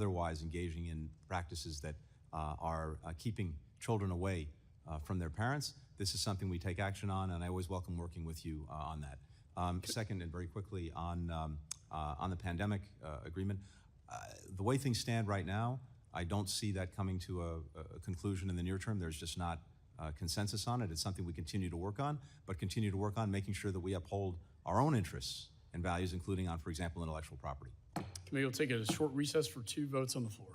otherwise engaging in practices that are keeping children away from their parents. This is something we take action on, and I always welcome working with you on that. Second, and very quickly, on the pandemic agreement, the way things stand right now, I don't see that coming to a conclusion in the near term. There's just not consensus on it. It's something we continue to work on, but continue to work on making sure that we uphold our own interests and values, including on, for example, intellectual property. Committee will take a short recess for 2 votes on the floor.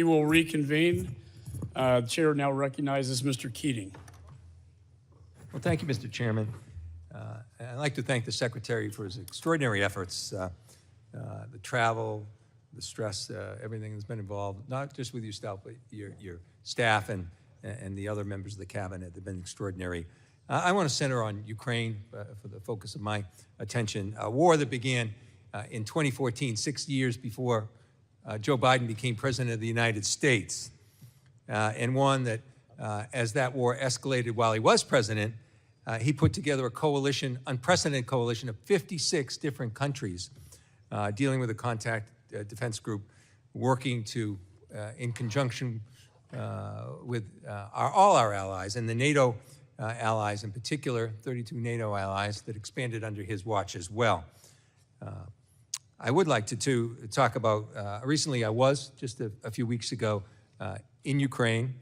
We will reconvene. The chair now recognizes Mr. Keating. Well, thank you, Mr. Chairman. I'd like to thank the Secretary for his extraordinary efforts, the travel, the stress, everything that's been involved, not just with yourself, but your staff and the other members of the cabinet. They've been extraordinary. I want to center on Ukraine for the focus of my attention. A war that began in 2014, 6 years before Joe Biden became President of the United States, and one that, as that war escalated while he was president, he put together a coalition, unprecedented coalition of 56 different countries dealing with a contact defense group, working to, in conjunction with all our allies, and the NATO allies in particular, 32 NATO allies that expanded under his watch as well. I would like to talk about, recently I was, just a few weeks ago, in Ukraine,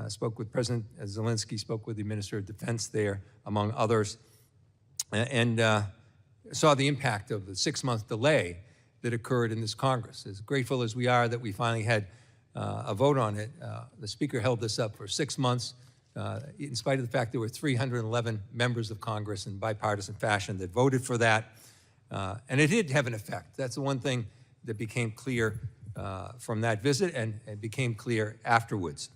spoke with President Zelensky, spoke with the Minister of Defense there, among others, and saw the impact of the 6-month delay that occurred in this Congress. As grateful as we are that we finally had a vote on it, the Speaker held this up for 6 months, in spite of the fact there were 311 members of Congress in bipartisan fashion that voted for that. And it did have an effect. That's the one thing that became clear from that visit, and it became clear afterwards.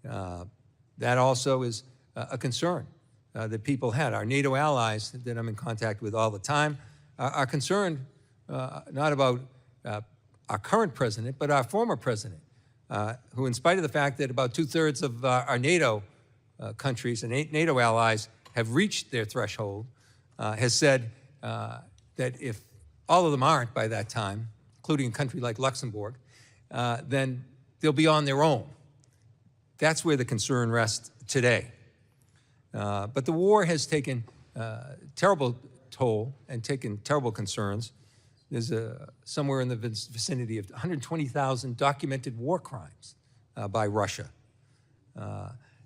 That also is a concern that people had. Our NATO allies that I'm in contact with all the time are concerned not about our current president, but our former president, who, in spite of the fact that about 2/3 of our NATO countries and NATO allies have reached their threshold, has said that if all of them aren't by that time, including a country like Luxembourg, then they'll be on their own. That's where the concern rests today. But the war has taken terrible toll and taken terrible concerns. There's somewhere in the vicinity of 120,000 documented war crimes by Russia.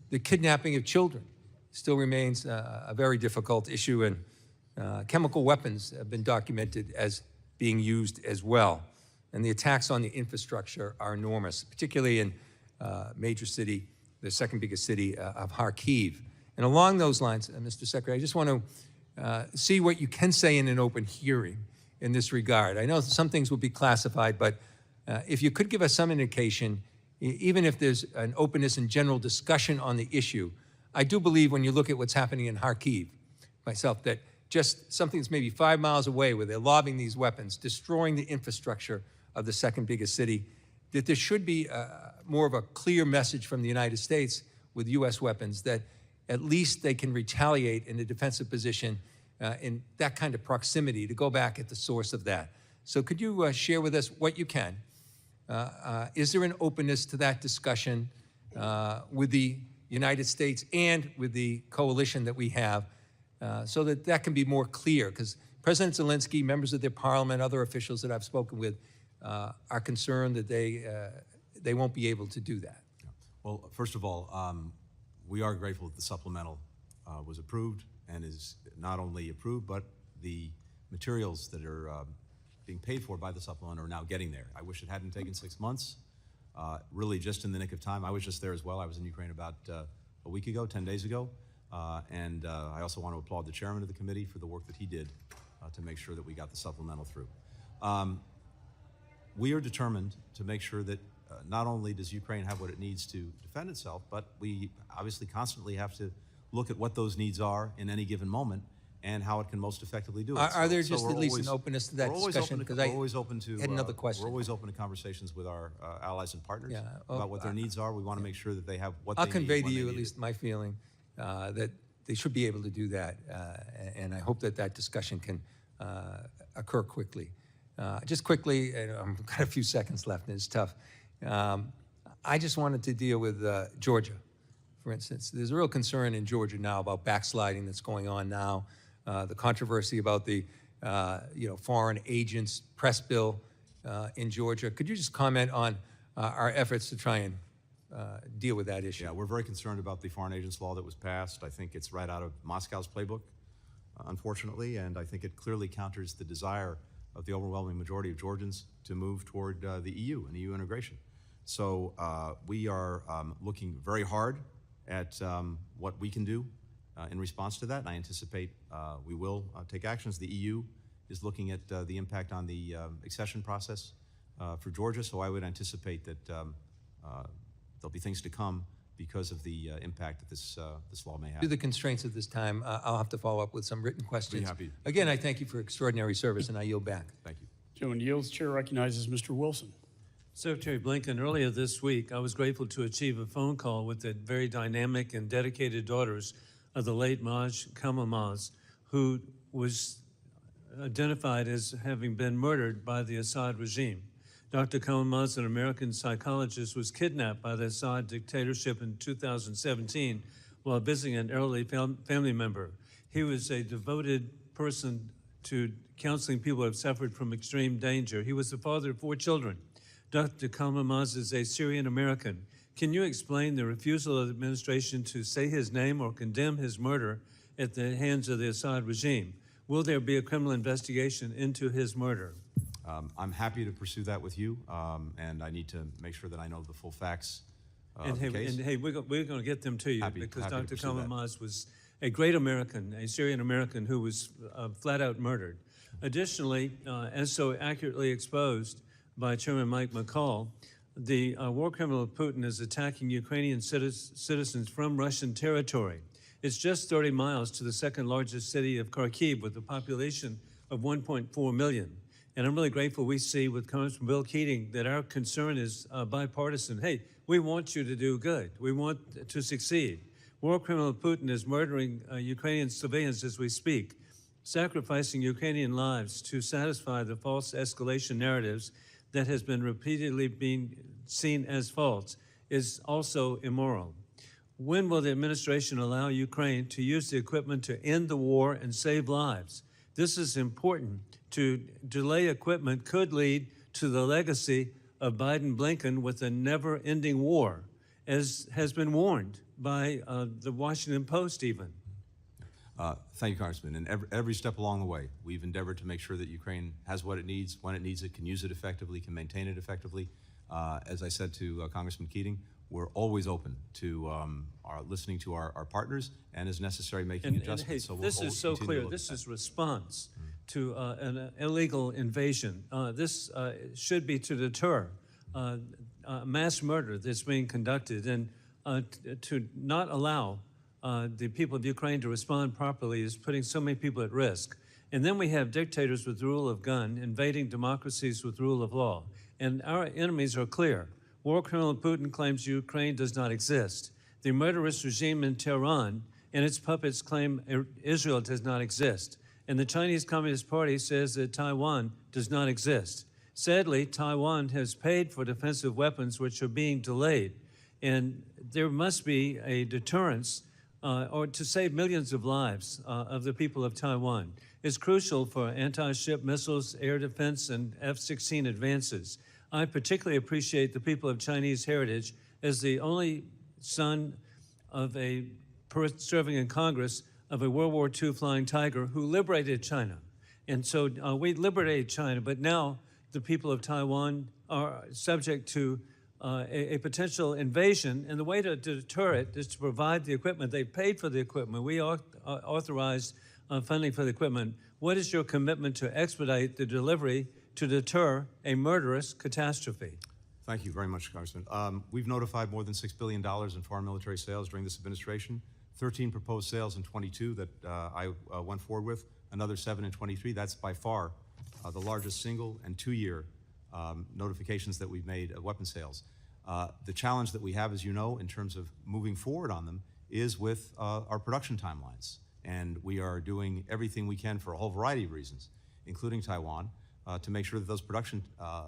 The kidnapping of children still remains a very difficult issue, and chemical weapons have been documented as being used as well. And the attacks on the infrastructure are enormous, particularly in major city, the second biggest city of Kharkiv. And along those lines, Mr. Secretary, I just want to see what you can say in an open hearing in this regard. I know some things will be classified, but if you could give us some indication, even if there's an openness and general discussion on the issue, I do believe when you look at what's happening in Kharkiv, myself, that just something that's maybe 5 miles away where they're lobbing these weapons, destroying the infrastructure of the second biggest city, that there should be more of a clear message from the United States with U.S. weapons that at least they can retaliate in a defensive position in that kind of proximity to go back at the source of that. So could you share with us what you can? Is there an openness to that discussion with the United States and with the coalition that we have so that that can be more clear? Because President Zelensky, members of their parliament, other officials that I've spoken with are concerned that they won't be able to do that. Well, first of all, we are grateful that the supplemental was approved and is not only approved, but the materials that are being paid for by the supplemental are now getting there. I wish it hadn't taken 6 months, really just in the nick of time. I was just there as well. I was in Ukraine about a week ago, 10 days ago. And I also want to applaud the chairman of the committee for the work that he did to make sure that we got the supplemental through. We are determined to make sure that not only does Ukraine have what it needs to defend itself, but we obviously constantly have to look at what those needs are in any given moment and how it can most effectively do it. Are there just at least an openness to that discussion? We're always open to another question. We're always open to conversations with our allies and partners about what their needs are. We want to make sure that they have what they need. I'll convey to you at least my feeling that they should be able to do that, and I hope that that discussion can occur quickly. Just quickly, and I've got a few seconds left, and it's tough. I just wanted to deal with Georgia, for instance. There's a real concern in Georgia now about backsliding that's going on now. The controversy about the foreign agents press bill in Georgia. Could you just comment on our efforts to try and deal with that issue? Yeah, we're very concerned about the foreign agents law that was passed. I think it's right out of Moscow's playbook, unfortunately, and I think it clearly counters the desire of the overwhelming majority of Georgians to move toward the EU and EU integration. So we are looking very hard at what we can do in response to that, and I anticipate we will take actions. The EU is looking at the impact on the accession process for Georgia, so I would anticipate that there'll be things to come because of the impact that this law may have. Due to the constraints of this time, I'll have to follow up with some written questions. happy. Again, I thank you for extraordinary service, and I yield back. Thank you. Gentleman yields. Chair recognizes Mr. Wilson. Secretary Blinken, earlier this week, I was grateful to achieve a phone call with the very dynamic and dedicated daughters of the late Maj Kalmamaz, who was identified as having been murdered by the Assad regime. Dr. Kalmamaz, an American psychologist, was kidnapped by the Assad dictatorship in 2017 while visiting an elderly family member. He was a devoted person to counseling people who have suffered from extreme danger. He was the father of 4 children. Dr. Kalmamaz is a Syrian American. Can you explain the refusal of the administration to say his name or condemn his murder at the hands of the Assad regime? Will there be a criminal investigation into his murder? I'm happy to pursue that with you, and I need to make sure that I know the full facts of the case. And hey, we're going to get them to you because happy to Dr. pursue that. Kalmamaz was a great American, a Syrian American who was flat out murdered. Additionally, as so accurately exposed by Chairman Mike McCall, the war criminal Putin is attacking Ukrainian citizens from Russian territory. It's just 30 miles to the second largest city of Kharkiv with a population of 1.4 million. And I'm really grateful we see with Congressman Bill Keating that our concern is bipartisan. Hey, we want you to do good. We want to succeed. War criminal Putin is murdering Ukrainian civilians as we speak, sacrificing Ukrainian lives to satisfy the false escalation narratives that has been repeatedly being seen as false, is also immoral. When will the administration allow Ukraine to use the equipment to end the war and save lives? This is important. To delay equipment could lead to the legacy of Biden-Blinken with a never-ending war, as has been warned by the Washington Post even. Thank you, Congressman. And every step along the way, we've endeavored to make sure that Ukraine has what it needs, when it needs it, can use it effectively, can maintain it effectively. As I said to Congressman Keating, we're always open to listening to our partners and, as necessary, making adjustments. Hey, So we'll this always is so continue to clear. look This at is that. response to an illegal invasion. This should be to deter mass murder that's being conducted and to not allow the people of Ukraine to respond properly is putting so many people at risk. And then we have dictators with rule of gun invading democracies with rule of law. And our enemies are clear. War criminal Putin claims Ukraine does not exist. The murderous regime in Tehran and its puppets claim Israel does not exist. And the Chinese Communist Party says that Taiwan does not exist. Sadly, Taiwan has paid for defensive weapons which are being delayed. And there must be a deterrence or to save millions of lives of the people of Taiwan. It's crucial for anti-ship missiles, air defense, and F-16 advances. I particularly appreciate the people of Chinese heritage as the only son of a person serving in Congress of a World War II flying tiger who liberated China. And so we liberated China, but now the people of Taiwan are subject to a potential invasion, and the way to deter it is to provide the equipment. They paid for the equipment. We authorized funding for the equipment. What is your commitment to expedite the delivery to deter a murderous catastrophe? Thank you very much, Congressman. We've notified more than $6 billion in foreign military sales during this administration, 13 proposed sales in 22 that I went forward with, another 7 in 23. That's by far the largest single and 2-year notifications that we've made of weapon sales. The challenge that we have, as you know, in terms of moving forward on them is with our production timelines. And we are doing everything we can for a whole variety of reasons, including Taiwan, to make sure that those production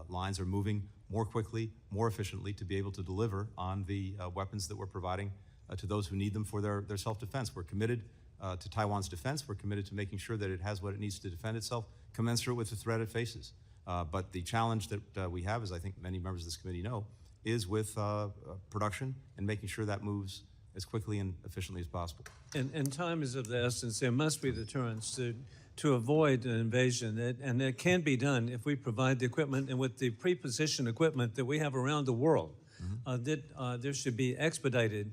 lines are moving more quickly, more efficiently to be able to deliver on the weapons that we're providing to those who need them for their self-defense. We're committed to Taiwan's defense. We're committed to making sure that it has what it needs to defend itself, commensurate with the threat it faces. But the challenge that we have, as I think many members of this committee know, is with production and making sure that moves as quickly and efficiently as possible. And time is of the essence. There must be deterrence to avoid an invasion, and it can be done if we provide the equipment and with the pre-positioned equipment that we have around the world. that there should be expedited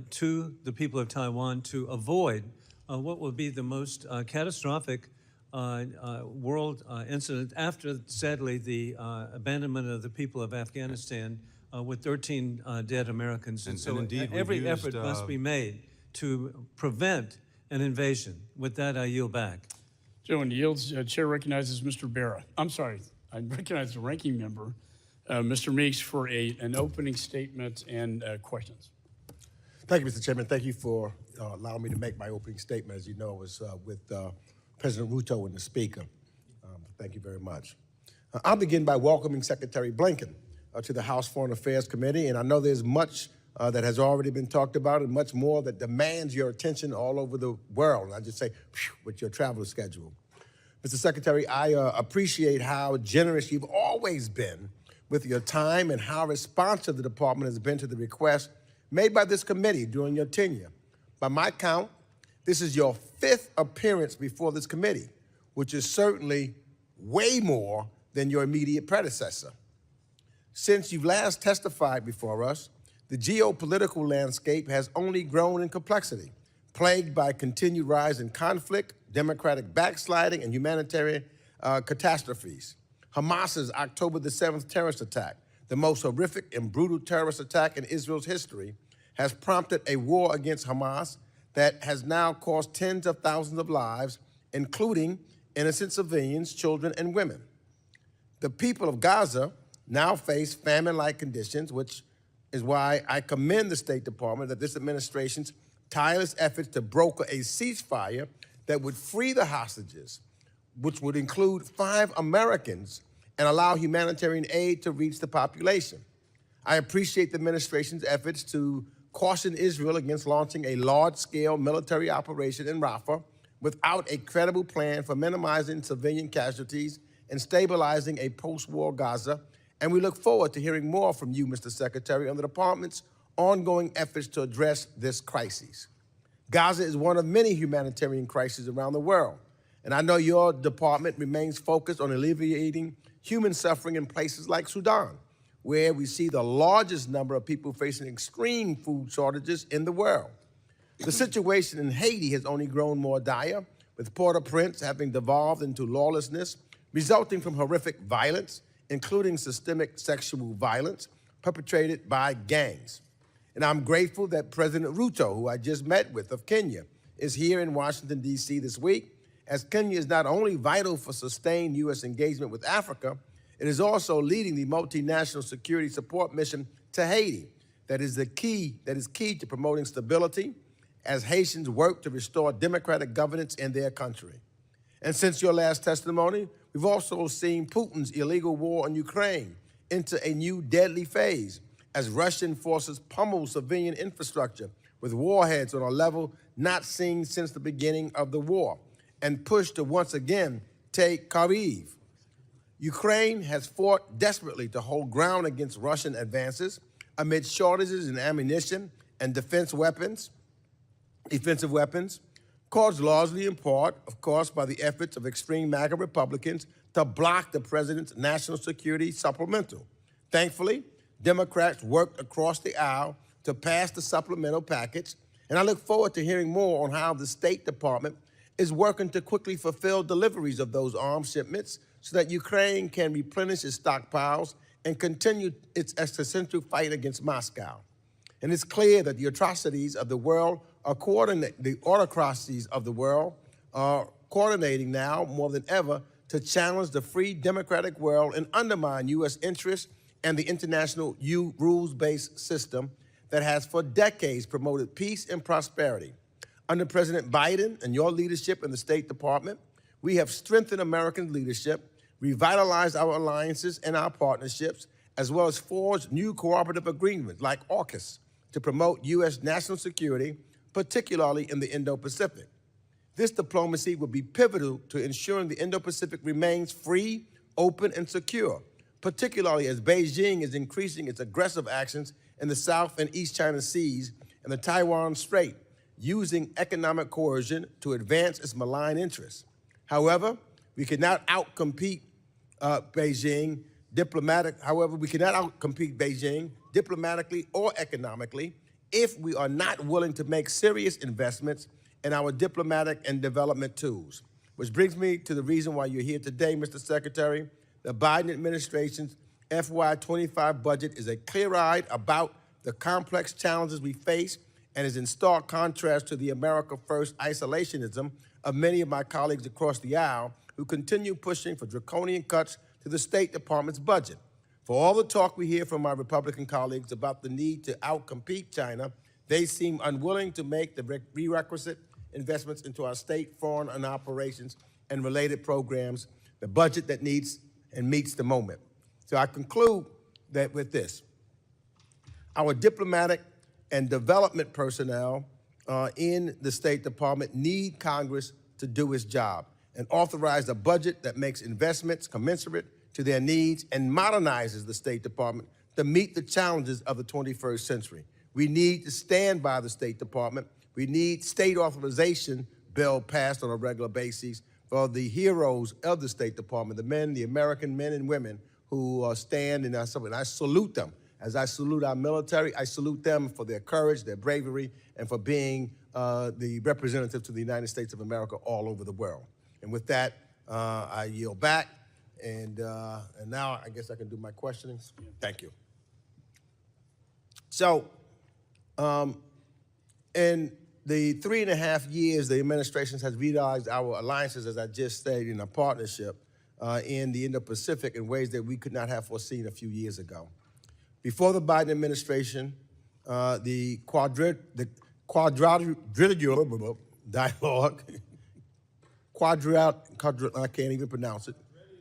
to the people of Taiwan to avoid what will be the most catastrophic world incident after, sadly, the abandonment of the people of Afghanistan with 13 dead Americans. And so indeed, we've every used, effort must be made to prevent an invasion. With that, I yield back. Gentleman yields. Chair recognizes Mr. Barra. I'm sorry, I recognize the ranking member, Mr. Meeks, for an opening statement and questions. Thank you, Mr. Chairman. Thank you for allowing me to make my opening statement. As you know, it was with President Ruto and the Speaker. Thank you very much. I'll begin by welcoming Secretary Blinken to the House Foreign Affairs Committee, and I know there's much that has already been talked about and much more that demands your attention all over the world. And I just say, phew, with your travel schedule. Mr. Secretary, I appreciate how generous you've always been with your time and how responsive the department has been to the request made by this committee during your tenure. By my count, this is your 5th appearance before this committee, which is certainly way more than your immediate predecessor. Since you've last testified before us, the geopolitical landscape has only grown in complexity, plagued by continued rise in conflict, democratic backsliding, and humanitarian catastrophes. Hamas's October the 7th terrorist attack, the most horrific and brutal terrorist attack in Israel's history, has prompted a war against Hamas that has now cost tens of thousands of lives, including innocent civilians, children, and women. The people of Gaza now face famine-like conditions, which is why I commend the State Department that this administration's tireless efforts to broker a ceasefire that would free the hostages, which would include 5 Americans, and allow humanitarian aid to reach the population. I appreciate the administration's efforts to caution Israel against launching a large-scale military operation in Rafah without a credible plan for minimizing civilian casualties and stabilizing a post-war Gaza. And we look forward to hearing more from you, Mr. Secretary, on the department's ongoing efforts to address this crisis. Gaza is one of many humanitarian crises around the world, and I know your department remains focused on alleviating human suffering in places like Sudan, where we see the largest number of people facing extreme food shortages in the world. The situation in Haiti has only grown more dire, with Port-au-Prince having devolved into lawlessness, resulting from horrific violence, including systemic sexual violence perpetrated by gangs. And I'm grateful that President Ruto, who I just met with of Kenya, is here in Washington, D.C. this week, as Kenya is not only vital for sustained U.S. engagement with Africa, it is also leading the multinational security support mission to Haiti that is key to promoting stability as Haitians work to restore democratic governance in their country. And since your last testimony, we've also seen Putin's illegal war on Ukraine enter a new deadly phase as Russian forces pummel civilian infrastructure with warheads on a level not seen since the beginning of the war and push to once again take Kyiv. Ukraine has fought desperately to hold ground against Russian advances amid shortages in ammunition and defensive weapons, caused largely in part, of course, by the efforts of extreme MAGA Republicans to block the president's national security supplemental. Thankfully, Democrats worked across the aisle to pass the supplemental package, and I look forward to hearing more on how the State Department is working to quickly fulfill deliveries of those arms shipments so that Ukraine can replenish its stockpiles and continue its existential fight against Moscow. And it's clear that the atrocities of the world are the autocracies of the world are coordinating now more than ever to challenge the free democratic world and undermine U.S. interests and the international rules-based system that has for decades promoted peace and prosperity. Under President Biden and your leadership in the State Department, we have strengthened American leadership, revitalized our alliances and our partnerships, as well as forged new cooperative agreements like AUKUS to promote U.S. national security, particularly in the Indo-Pacific. This diplomacy will be pivotal to ensuring the Indo-Pacific remains free, open, and secure, particularly as Beijing is increasing its aggressive actions in the South and East China Seas and the Taiwan Strait, using economic coercion to advance its malign interests. However, we cannot outcompete Beijing However, we cannot outcompete Beijing diplomatically or economically if we are not willing to make serious investments in our diplomatic and development tools. Which brings me to the reason why you're here today, Mr. Secretary. The Biden administration's FY25 budget is clear-eyed about the complex challenges we face and is in stark contrast to the America First isolationism of many of my colleagues across the aisle who continue pushing for draconian cuts to the State Department's budget. For all the talk we hear from my Republican colleagues about the need to outcompete China, they seem unwilling to make the prerequisite investments into our state, foreign, and operations and related programs, the budget that needs and meets the moment. So I conclude that with this. Our diplomatic and development personnel in the State Department need Congress to do its job and authorize a budget that makes investments commensurate to their needs and modernizes the State Department to meet the challenges of the 21st century. We need to stand by the State Department. We need state authorization bill passed on a regular basis for the heroes of the State Department, the men, the American men and women who stand and I salute them. As I salute our military, I salute them for their courage, their bravery, and for being the representative to the United States of America all over the world. And with that, I yield back. And now I guess I can do my questionings. Thank you. So, in the 3.5 years, the administration has realized our alliances, as I just stated, in a partnership in the Indo-Pacific in ways that we could not have foreseen a few years ago. Before the Biden administration, the quadrilateral dialogue, I can't even pronounce it,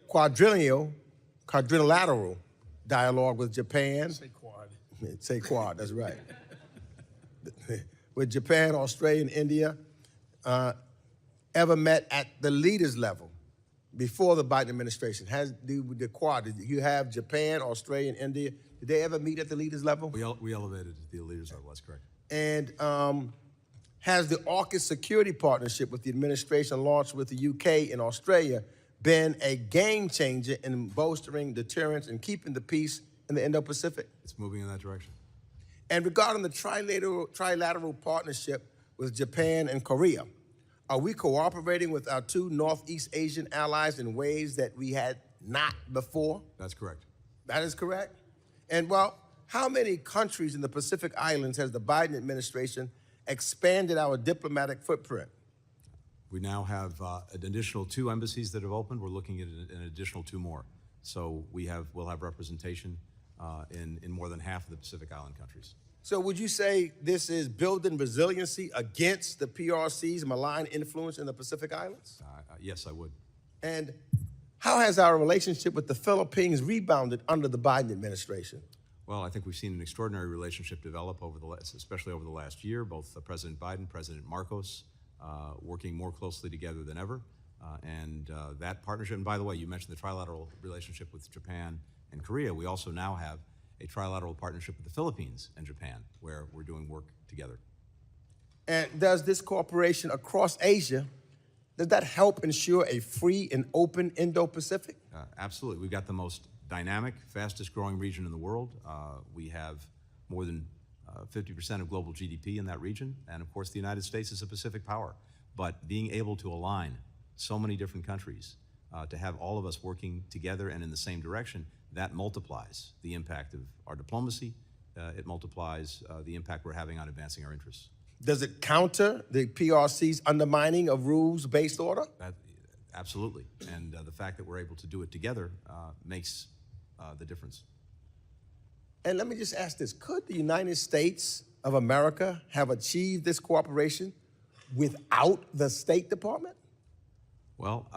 quadrilateral dialogue with Japan. Say quad. Say quad, that's right. With Japan, Australia, and India, ever met at the leaders level before the Biden administration? Has the quad, did you have Japan, Australia, and India, did they ever meet at the leaders level? We elevated the leaders level, that's correct. And has the AUKUS security partnership with the administration launched with the UK and Australia been a game changer in bolstering deterrence and keeping the peace in the Indo-Pacific? It's moving in that direction. And regarding the trilateral partnership with Japan and Korea, are we cooperating with our two Northeast Asian allies in ways that we had not before? That's correct. That is correct. And well, how many countries in the Pacific Islands has the Biden administration expanded our diplomatic footprint? We now have an additional 2 embassies that have opened. We're looking at an additional 2 more. So we'll have representation in more than half of the Pacific Island countries. So would you say this is building resiliency against the PRC's malign influence in the Pacific Islands? Yes, I would. And how has our relationship with the Philippines rebounded under the Biden administration? Well, I think we've seen an extraordinary relationship develop especially over the last year, both President Biden, President Marcos, working more closely together than ever. And that partnership, and by the way, you mentioned the trilateral relationship with Japan and Korea. We also now have a trilateral partnership with the Philippines and Japan, where we're doing work together. And does this cooperation across Asia, does that help ensure a free and open Indo-Pacific? Absolutely. We've got the most dynamic, fastest growing region in the world. We have more than 50% of global GDP in that region. And of course, the United States is a Pacific power. But being able to align so many different countries, to have all of us working together and in the same direction, that multiplies the impact of our diplomacy. It multiplies the impact we're having on advancing our interests. Does it counter the PRC's undermining of rules-based order? Absolutely. And the fact that we're able to do it together makes the difference. And let me just ask this. Could the United States of America have achieved this cooperation without the State Department? Well,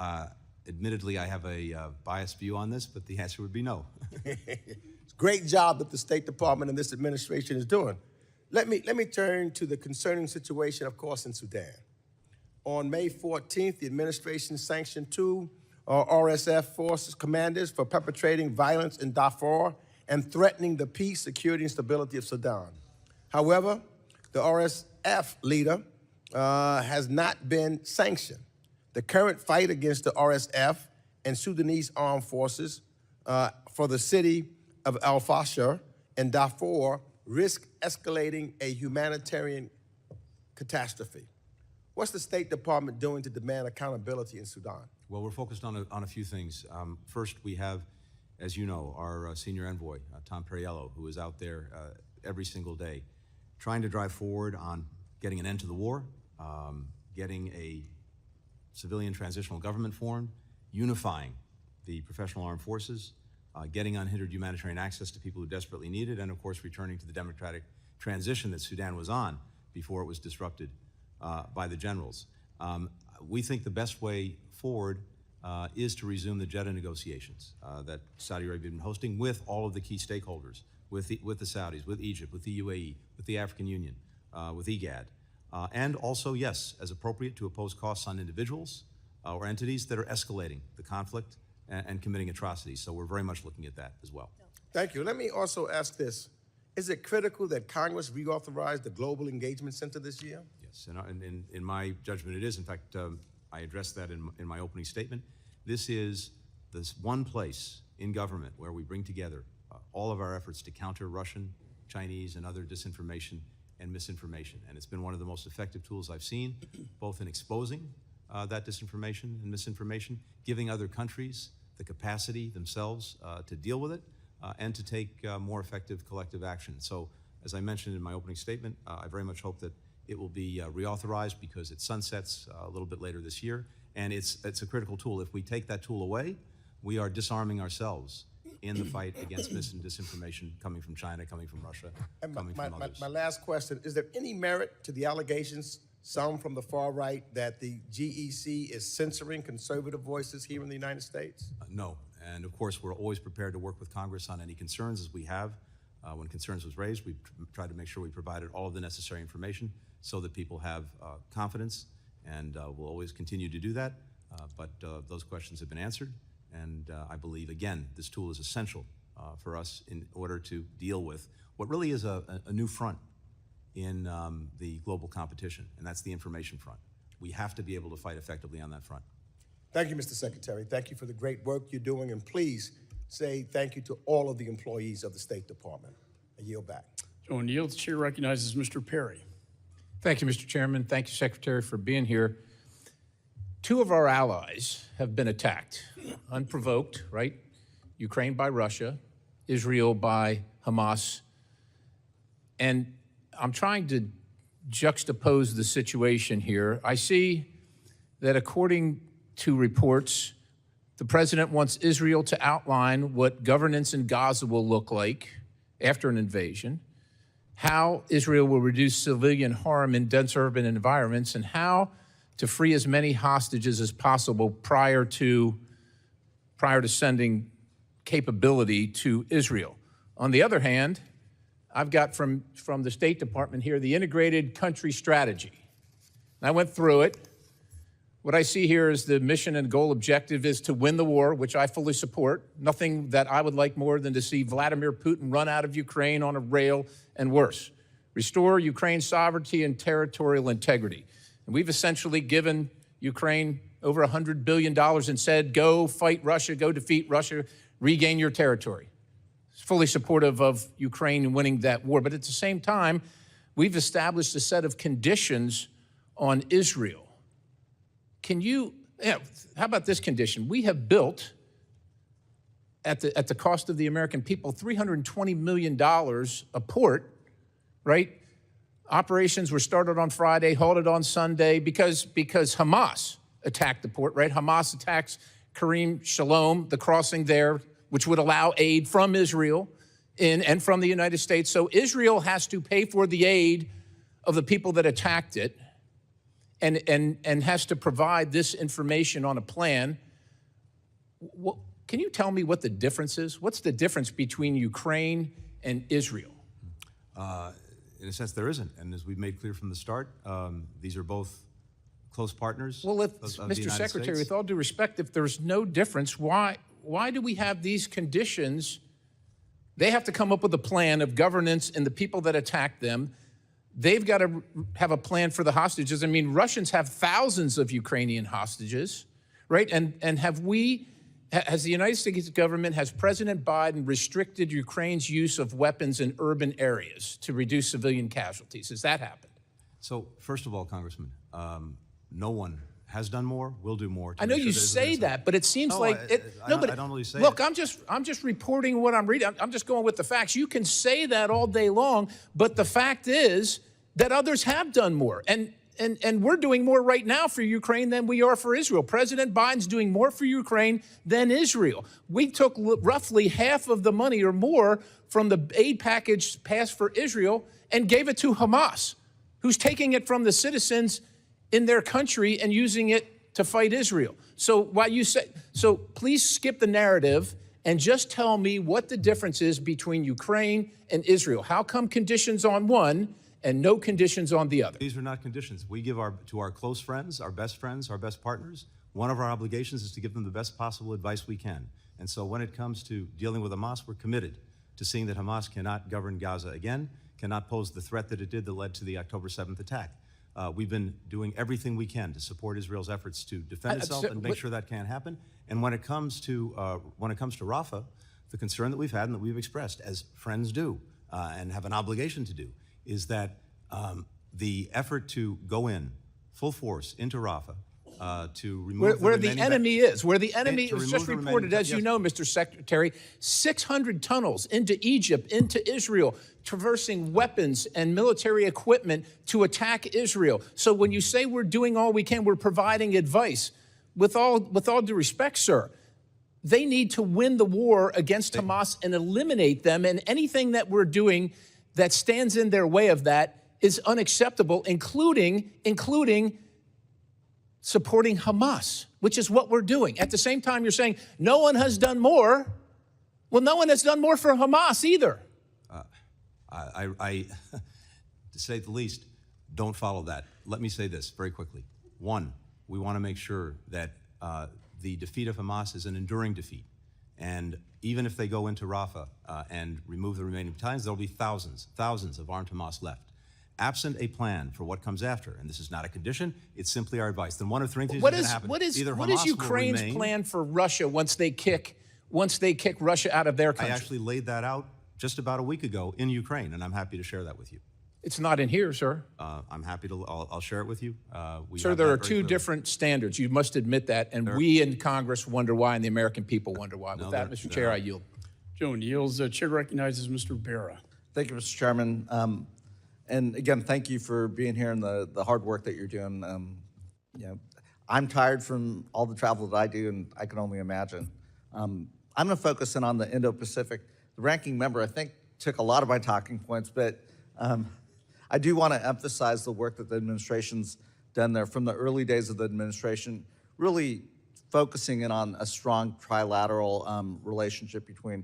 admittedly, I have a biased view on this, but the answer would be no. It's a great job that the State Department and this administration is doing. Let me turn to the concerning situation, of course, in Sudan. On May 14th, the administration sanctioned 2 RSF forces commanders for perpetrating violence in Darfur and threatening the peace, security, and stability of Sudan. However, the RSF leader has not been sanctioned. The current fight against the RSF and Sudanese armed forces for the city of Al-Fasher in Darfur risk escalating a humanitarian catastrophe. What's the State Department doing to demand accountability in Sudan? Well, we're focused on a few things. First, we have, as you know, our senior envoy, Tom Perriello, who is out there every single day trying to drive forward on getting an end to the war, getting a civilian transitional government formed, unifying the professional armed forces, getting unhindered humanitarian access to people who desperately need it, and of course returning to the democratic transition that Sudan was on before it was disrupted by the generals. We think the best way forward is to resume the Jeddah negotiations that Saudi Arabia has been hosting with all of the key stakeholders, with the Saudis, with Egypt, with the UAE, with the African Union, with IGAD, and also, yes, as appropriate, to oppose costs on individuals or entities that are escalating the conflict and committing atrocities. So we're very much looking at that as well. Thank you. Let me also ask this. Is it critical that Congress reauthorize the Global Engagement Center this year? Yes, and in my judgment it is. In fact, I addressed that in my opening statement. This is this one place in government where we bring together all of our efforts to counter Russian, Chinese, and other disinformation and misinformation. And it's been one of the most effective tools I've seen, both in exposing that disinformation and misinformation, giving other countries the capacity themselves to deal with it, and to take more effective collective action. So, as I mentioned in my opening statement, I very much hope that it will be reauthorized because it sunsets a little bit later this year, and it's a critical tool. If we take that tool away, we are disarming ourselves in the fight against mis and disinformation coming from China, coming from Russia, And coming from others. my last question, is there any merit to the allegations, some from the far right, that the GEC is censoring conservative voices here in the United States? No, and of course, we're always prepared to work with Congress on any concerns, as we have. When concerns was raised, we tried to make sure we provided all of the necessary information so that people have confidence, and we'll always continue to do that. But those questions have been answered, and I believe, again, this tool is essential for us in order to deal with what really is a new front in the global competition, and that's the information front. We have to be able to fight effectively on that front. Thank you, Mr. Secretary. Thank you for the great work you're doing, and please say thank you to all of the employees of the State Department. I yield back. So yield, the chair recognizes Mr. Perry. Thank you, Mr. Chairman. Thank you, Secretary, for being here. Two of our allies have been attacked, unprovoked, right? Ukraine by Russia, Israel by Hamas. And I'm trying to juxtapose the situation here. I see that according to reports, the president wants Israel to outline what governance in Gaza will look like after an invasion, how Israel will reduce civilian harm in dense urban environments, and how to free as many hostages as possible prior to sending capability to Israel. On the other hand, I've got from the State Department here the integrated country strategy. And I went through it. What I see here is the mission and goal objective is to win the war, which I fully support. Nothing that I would like more than to see Vladimir Putin run out of Ukraine on a rail and worse. Restore Ukraine's sovereignty and territorial integrity. And we've essentially given Ukraine over $100 billion and said, go fight Russia, go defeat Russia, regain your territory. It's fully supportive of Ukraine winning that war. But at the same time, we've established a set of conditions on Israel. How about this condition? We have built, at the cost of the American people, $320 million a port, right? Operations were started on Friday, halted on Sunday because Hamas attacked the port, right? Hamas attacks Karim Shalom, the crossing there, which would allow aid from Israel and from the United States. So Israel has to pay for the aid of the people that attacked it, and has to provide this information on a plan. Can you tell me what the difference is? What's the difference between Ukraine and Israel? In a sense, there isn't. And as we've made clear from the start, these are both close partners. Well, of the Mr. Secretary, States. with all due respect, if there's no difference, why do we have these conditions? They have to come up with a plan of governance and the people that attack them. They've got to have a plan for the hostages. I mean, Russians have thousands of Ukrainian hostages, right? And have we Has the United States government, has President Biden restricted Ukraine's use of weapons in urban areas to reduce civilian casualties? Has that happened? So first of all, Congressman, no one has done more, will do more. I know you say that, but it seems No, like I don't really say look, it. I'm just reporting what I'm reading. I'm just going with the facts. You can say that all day long, but the fact is that others have done more. And we're doing more right now for Ukraine than we are for Israel. President Biden's doing more for Ukraine than Israel. We took roughly half of the money or more from the aid package passed for Israel and gave it to Hamas, who's taking it from the citizens in their country and using it to fight Israel. So please skip the narrative and just tell me what the difference is between Ukraine and Israel. How come conditions on one and no conditions on the other? These are not conditions. We give to our close friends, our best partners, one of our obligations is to give them the best possible advice we can. And so when it comes to dealing with Hamas, we're committed to seeing that Hamas cannot govern Gaza again, cannot pose the threat that it did that led to the October 7th attack. We've been doing everything we can to support Israel's efforts to defend itself and make sure that can't happen. And when it comes to Rafah, the concern that we've had and that we've expressed, as friends do, and have an obligation to do, is that the effort to go in full force into Rafah to remove where the enemy is, where the enemy to was just remove the reported, remaining- as you yes. know, Mr. Secretary, 600 tunnels into Egypt, into Israel, traversing weapons and military equipment to attack Israel. So when you say we're doing all we can, we're providing advice. With all due respect, sir, they need to win the war against Hamas and eliminate them, and anything that we're doing that stands in their way of that is unacceptable, including supporting Hamas, which is what we're doing. At the same time, you're saying no one has done more. Well, no one has done more for Hamas either. I to say the least, don't follow that. Let me say this very quickly. One, we want to make sure that the defeat of Hamas is an enduring defeat. And even if they go into Rafah and remove the remaining battalions, there'll be thousands of armed Hamas left. Absent a plan for what comes after, and this is not a condition, it's simply our advice. Then one of three things is going to happen. What is Either Hamas will Ukraine's remain- plan for Russia once they kick Russia out of their I country? actually laid that out just about a week ago in Ukraine, and I'm happy to share that with you. It's not in here, sir. I'm happy to, I'll share it with you. Sir, there are two different standards. You must admit that, and we in Congress wonder why, and the American people wonder why. With that, Mr. Chair, I yield. Joan yields. Chair recognizes Mr. Bera. Thank you, Mr. Chairman. And again, thank you for being here and the hard work that you're doing. I'm tired from all the travel that I do, and I can only imagine. I'm going to focus in on the Indo-Pacific. The ranking member, I think, took a lot of my talking points, but I do want to emphasize the work that the administration's done there from the early days of the administration, really focusing in on a strong trilateral relationship between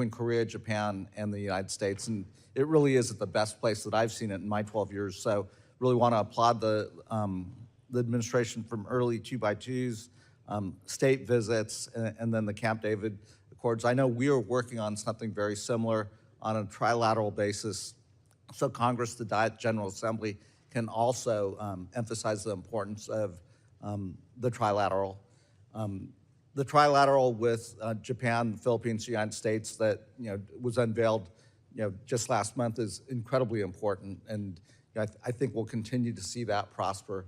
Korea, Japan, and the United States. And it really is at the best place that I've seen it in my 12 years. So really want to applaud the administration from early 2x2s, state visits, and then the Camp David Accords. I know we are working on something very similar on a trilateral basis. So Congress, the Diet General Assembly, can also emphasize the importance of the trilateral. The trilateral with Japan, the Philippines, the United States that was unveiled just last month is incredibly important, and I think we'll continue to see that prosper.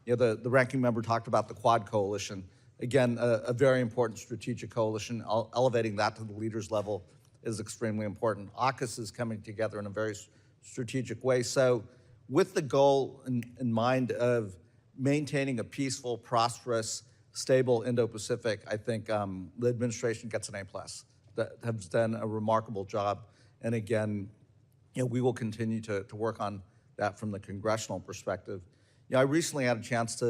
The ranking member talked about the Quad Coalition. Again, a very important strategic coalition. Elevating that to the leaders level is extremely important. AUKUS is coming together in a very strategic way. So with the goal in mind of maintaining a peaceful, prosperous, stable Indo-Pacific, I think the administration gets an A+. That has done a remarkable job. And again, we will continue to work on that from the congressional perspective. I recently had a chance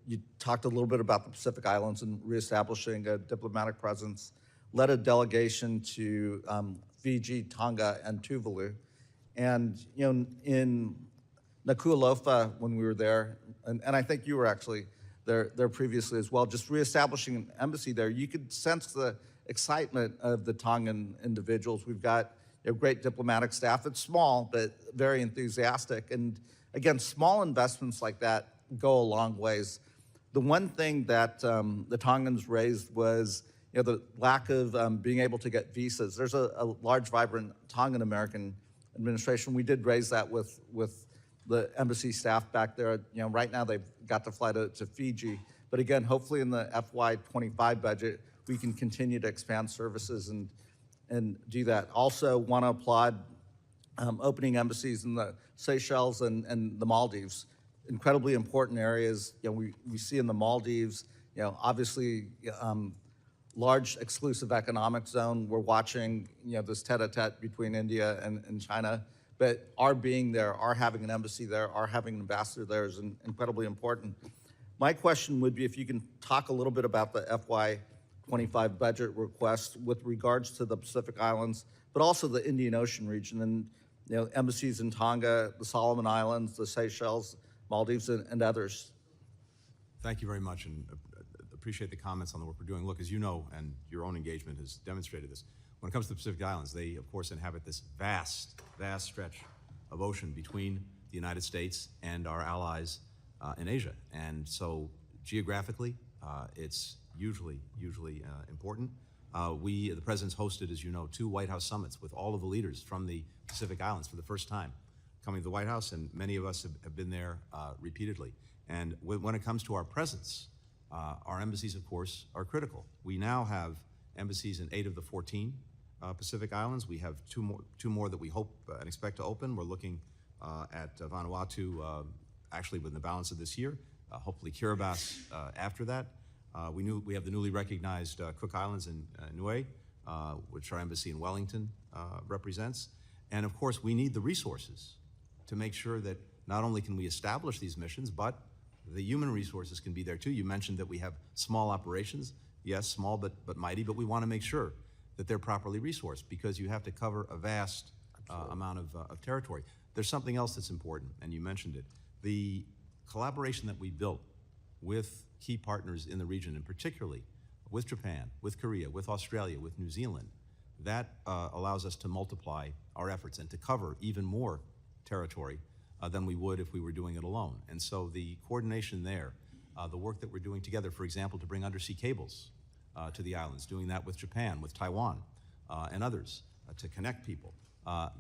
you talked a little bit about the Pacific Islands and reestablishing a diplomatic presence, led a delegation to Fiji, Tonga, and Tuvalu. And in Nuku'alofa, when we were there, and I think you were actually there previously as well, just reestablishing an embassy there, you could sense the excitement of the Tongan individuals. We've got a great diplomatic staff. It's small, but very enthusiastic. And again, small investments like that go a long ways. The one thing that the Tongans raised was the lack of being able to get visas. There's a large, vibrant Tongan American administration. We did raise that with the embassy staff back there. Right now they've got to fly to Fiji. But again, hopefully in the FY25 budget, we can continue to expand services and do that. Also want to applaud opening embassies in the Seychelles and the Maldives. Incredibly important areas. We see in the Maldives, obviously large exclusive economic zone. We're watching, this tete-a-tete between India and China. But our being there, our having an embassy there, our having an ambassador there is incredibly important. My question would be if you can talk a little bit about the FY25 budget request with regards to the Pacific Islands, but also the Indian Ocean region and embassies in Tonga, the Solomon Islands, the Seychelles, Maldives, and others. Thank you very much, and appreciate the comments on the work we're doing. Look, as you know, and your own engagement has demonstrated this, when it comes to the Pacific Islands, they, of course, inhabit this vast stretch of ocean between the United States and our allies in Asia. And so geographically, it's usually important. The President's hosted, as you know, 2 White House summits with all of the leaders from the Pacific Islands for the first time coming to the White House, and many of us have been there repeatedly. And when it comes to our presence, our embassies, of course, are critical. We now have embassies in 8 of the 14 Pacific Islands. We have two more that we hope and expect to open. We're looking at Vanuatu actually within the balance of this year, hopefully Kiribati after that. We have the newly recognized Cook Islands in Niue, which our embassy in Wellington represents. And of course, we need the resources to make sure that not only can we establish these missions, but the human resources can be there too. You mentioned that we have small operations. Yes, small but mighty, but we want to make sure that they're properly resourced because you have to cover a vast amount of territory. There's something else that's important, and you mentioned it. The collaboration that we built with key partners in the region, and particularly with Japan, with Korea, with Australia, with New Zealand, that allows us to multiply our efforts and to cover even more territory than we would if we were doing it alone. And so the coordination there, the work that we're doing together, for example, to bring undersea cables to the islands, doing that with Japan, with Taiwan, and others to connect people,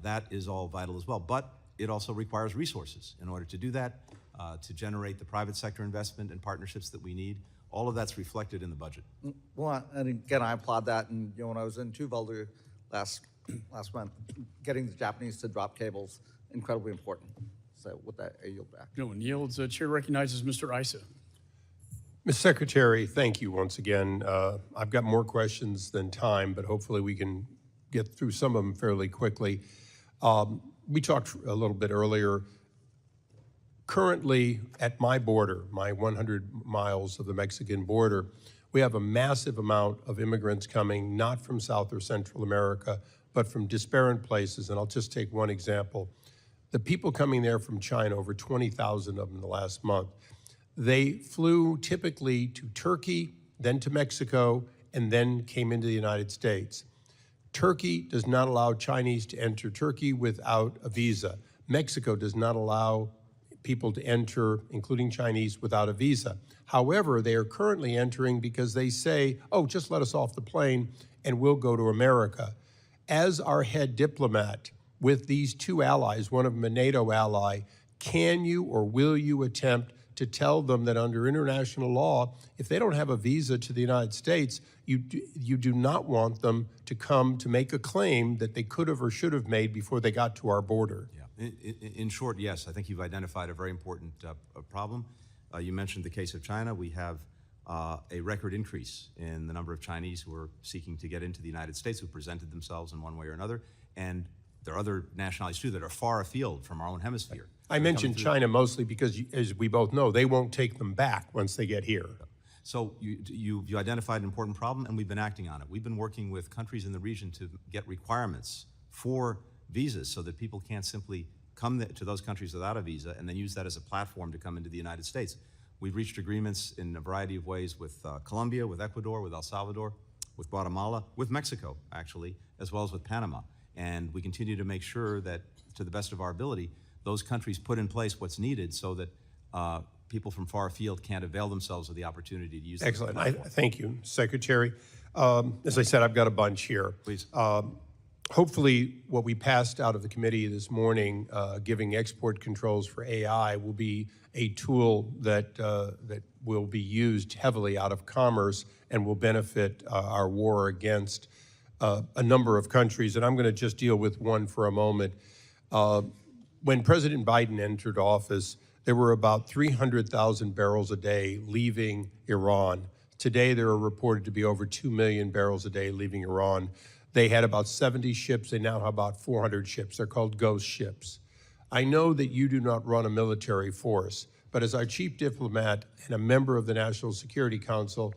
that is all vital as well. But it also requires resources in order to do that, to generate the private sector investment and partnerships that we need. All of that's reflected in the budget. Well, and again, I applaud that. And when I was in Tuvalu last month, getting the Japanese to drop cables, incredibly important. So with that, I yield back. No one yields. Chair recognizes Mr. Issa. Mr. Secretary, thank you once again. I've got more questions than time, but hopefully we can get through some of them fairly quickly. We talked a little bit earlier. Currently, at my border, my 100 miles of the Mexican border, we have a massive amount of immigrants coming, not from South or Central America, but from disparate places. And I'll just take one example. The people coming there from China, over 20,000 of them in the last month, they flew typically to Turkey, then to Mexico, and then came into the United States. Turkey does not allow Chinese to enter Turkey without a visa. Mexico does not allow people to enter, including Chinese, without a visa. However, they are currently entering because they say, oh, just let us off the plane and we'll go to America. As our head diplomat with these 2 allies, one of them a NATO ally, can you or will you attempt to tell them that under international law, if they don't have a visa to the United States, you do not want them to come to make a claim that they could have or should have made before they got to our border? Yeah. In short, yes, I think you've identified a very important problem. You mentioned the case of China. We have a record increase in the number of Chinese who are seeking to get into the United States, who presented themselves in one way or another. And there are other nationalities, too, that are far afield from our own hemisphere. I mentioned China mostly because, as we both know, they won't take them back once they get here. So you identified an important problem, and we've been acting on it. We've been working with countries in the region to get requirements for visas so that people can't simply come to those countries without a visa and then use that as a platform to come into the United States. We've reached agreements in a variety of ways with Colombia, with Ecuador, with El Salvador, with Guatemala, with Mexico, actually, as well as with Panama. And we continue to make sure that, to the best of our ability, those countries put in place what's needed so that people from far afield can't avail themselves of the opportunity to use those Excellent. platforms. Thank you, Secretary. As I said, I've got a bunch here. Please. Hopefully, what we passed out of the committee this morning, giving export controls for AI, will be a tool that will be used heavily out of commerce and will benefit our war against a number of countries. And I'm going to just deal with one for a moment. When President Biden entered office, there were about 300,000 barrels a day leaving Iran. Today, there are reported to be over 2 million barrels a day leaving Iran. They had about 70 ships. They now have about 400 ships. They're called ghost ships. I know that you do not run a military force, but as our chief diplomat and a member of the National Security Council,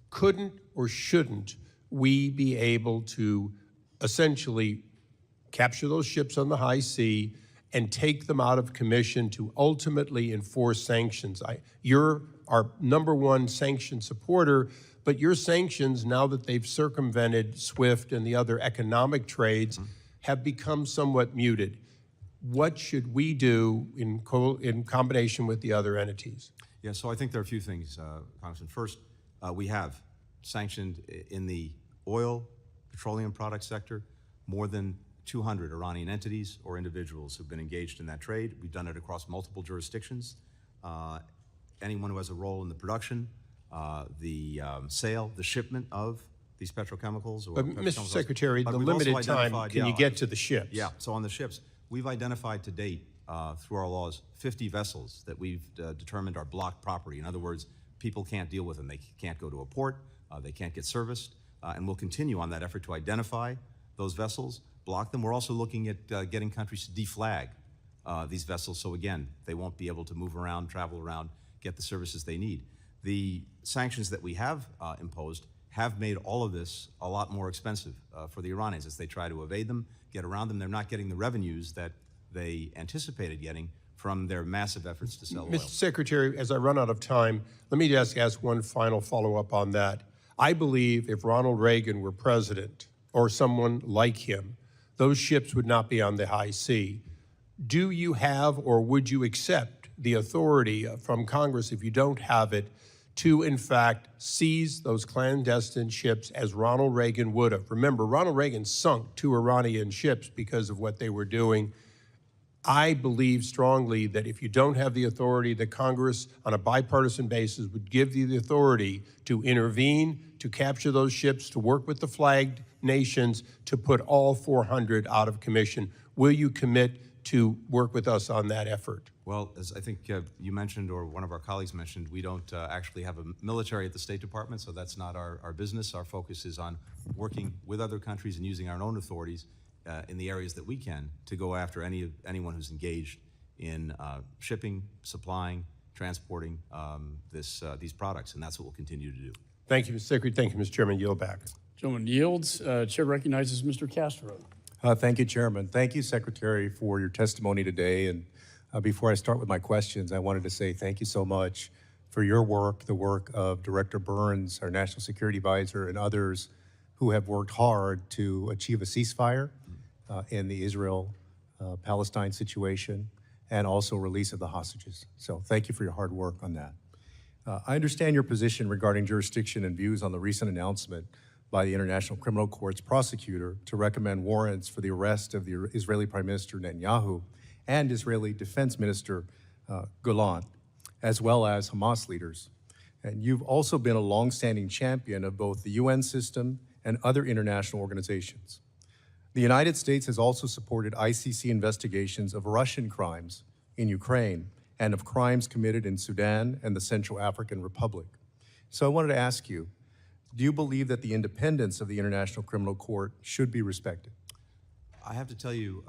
couldn't or shouldn't we be able to essentially capture those ships on the high sea and take them out of commission to ultimately enforce sanctions? You're our number one sanction supporter, but your sanctions, now that they've circumvented SWIFT and the other economic trades, have become somewhat muted. What should we do in combination with the other entities? Yeah, so I think there are a few things, Congressman. First, we have sanctioned in the oil, petroleum product sector more than 200 Iranian entities or individuals who've been engaged in that trade. We've done it across multiple jurisdictions. Anyone who has a role in the production, the sale, the shipment of these petrochemicals. But, Mr. Secretary, the limited time, can you get to the ships? Yeah, so on the ships, we've identified to date, through our laws, 50 vessels that we've determined are blocked property. In other words, people can't deal with them. They can't go to a port, they can't get serviced, and we'll continue on that effort to identify those vessels, block them. We're also looking at getting countries to deflag these vessels, so again, they won't be able to move around, travel around, get the services they need. The sanctions that we have imposed have made all of this a lot more expensive for the Iranians as they try to evade them, get around them. They're not getting the revenues that they anticipated getting from their massive efforts to sell oil. Mr. Secretary, as I run out of time, let me just ask one final follow-up on that. I believe if Ronald Reagan were president, or someone like him, those ships would not be on the high sea. Do you have, or would you accept the authority from Congress, if you don't have it, to, in fact, seize those clandestine ships as Ronald Reagan would have? Remember, Ronald Reagan sunk 2 Iranian ships because of what they were doing. I believe strongly that if you don't have the authority, that Congress, on a bipartisan basis, would give you the authority to intervene, to capture those ships, to work with the flagged nations, to put all 400 out of commission. Will you commit to work with us on that effort? Well, as I think you mentioned, or one of our colleagues mentioned, we don't actually have a military at the State Department, so that's not our business. Our focus is on working with other countries and using our own authorities in the areas that we can to go after anyone who's engaged in shipping, supplying, transporting these products, and that's what we'll continue to do. Thank you, Mr. Secretary. Thank you, Mr. Chairman. Yield back. Gentleman yields. Chair recognizes Mr. Castro. Thank you, Chairman. Thank you, Secretary, for your testimony today. And before I start with my questions, I wanted to say thank you so much for your work, the work of Director Burns, our National Security Advisor, and others who have worked hard to achieve a ceasefire in the Israel-Palestine situation, and also release of the hostages. So thank you for your hard work on that. I understand your position regarding jurisdiction and views on the recent announcement by the International Criminal Court's prosecutor to recommend warrants for the arrest of the Israeli Prime Minister Netanyahu and Israeli Defense Minister Gallant, as well as Hamas leaders. And you've also been a longstanding champion of both the UN system and other international organizations. The United States has also supported ICC investigations of Russian crimes in Ukraine and of crimes committed in Sudan and the Central African Republic. So I wanted to ask you, do you believe that the independence of the International Criminal Court should be respected? I have to tell you,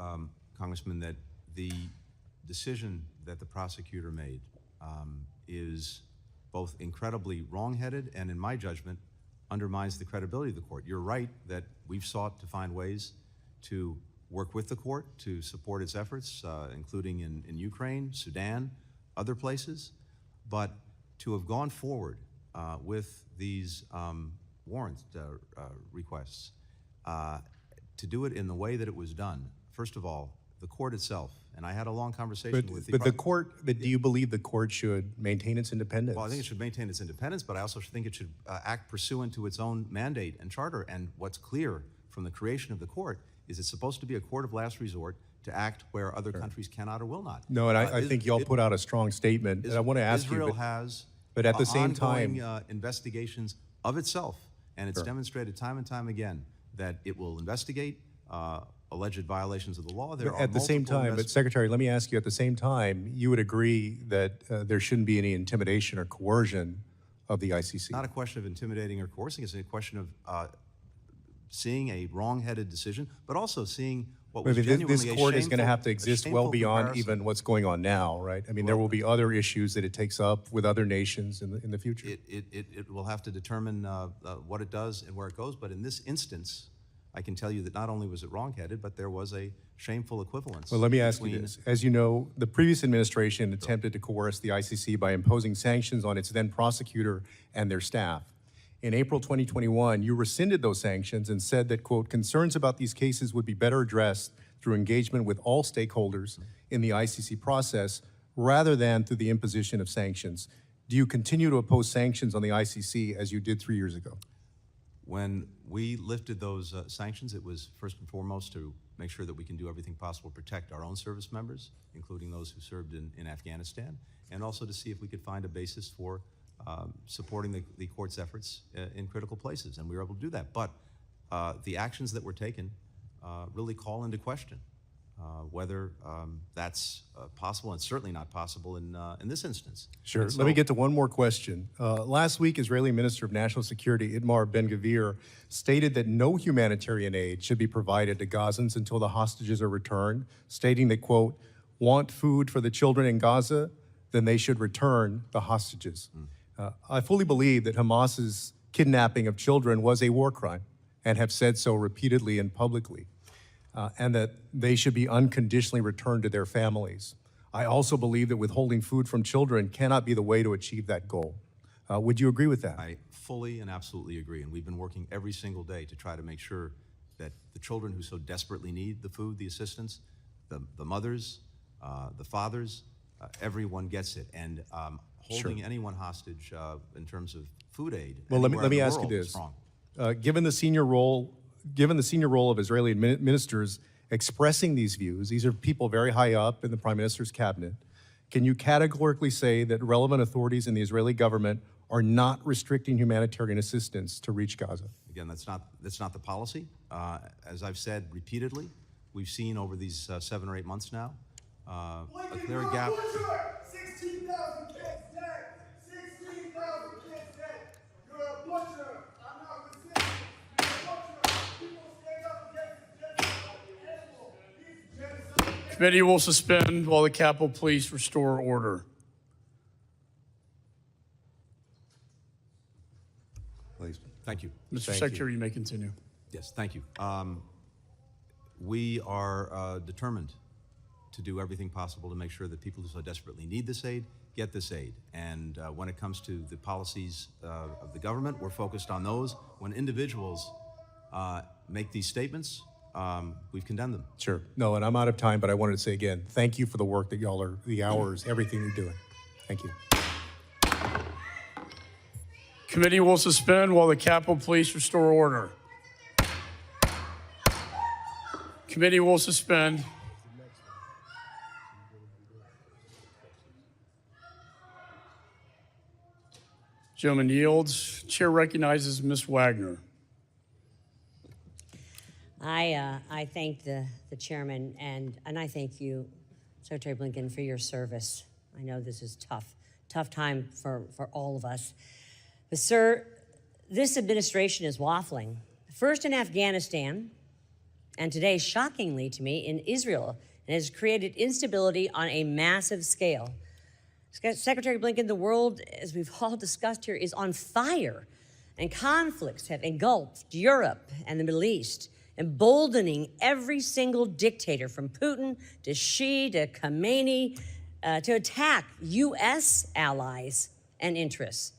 Congressman, that the decision that the prosecutor made is both incredibly wrong-headed and, in my judgment, undermines the credibility of the court. You're right that we've sought to find ways to work with the court to support its efforts, including in Ukraine, Sudan, other places, but to have gone forward with these warrant requests, to do it in the way that it was done, first of all, the court itself, and I had a long conversation with But do you believe the court should maintain its independence? Well, I think it should maintain its independence, but I also think it should act pursuant to its own mandate and charter. And what's clear from the creation of the court is it's supposed to be a court of last resort to act where other countries cannot or will not. No, and I think y'all put out a strong statement, and I want to ask Israel you, has but at the same ongoing, time, investigations of itself, and it's demonstrated time and time again that it will investigate alleged violations of the law. There are at the same multiple time, but Secretary, let me ask you, at the same time, you would agree that there shouldn't be any intimidation or coercion of the ICC? Not a question of intimidating or coercing. It's a question of seeing a wrong-headed decision, but also seeing what was genuinely this court is going to have to a exist shameful well beyond comparison. even what's going on now, right? I mean, there will be other issues that it takes up with other nations in the future. It will have to determine what it does and where it goes, but in this instance, I can tell you that not only was it wrong-headed, but there was a shameful equivalence. Well, let me ask you between- this. As you know, the previous administration attempted to coerce the ICC by imposing sanctions on its then prosecutor and their staff. In April 2021, you rescinded those sanctions and said that, quote, concerns about these cases would be better addressed through engagement with all stakeholders in the ICC process rather than through the imposition of sanctions. Do you continue to oppose sanctions on the ICC as you did 3 years ago? When we lifted those sanctions, it was first and foremost to make sure that we can do everything possible to protect our own service members, including those who served in Afghanistan, and also to see if we could find a basis for supporting the court's efforts in critical places, and we were able to do that. But the actions that were taken really call into question whether that's possible, and certainly not possible in this instance. Sure. And Let me so- get to one more question. Last week, Israeli Minister of National Security Itamar Ben-Gvir stated that no humanitarian aid should be provided to Gazans until the hostages are returned, stating that, quote, want food for the children in Gaza, then they should return the hostages. I fully believe that Hamas's kidnapping of children was a war crime and have said so repeatedly and publicly, and that they should be unconditionally returned to their families. I also believe that withholding food from children cannot be the way to achieve that goal. Would you agree with that? I fully and absolutely agree, and we've been working every single day to try to make sure that the children who so desperately need the food, the assistance, the mothers, the fathers, everyone gets it. And holding anyone hostage in terms of food aid. Well, let anywhere me in the ask you world is this. wrong. Given the senior role of Israeli ministers expressing these views, these are people very high up in the Prime Minister's cabinet, can you categorically say that relevant authorities in the Israeli government are not restricting humanitarian assistance to reach Gaza? Again, that's not the policy. As I've said repeatedly, we've seen over these 7 or 8 months now a clear gap. 16,000 kids dead. 16,000 kids dead. You're a butcher. I'm not resisting. You're a butcher. People stand up against genocide. Animal. These genocide. Committee will suspend while the Capitol Police restore order. Please. Thank you. Mr. Secretary, you may continue. Yes, thank you. We are determined to do everything possible to make sure that people who so desperately need this aid get this aid. And when it comes to the policies of the government, we're focused on those. When individuals make these statements, we've condemned them. Sure. No, and I'm out of time, but I wanted to say again, thank you for the work that y'all are, the hours, everything you're doing. Thank you. Committee will suspend while the Capitol Police restore order. Committee will suspend. Gentleman yields. Chair recognizes Ms. Wagner. I thank the chairman and I thank you, Secretary Blinken, for your service. I know this is tough time for all of us. But sir, this administration is waffling. First in Afghanistan, and today, shockingly to me, in Israel, and has created instability on a massive scale. Secretary Blinken, the world, as we've all discussed here, is on fire, and conflicts have engulfed Europe and the Middle East, emboldening every single dictator from Putin to Xi to Khamenei to attack U.S. allies and interests.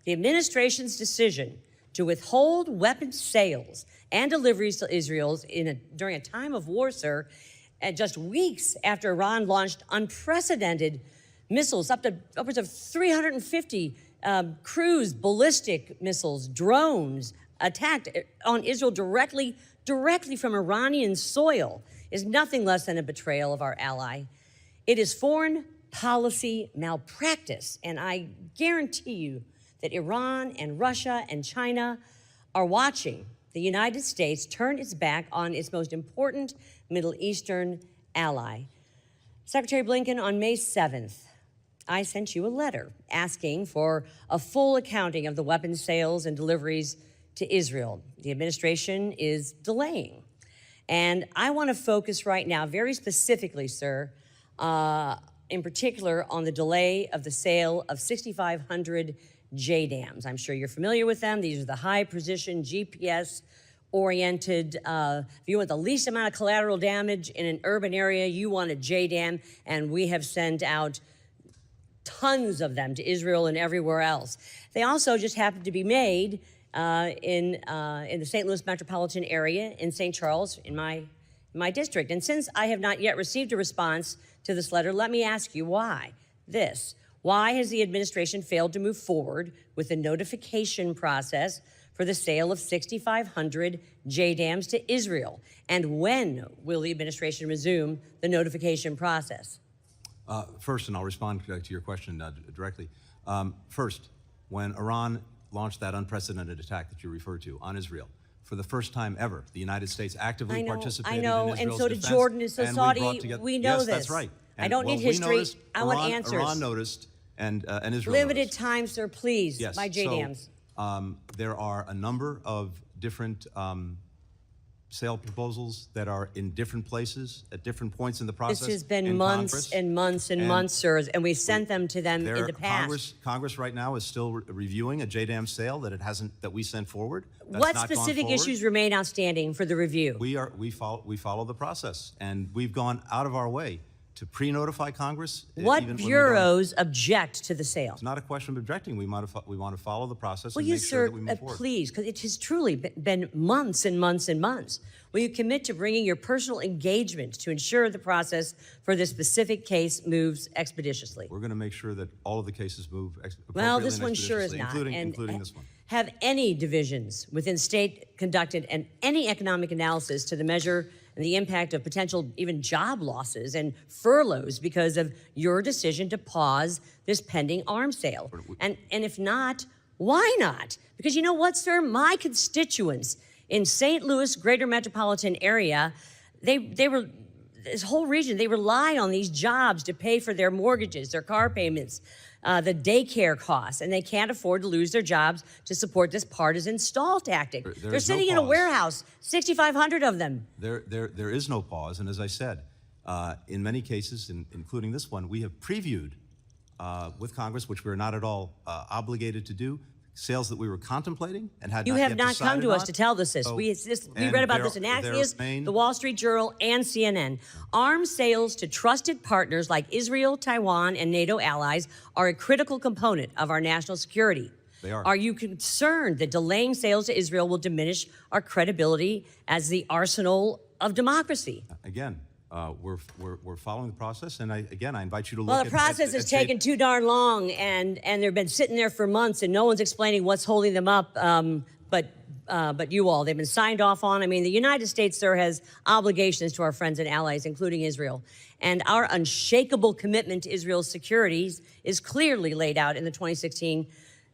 The administration's decision to withhold weapons sales and deliveries to Israel during a time of war, sir, just weeks after Iran launched unprecedented missiles, up to upwards of 350 cruise ballistic missiles, drones, attacked on Israel directly from Iranian soil, is nothing less than a betrayal of our ally. It is foreign policy malpractice, and I guarantee you that Iran and Russia and China are watching the United States turn its back on its most important Middle Eastern ally. Secretary Blinken, on May 7th, I sent you a letter asking for a full accounting of the weapons sales and deliveries to Israel. The administration is delaying. And I want to focus right now, very specifically, sir, in particular on the delay of the sale of 6,500 JDAMs. I'm sure you're familiar with them. These are the high-precision, GPS-oriented, if you want the least amount of collateral damage in an urban area, you want a JDAM, and we have sent out tons of them to Israel and everywhere else. They also just happen to be made in the St. Louis metropolitan area, in St. Charles, in my district. And since I have not yet received a response to this letter, let me ask you why. Why has the administration failed to move forward with the notification process for the sale of 6,500 JDAMs to Israel? And when will the administration resume the notification process? First, and I'll respond to your question directly. First, when Iran launched that unprecedented attack that you referred to on Israel, for the first time ever, the United States actively participated in Israel's and so did defense, Jordan, and so and Saudi. We know yes, this. That's right. I don't need history. I want answers. Iran noticed, and Israel Limited noticed. time, sir, please. Yes. My JDAMs. So, there are a number of different sale proposals that are in different places at different points in the process. This has been in months Congress. and months and months, sir, and we sent them to them in the past. Congress right now is still reviewing a JDAM sale that we sent forward. That's What not gone specific forward. issues remain outstanding for the review? We follow the process, and we've gone out of our way to pre-notify Congress. What even when we don't. bureaus object to the sale? It's not a question of objecting. We want to follow the process Will and you, make sure sir, that we move forward. please, because it has truly been months and months and months. Will you commit to bringing your personal engagement to ensure the process for this specific case moves expeditiously? We're going to make sure that all of the cases move appropriately. Well, this and one sure is expeditiously, not. including this one. Have any divisions within state conducted and any economic analysis to the measure and the impact of potential even job losses and furloughs because of your decision to pause this pending arms sale? And if not, why not? Because you know what, sir? My constituents in St. Louis greater metropolitan area, this whole region, they rely on these jobs to pay for their mortgages, their car payments, the daycare costs, and they can't afford to lose their jobs to support this partisan stall tactic. They're sitting in a warehouse, 6,500 of them. There is no pause, and as I said, in many cases, including this one, we have previewed with Congress, which we're not at all obligated to do, sales that we were contemplating and had You not have yet not come decided to us on. to tell us this. So- We and read about there- this in there Axios, remain- the Wall Street Journal, and CNN. Arms sales to trusted partners like Israel, Taiwan, and NATO allies are a critical component of our national security. They are. Are you concerned that delaying sales to Israel will diminish our credibility as the arsenal of democracy? Again, we're following the process, and I invite you to look Well, at the process has taken too darn long, and they've been sitting there for months, and no one's explaining what's holding them up. But you all, they've been signed off on. I mean, the United States, sir, has obligations to our friends and allies, including Israel, and our unshakable commitment to Israel's security is clearly laid out in the 2016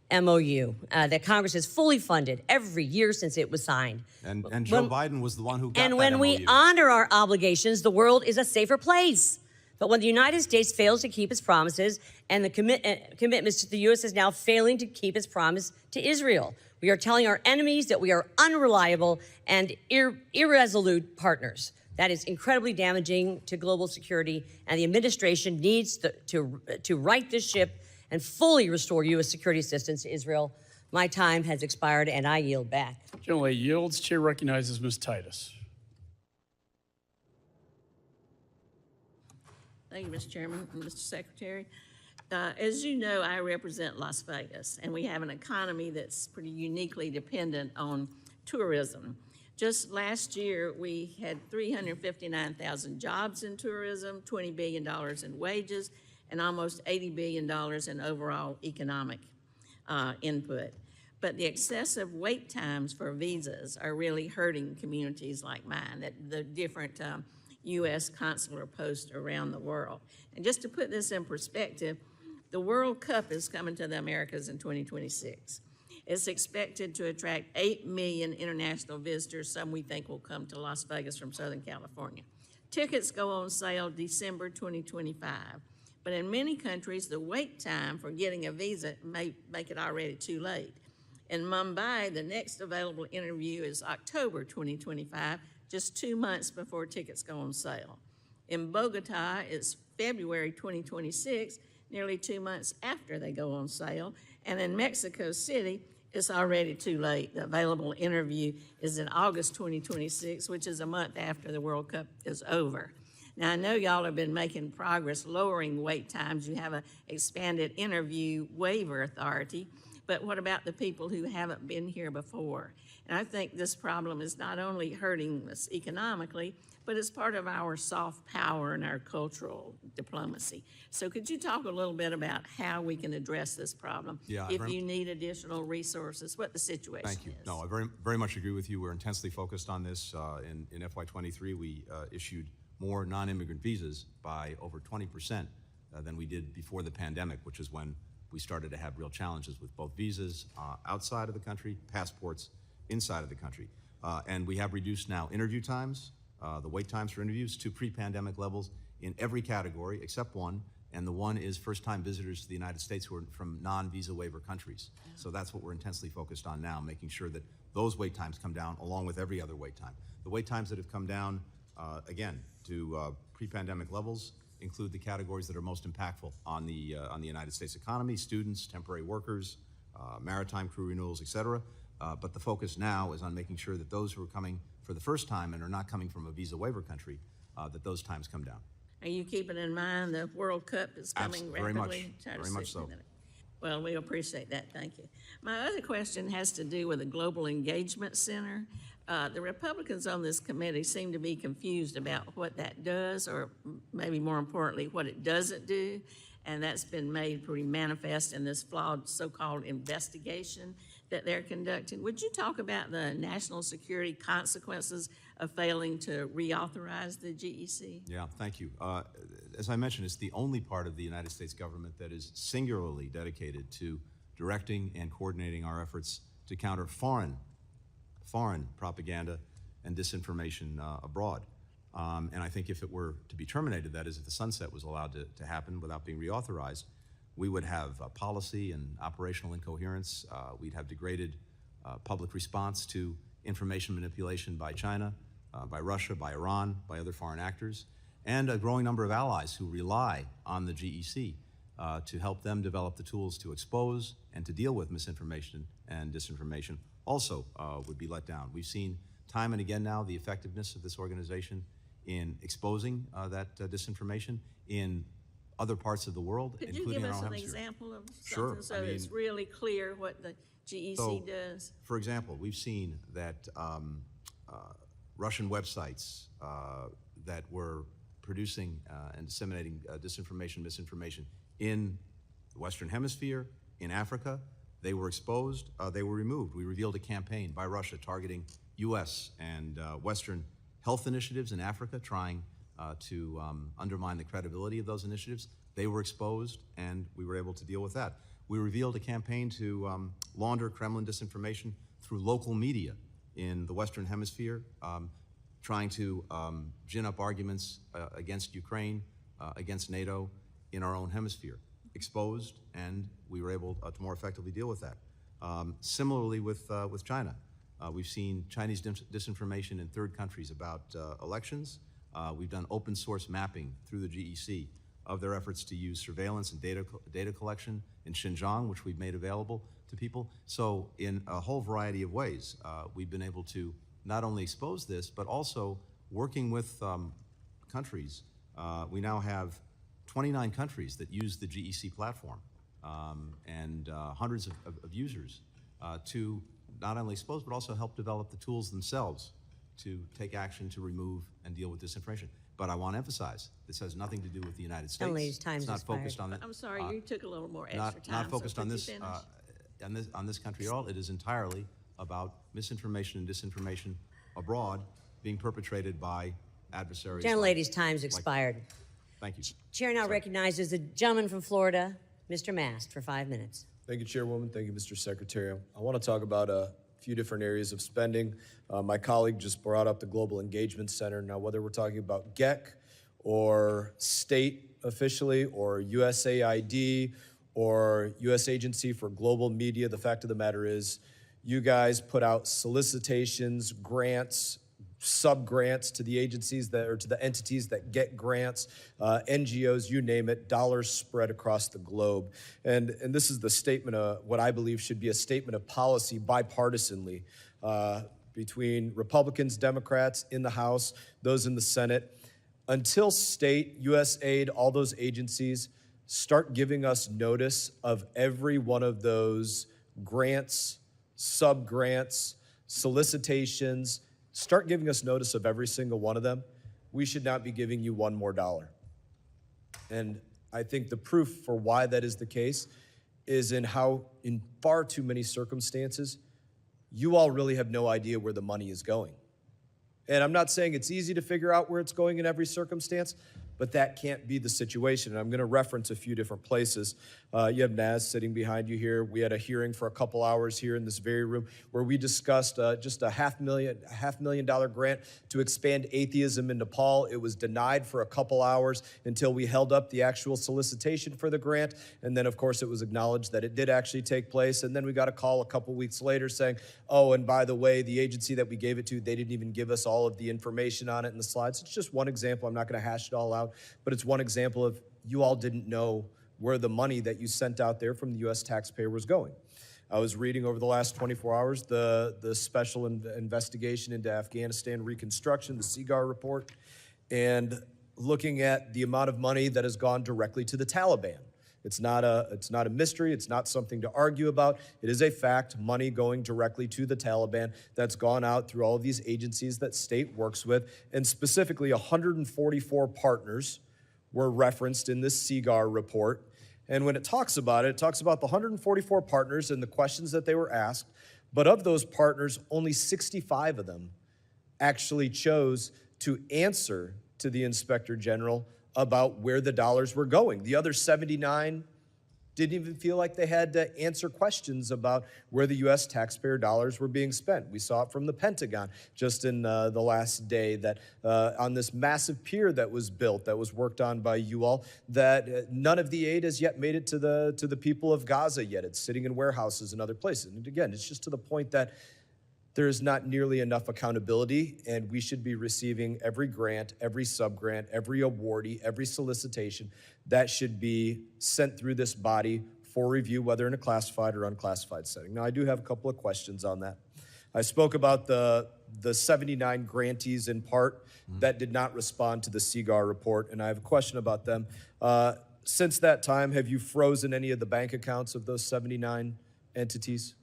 MOU that Congress has fully funded every year since it was signed. And Joe Biden was the one who got And that when we MOU. honor our obligations, the world is a safer place. But when the United States fails to keep its promises, and the commitments to the U.S. is now failing to keep its promise to Israel, we are telling our enemies that we are unreliable and irresolute partners. That is incredibly damaging to global security, and the administration needs to right this ship and fully restore U.S. security assistance to Israel. My time has expired, and I yield back. General yields. Chair recognizes Ms. Titus. Thank you, Mr. Chairman and Mr. Secretary. As you know, I represent Las Vegas, and we have an economy that's pretty uniquely dependent on tourism. Just last year, we had 359,000 jobs in tourism, $20 billion in wages, and almost $80 billion in overall economic input. But the excessive wait times for visas are really hurting communities like mine, at the different U.S. consular posts around the world. And just to put this in perspective, the World Cup is coming to the Americas in 2026. It's expected to attract 8 million international visitors. Some we think will come to Las Vegas from Southern California. Tickets go on sale December 2025. But in many countries, the wait time for getting a visa may make it already too late. In Mumbai, the next available interview is October 2025, just 2 months before tickets go on sale. In Bogota, it's February 2026, nearly 2 months after they go on sale. And in Mexico City, it's already too late. The available interview is in August 2026, which is a month after the World Cup is over. Now, I know y'all have been making progress lowering wait times. You have an expanded interview waiver authority, but what about the people who haven't been here before? And I think this problem is not only hurting us economically, but it's part of our soft power and our cultural diplomacy. So could you talk a little bit about how we can address this problem? Yeah, if you need additional resources, what the situation is? Thank you. No, I very much agree with you. We're intensely focused on this. In FY23, we issued more non-immigrant visas by over 20% than we did before the pandemic, which is when we started to have real challenges with both visas outside of the country, passports inside of the country. And we have reduced now interview times, the wait times for interviews, to pre-pandemic levels in every category except one, and the one is first-time visitors to the United States who are from non-visa waiver countries. So that's what we're intensely focused on now, making sure that those wait times come down along with every other wait time. The wait times that have come down, again, to pre-pandemic levels include the categories that are most impactful on the United States economy: students, temporary workers, maritime crew renewals, et cetera. But the focus now is on making sure that those who are coming for the first time and are not coming from a visa waiver country, that those times come down. Are you keeping in mind the World Cup is coming Very rapidly? much, very much so. Well, we appreciate that, thank you. My other question has to do with the Global Engagement Center. The Republicans on this committee seem to be confused about what that does, or maybe more importantly, what it doesn't do. And that's been made pretty manifest in this flawed so-called investigation that they're conducting. Would you talk about the national security consequences of failing to reauthorize the GEC? Yeah, thank you. As I mentioned, it's the only part of the United States government that is singularly dedicated to directing and coordinating our efforts to counter foreign propaganda and disinformation abroad. And I think if it were to be terminated, that is, if the sunset was allowed to happen without being reauthorized, we would have policy and operational incoherence. We'd have degraded public response to information manipulation by China, by Russia, by Iran, by other foreign actors, and a growing number of allies who rely on the GEC to help them develop the tools to expose and to deal with misinformation and disinformation also would be let down. We've seen time and again now the effectiveness of this organization in exposing that disinformation in other parts of the world, Could including you our give us own an hemisphere. example of Sure. something so I mean, it's really clear what the GEC So, does? For example, we've seen that Russian websites that were producing and disseminating disinformation, misinformation in the Western Hemisphere, in Africa, they were exposed, they were removed. We revealed a campaign by Russia targeting U.S. and Western health initiatives in Africa, trying to undermine the credibility of those initiatives. They were exposed, and we were able to deal with that. We revealed a campaign to launder Kremlin disinformation through local media in the Western Hemisphere, trying to gin up arguments against Ukraine, against NATO in our own hemisphere. Exposed, and we were able to more effectively deal with that. Similarly with China. We've seen Chinese disinformation in third countries about elections. We've done open source mapping through the GEC of their efforts to use surveillance and data collection in Xinjiang, which we've made available to people. So in a whole variety of ways, we've been able to not only expose this, but also working with countries. We now have 29 countries that use the GEC platform and hundreds of users to not only expose, but also help develop the tools themselves to take action to remove and deal with disinformation. But I want to emphasize, this has nothing to do with the United States. Ladies, time's it's not expired. focused on that. I'm sorry, you took a little more extra Not time. focused so on could this, you finish? on this country at all. It is entirely about misinformation and disinformation abroad being perpetrated by adversaries. Gentlelady's time's like- expired. Thank you. Chair now recognizes the gentleman from Florida, Mr. Mast, for 5 minutes. Thank you, Chairwoman. Thank you, Mr. Secretary. I want to talk about a few different areas of spending. My colleague just brought up the Global Engagement Center. Now, whether we're talking about GEC or state officially or USAID or U.S. Agency for Global Media, the fact of the matter is you guys put out solicitations, grants, sub-grants to the agencies that, or to the entities that get grants, NGOs, you name it, dollars spread across the globe. And this is the statement of what I believe should be a statement of policy bipartisanly between Republicans, Democrats in the House, those in the Senate. Until state, USAID, all those agencies start giving us notice of every one of those grants, sub-grants, solicitations, start giving us notice of every single one of them, we should not be giving you one more dollar. And I think the proof for why that is the case is in how, in far too many circumstances, you all really have no idea where the money is going. And I'm not saying it's easy to figure out where it's going in every circumstance, but that can't be the situation. And I'm going to reference a few different places. You have Naz sitting behind you here. We had a hearing for a couple hours here in this very room where we discussed just a $500,000 grant to expand atheism in Nepal. It was denied for a couple hours until we held up the actual solicitation for the grant. And then, of course, it was acknowledged that it did actually take place. And then we got a call a couple weeks later saying, oh, and by the way, the agency that we gave it to, they didn't even give us all of the information on it in the slides. It's just one example. I'm not going to hash it all out, but it's one example of you all didn't know where the money that you sent out there from the U.S. taxpayer was going. I was reading over the last 24 hours the special investigation into Afghanistan reconstruction, the CIGAR report, and looking at the amount of money that has gone directly to the Taliban. It's not a mystery. It's not something to argue about. It is a fact, money going directly to the Taliban that's gone out through all of these agencies that state works with, and specifically 144 partners were referenced in this CIGAR report. And when it talks about the 144 partners and the questions that they were asked, but of those partners, only 65 of them actually chose to answer to the Inspector General about where the dollars were going. The other 79 didn't even feel like they had to answer questions about where the U.S. taxpayer dollars were being spent. We saw it from the Pentagon just in the last day that on this massive pier that was built, that was worked on by you all, that none of the aid has yet made it to the people of Gaza yet. It's sitting in warehouses and other places. And again, it's just to the point that there is not nearly enough accountability, and we should be receiving every grant, every sub-grant, every awardee, every solicitation that should be sent through this body for review, whether in a classified or unclassified setting. Now, I do have a couple of questions on that. I spoke about the 79 grantees in part that did not respond to the CIGAR report, and I have a question about them. Since that time, have you frozen any of the bank accounts of those 79 entities?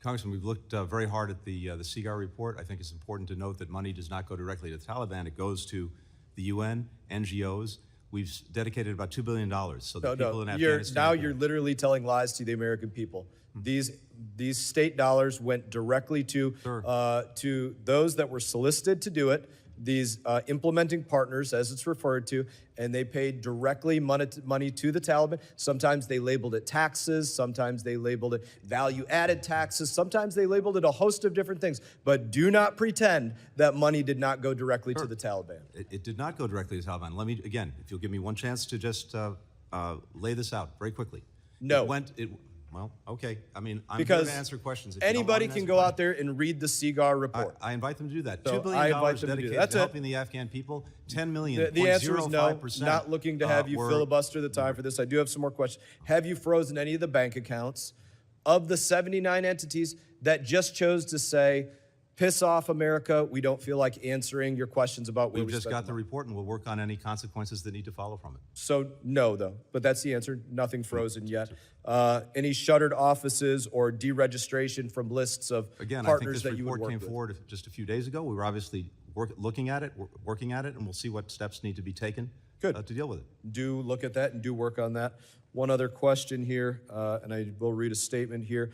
Congressman, we've looked very hard at the CIGAR report. I think it's important to note that money does not go directly to the Taliban. It goes to the UN, NGOs. We've dedicated about $2 billion. So the people in Afghanistan. Now you're literally telling lies to the American people. These state dollars went directly to those that were solicited to do it, these implementing partners, as it's referred to, and they paid directly money to the Taliban. Sometimes they labeled it taxes, sometimes they labeled it value-added taxes, sometimes they labeled it a host of different things. But do not pretend that money did not go directly to the Taliban. It did not go directly to the Taliban. Let me, again, if you'll give me one chance to just lay this out very quickly. No. Well, okay. I mean, I'm because here to answer questions. If you don't anybody want to can answer go questions. out there and read the CIGAR report. I invite them to do that. So $2 billion I invite them to do dedicated that. That's to it. helping the Afghan people. $10 million. The answer is no. 0.05%, Not looking to have you filibuster the time for this. I do have some more questions. Have you frozen any of the bank accounts of the 79 entities that just chose to say, piss off America. We don't feel like answering your questions about where We've we just spent got the money. report, and we'll work on any consequences that need to follow from it. So no, though, but that's the answer. Nothing frozen yet. Any shuttered offices or deregistration from lists of Again, I think partners this that you would report work came with? forward just a few days ago. We were obviously looking at it, working at it, and we'll see what steps need to be taken to deal with it. Do look at that and do work on that. One other question here, and I will read a statement here.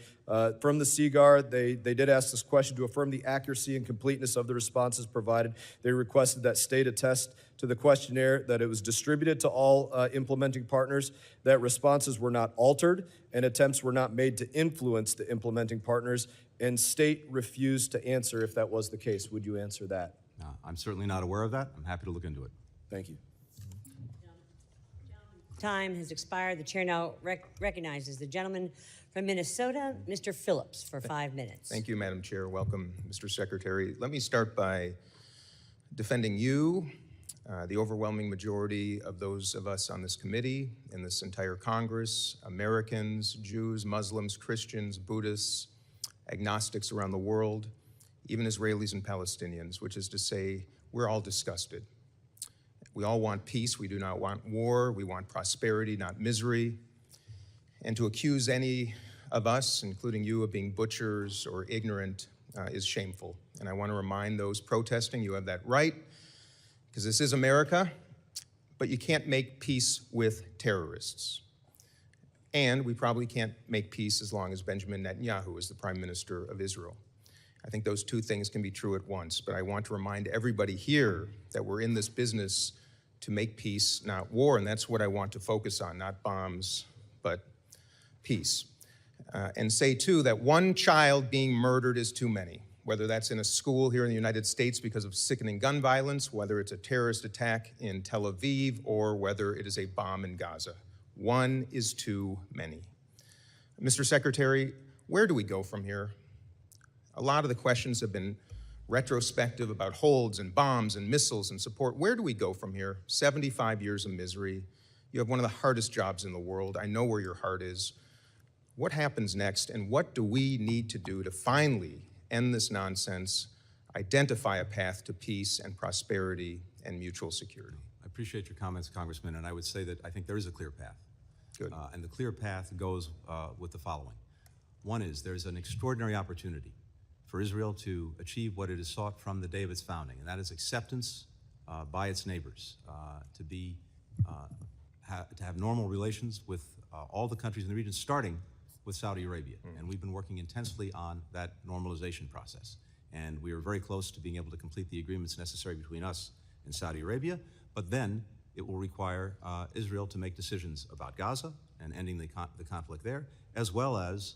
From the Seaguard, they did ask this question: to affirm the accuracy and completeness of the responses provided, they requested that state attest to the questionnaire that it was distributed to all implementing partners, that responses were not altered, and attempts were not made to influence the implementing partners, and state refused to answer if that was the case. Would you answer that? I'm certainly not aware of that. I'm happy to look into it. Thank you. Time has expired. The chair now recognizes the gentleman from Minnesota, Mr. Phillips, for 5 minutes. Thank you, Madam Chair. Welcome, Mr. Secretary. Let me start by defending you, the overwhelming majority of those of us on this committee, in this entire Congress, Americans, Jews, Muslims, Christians, Buddhists, agnostics around the world, even Israelis and Palestinians, which is to say, we're all disgusted. We all want peace. We do not want war. We want prosperity, not misery. And to accuse any of us, including you, of being butchers or ignorant is shameful. And I want to remind those protesting, you have that right, because this is America, but you can't make peace with terrorists. And we probably can't make peace as long as Benjamin Netanyahu is the Prime Minister of Israel. I think those two things can be true at once, but I want to remind everybody here that we're in this business to make peace, not war, and that's what I want to focus on, not bombs, but peace. And say, too, that one child being murdered is too many, whether that's in a school here in the United States because of sickening gun violence, whether it's a terrorist attack in Tel Aviv, or whether it is a bomb in Gaza. One is too many. Mr. Secretary, where do we go from here? A lot of the questions have been retrospective about holds and bombs and missiles and support. Where do we go from here? 75 years of misery. You have one of the hardest jobs in the world. I know where your heart is. What happens next, and what do we need to do to finally end this nonsense, identify a path to peace and prosperity and mutual security? I appreciate your comments, Congressman, and I would say that I think there is a clear path. Good. And the clear path goes with the following. One is there's an extraordinary opportunity for Israel to achieve what it has sought from the day of its founding, and that is acceptance by its neighbors, to have normal relations with all the countries in the region, starting with Saudi Arabia. And we've been working intensely on that normalization process. And we are very close to being able to complete the agreements necessary between us and Saudi Arabia, but then it will require Israel to make decisions about Gaza and ending the conflict there, as well as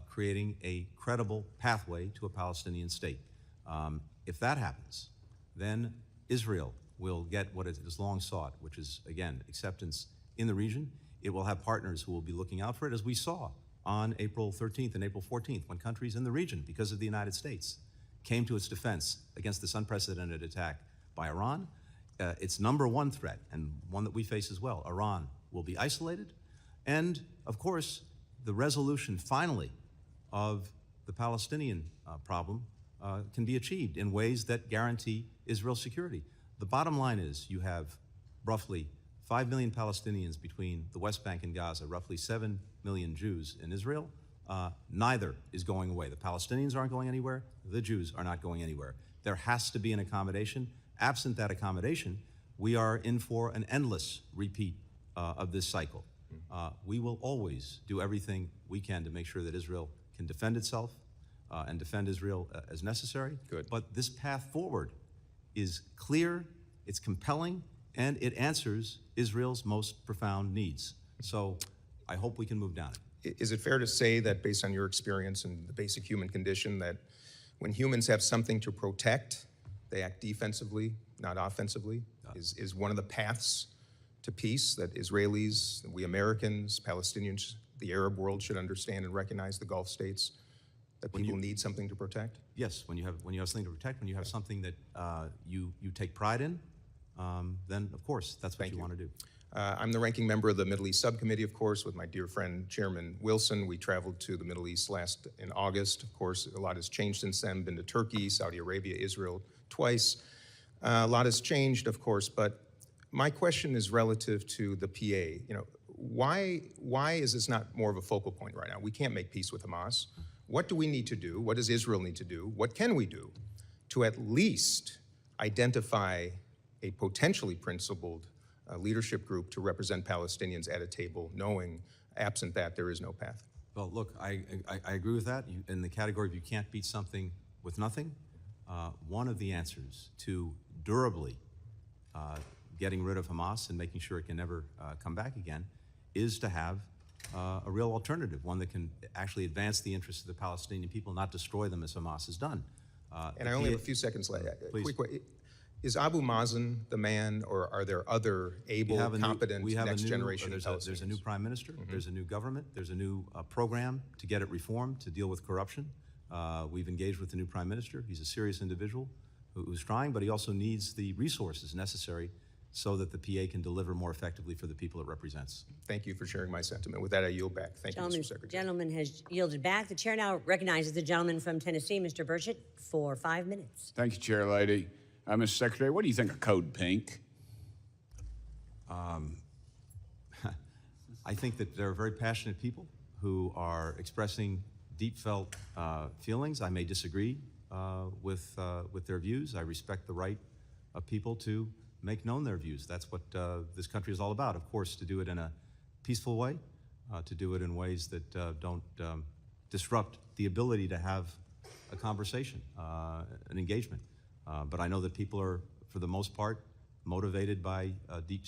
creating a credible pathway to a Palestinian state. If that happens, then Israel will get what it has long sought, which is, again, acceptance in the region. It will have partners who will be looking out for it, as we saw on April 13th and April 14th, when countries in the region, because of the United States, came to its defense against this unprecedented attack by Iran. Its #1 threat, and one that we face as well, Iran will be isolated. And, of course, the resolution, finally, of the Palestinian problem can be achieved in ways that guarantee Israel's security. The bottom line is you have roughly 5 million Palestinians between the West Bank and Gaza, roughly 7 million Jews in Israel. Neither is going away. The Palestinians aren't going anywhere. The Jews are not going anywhere. There has to be an accommodation. Absent that accommodation, we are in for an endless repeat of this cycle. We will always do everything we can to make sure that Israel can defend itself and defend Israel as necessary. Good. But this path forward is clear, it's compelling, and it answers Israel's most profound needs. So I hope we can move down it. Is it fair to say that, based on your experience and the basic human condition, that when humans have something to protect, they act defensively, not offensively? Is one of the paths to peace that Israelis, we Americans, Palestinians, the Arab world should understand and recognize, the Gulf states, that people need something to protect? Yes, when you have something to protect, when you have something that you take pride in, then of course that's what you want to do. I'm the ranking member of the Middle East Subcommittee, of course, with my dear friend Chairman Wilson. We traveled to the Middle East last in August. Of course, a lot has changed since then. Been to Turkey, Saudi Arabia, Israel twice. A lot has changed, of course, but my question is relative to the PA. You know, why is this not more of a focal point right now? We can't make peace with Hamas. What do we need to do? What does Israel need to do? What can we do to at least identify a potentially principled leadership group to represent Palestinians at a table, knowing, absent that, there is no path? Well, look, I agree with that. In the category of you can't beat something with nothing, one of the answers to durably getting rid of Hamas and making sure it can never come back again is to have a real alternative, one that can actually advance the interests of the Palestinian people, not destroy them as Hamas has done. And I only have a few seconds left. Please. Is Abu Mazen the man, or are there other able, competent, next-generation Palestinians? There's a new prime minister, there's a new government, there's a new program to get it reformed, to deal with corruption. We've engaged with the new prime minister. He's a serious individual who's trying, but he also needs the resources necessary so that the PA can deliver more effectively for the people it represents. Thank you for sharing my sentiment. With that, I yield back. Thank you, Mr. Secretary. Gentleman has yielded back. The chair now recognizes the gentleman from Tennessee, Mr. Burchett, for 5 minutes. Thank you, Chair Lady. Mr. Secretary, what do you think of Code Pink? I think that there are very passionate people who are expressing deep felt feelings. I may disagree with their views. I respect the right of people to make known their views. That's what this country is all about, of course, to do it in a peaceful way, to do it in ways that don't disrupt the ability to have a conversation, an engagement. But I know that people are, for the most part, motivated by deep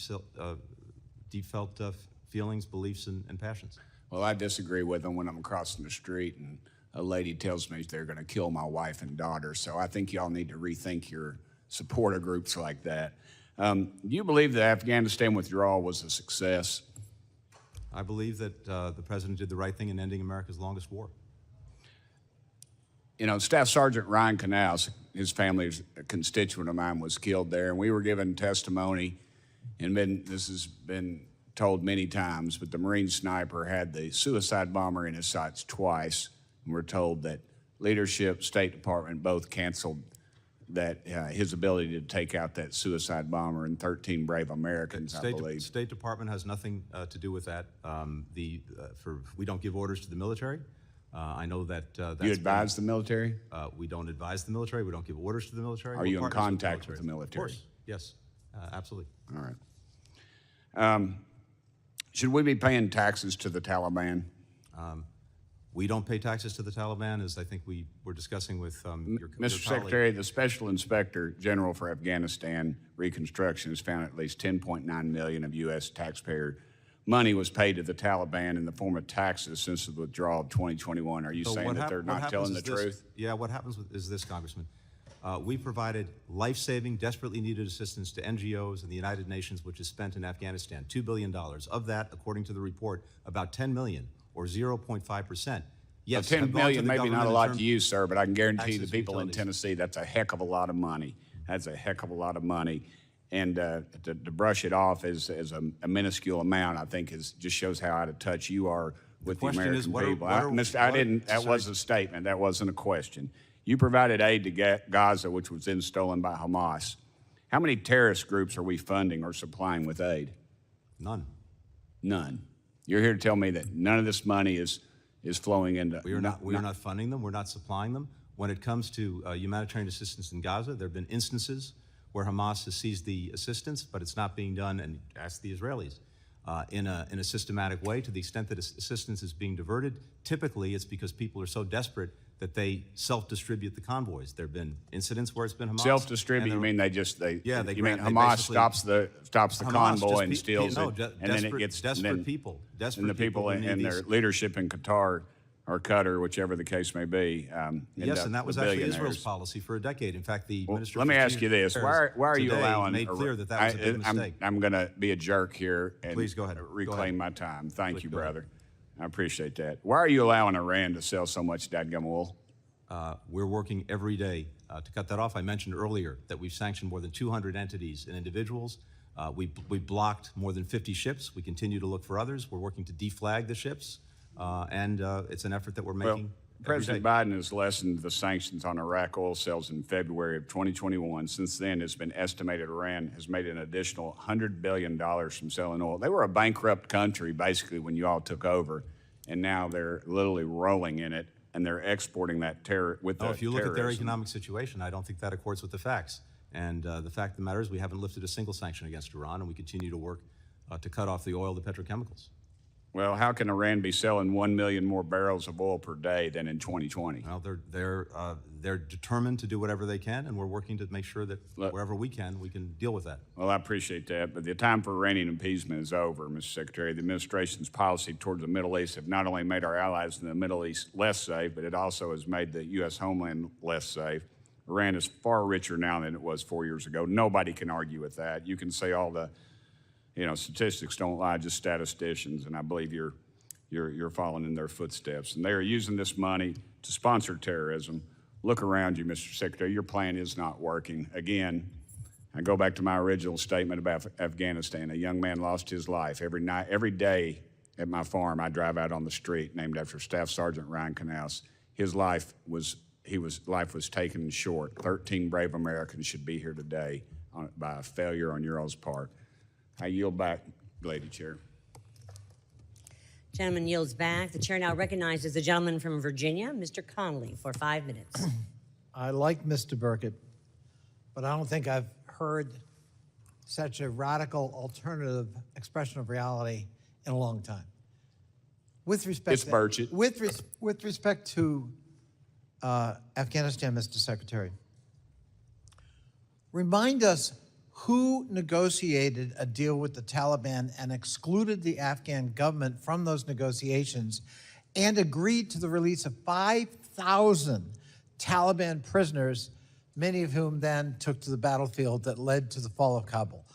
felt feelings, beliefs, and passions. Well, I disagree with them when I'm crossing the street and a lady tells me they're going to kill my wife and daughter. So I think y'all need to rethink your supporter groups like that. Do you believe the Afghanistan withdrawal was a success? I believe that the president did the right thing in ending America's longest war. You know, Staff Sergeant Ryan Canals, his family's a constituent of mine, was killed there, and we were given testimony, and this has been told many times, but the Marine sniper had the suicide bomber in his sights twice, and we're told that leadership, State Department both canceled that his ability to take out that suicide bomber and 13 brave Americans, I believe. State Department has nothing to do with that. We don't give orders to the military. I know that that's you advise the military? We don't advise the military. We don't give orders to the military. Are you in contact with the military? Of course, yes, absolutely. All right. Should we be paying taxes to the Taliban? We don't pay taxes to the Taliban, as I think we were discussing with your Mr. Secretary, the Special Inspector General for Afghanistan Reconstruction has found at least $10.9 million of U.S. taxpayer money was paid to the Taliban in the form of taxes since the withdrawal of 2021. Are you saying that they're not telling the truth? Yeah, what happens is this, Congressman. We provided life-saving, desperately needed assistance to NGOs and the United Nations, which is spent in Afghanistan, $2 billion. Of that, according to the report, about $10 million, or 0.5%. Yes, $10 million, maybe not a lot to you, sir, but I can guarantee the people in Tennessee that's a heck of a lot of money. That's a heck of a lot of money. And to brush it off as a minuscule amount, I think just shows how out of touch you are with the American people. That was a statement. That wasn't a question. You provided aid to Gaza, which was then stolen by Hamas. How many terrorist groups are we funding or supplying with aid? None. None. You're here to tell me that none of this money is flowing into... We are not funding them. We're not supplying them. When it comes to humanitarian assistance in Gaza, there have been instances where Hamas has seized the assistance, but it's not being done, and ask the Israelis, in a systematic way. To the extent that assistance is being diverted, typically it's because people are so desperate that they self-distribute the convoys. There have been incidents where it's been Hamas. Self-distribute? You mean you mean they Hamas stops the convoy and steals it, and then it gets desperate people. And the people in their leadership in Qatar or Qatar, whichever the case may be. Yes, and that was actually Israel's policy for a decade. In fact, the minister. Let me ask you this: Why are you allowing? Made clear that was a big mistake. I'm going to be a jerk here and please go ahead. Reclaim my time. Thank you, brother. I appreciate that. Why are you allowing Iran to sell so much dadgum oil? We're working every day to cut that off. I mentioned earlier that we've sanctioned more than 200 entities and individuals. We blocked more than 50 ships. We continue to look for others. We're working to deflag the ships, and it's an effort that we're making. Well, President Biden has lessened the sanctions on Iraq oil sales in February of 2021. Since then, it's been estimated Iran has made an additional $100 billion from selling oil. They were a bankrupt country, basically, when you all took over, and now they're literally rolling in it, and they're exporting that terror with the If you look at their terrorism. economic situation, I don't think that accords with the facts. And the fact of the matter is we haven't lifted a single sanction against Iran, and we continue to work to cut off the oil, the petrochemicals. Well, how can Iran be selling 1 million more barrels of oil per day than in 2020? Well, they're determined to do whatever they can, and we're working to make sure that wherever we can deal with that. Well, I appreciate that, but the time for Iranian appeasement is over, Mr. Secretary. The administration's policy towards the Middle East have not only made our allies in the Middle East less safe, but it also has made the U.S. homeland less safe. Iran is far richer now than it was 4 years ago. Nobody can argue with that. You can say all the statistics don't lie, just statisticians, and I believe you're following in their footsteps. And they are using this money to sponsor terrorism. Look around you, Mr. Secretary. Your plan is not working. Again, I go back to my original statement about Afghanistan. A young man lost his life. Every day at my farm, I drive out on the street named after Staff Sergeant Ryan Knauss. His life was taken short. 13 brave Americans should be here today by a failure on your all's part. I yield back, Lady Chair. Gentleman yields back. The chair now recognizes the gentleman from Virginia, Mr. Connolly, for 5 minutes. I like Mr. Burkett, but I don't think I've heard such a radical alternative expression of reality in a long time. With respect It's Burchett. With respect to Afghanistan, Mr. Secretary, remind us who negotiated a deal with the Taliban and excluded the Afghan government from those negotiations and agreed to the release of 5,000 Taliban prisoners, many of whom then took to the battlefield that led to the fall of Kabul.